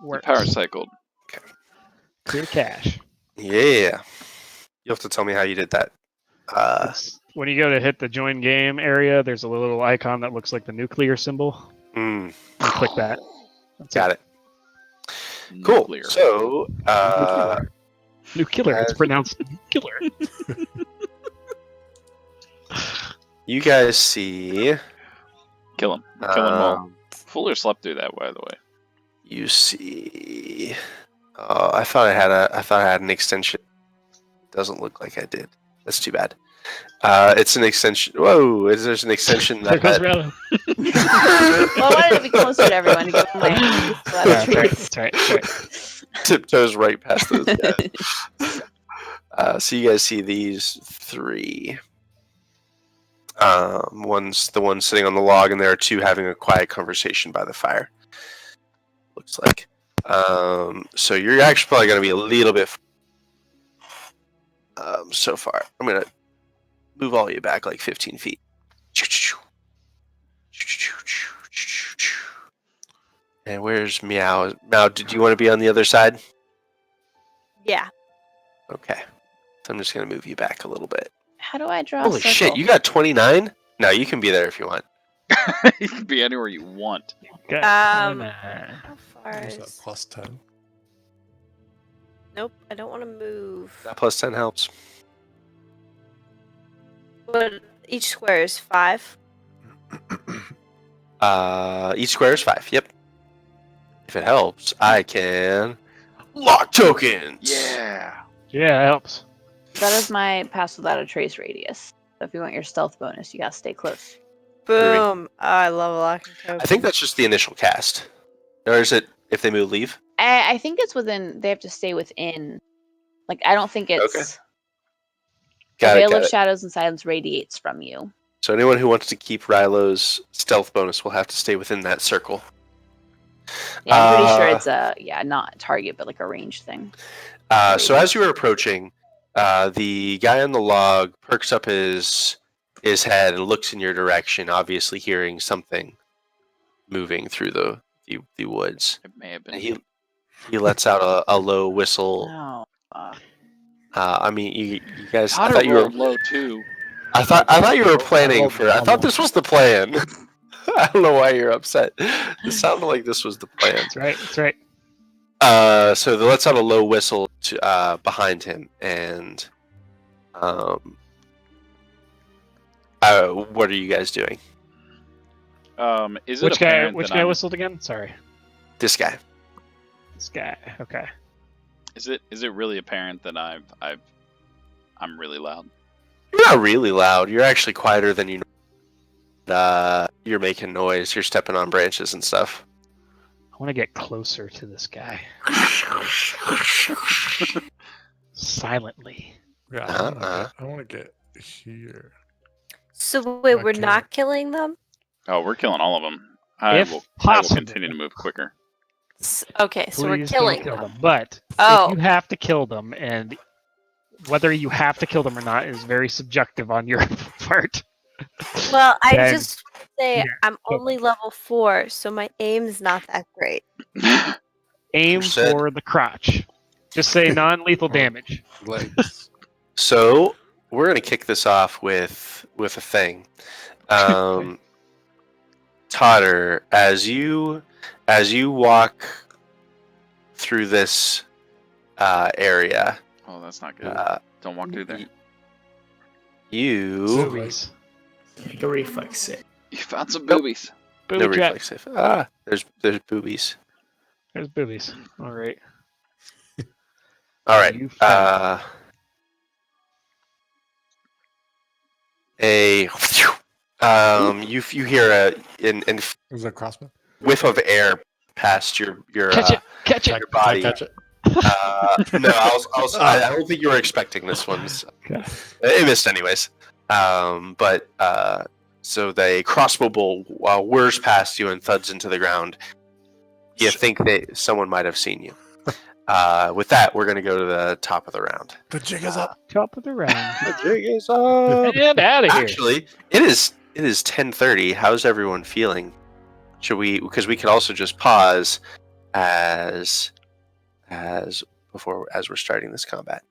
You Works. power cycled. Clear cache. Yeah. You'll have to tell me how you did that. It's- when you go to hit the join game area, there's a little icon that looks like the nuclear symbol. Mm, You click that. That's got it. Cool. Nuclear. So, Nuclear. It's pronounced nuclear. you guys see. Kill him. Kill him all. um, Fuller slept through that, by the way. You see. Oh, I thought I had an extension. Doesn't look like I did. That's too bad. It's an extension. Whoa! There's an extension There that. goes Rella. Well, I wanted to be closer to everyone to give them my Yeah, that's right. That's right. tiptoes right past those guys. So you guys see these 3. One's the one sitting on the log, and there are 2 having a quiet conversation by the fire. Looks like. So you're actually probably going to be a little bit. So far, I'm going to move all you back like 15 feet. And where's Meow? Meow, did you want to be on the other side? Yeah. Okay. So I'm just going to move you back a little bit. How do I draw Holy a circle? shit, you got 29? No, you can be there if you want. You can be anywhere you want. Okay. How far Where's that is... plus 10? Nope, I don't want to move. That plus 10 helps. But each square is 5. Each square is 5, yep. If it helps, I can lock tokens! Yeah. Yeah, it helps. That is my pass without a trace radius. So if you want your stealth bonus, you gotta stay close. Boom! Oh, I love locking I tokens. think that's just the initial cast. Or is it if they move, leave? I think it's within. They have to stay within. Like I don't think it's. Okay. The Got it, Veil got of it. Shadows and Silence radiates from you. So anyone who wants to keep Rylo's stealth bonus will have to stay within that circle. Yeah, I'm pretty sure Uh, it's a not a target, but like a range thing. So as you are approaching, the guy on the log perks up his head and looks in your direction, obviously hearing something moving through the woods. It may have been. And he lets out a low whistle. Oh. fuck. I mean, you guys. I Potter thought you were. rolled low too. I thought you were planning for. I thought this was the plan. I don't know why you're upset. It sounded like this was the plan. That's right. That's right. So they lets out a low whistle to, behind him, and what are you guys doing? Is it Which guy? apparent Which that guy I'm- whistled again? Sorry. This guy. This guy. Okay. Is it really apparent that I'm really loud? You're not really loud. You're actually quieter than you. You're making noise. You're stepping on branches and stuff. I want to get closer to this guy. Silently. Yeah, Uh-uh. I want to get here. So wait, we're Okay. not killing them? Oh, we're killing all of them. I If will possible. continue to move quicker. Okay, so we're Please don't killing kill them. them. But Oh. if you have to kill them, and whether you have to kill them or not is very subjective on your part. Well, I Then- just want to say Yeah. I'm only level 4, so my aim's not that great. Aim Percent. for the crotch. Just say non-lethal damage. Legs. So we're gonna kick this off with a thing. Totter, as you walk through this area, Oh, that's not good. Don't walk through there. You Boobies. Make a reflex save. You found some boobies. Booby no trap. reflex save. There's boobies. There's boobies. All right. All right. You found You hear an Is that a crossbow? whiff of air past your catch it. Catch it. your body. Catch it. No, I don't think you were expecting this one. So. Okay. It missed anyways. So the crossbow bolt whirs past you and thuds into the ground. You think that someone might have seen you. With that, we're going to go to the top of the round. The jig is up. Top of the round. The jig is up. And out of here. Actually, it is 10:30. How's everyone feeling? Should we? Because we could also just pause as we're starting this combat.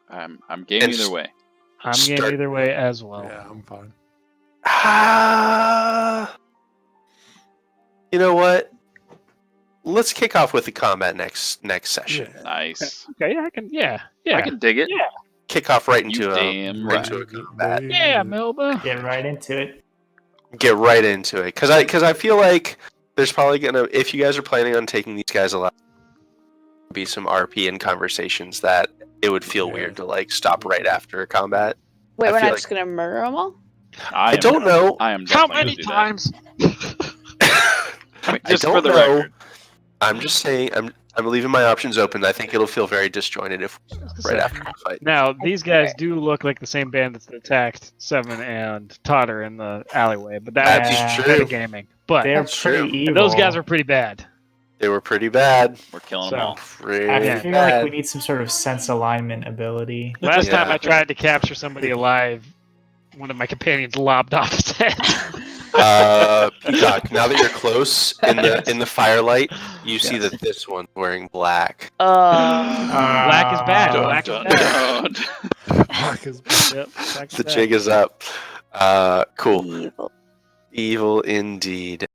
I'm game And either way. I'm game Start- either way as well. Yeah, I'm fine. You know what? Let's kick off with the combat next session. Yeah. Nice. Okay, I can. Yeah. I can dig it. Kick off right You into damn right. into a combat. Yeah, Melba. Get right into it. Get right into it, because I feel like there's probably gonna, if you guys are planning on taking these guys alive, be some RP and conversations that it would feel weird to like stop right after combat. Wait, I we're feel not like- just gonna murder them all? I don't know. I am. How definitely many gonna do that. times? I mean, I just don't for the know. record. I'm just saying. I'm leaving my options open. I think it'll feel very disjointed if right after the fight. Now, these guys do look like the same bandits that attacked Seven and Totter in the alleyway, but That's that's true. metagaming. But They're That's pretty true. evil. those guys are pretty bad. They were pretty bad. We're killing So- them all. Pretty I feel bad. like we need some sort of sense alignment ability. Last Yeah. time I tried to capture somebody alive, one of my companions lobbed off his head. Peacock, now that you're close in the firelight, you see that this one's wearing black. Black is bad. Uh, Black is Dun, bad. dun. Fuck is- Yep, black is The bad. jig is up. Cool. Evil. Evil indeed.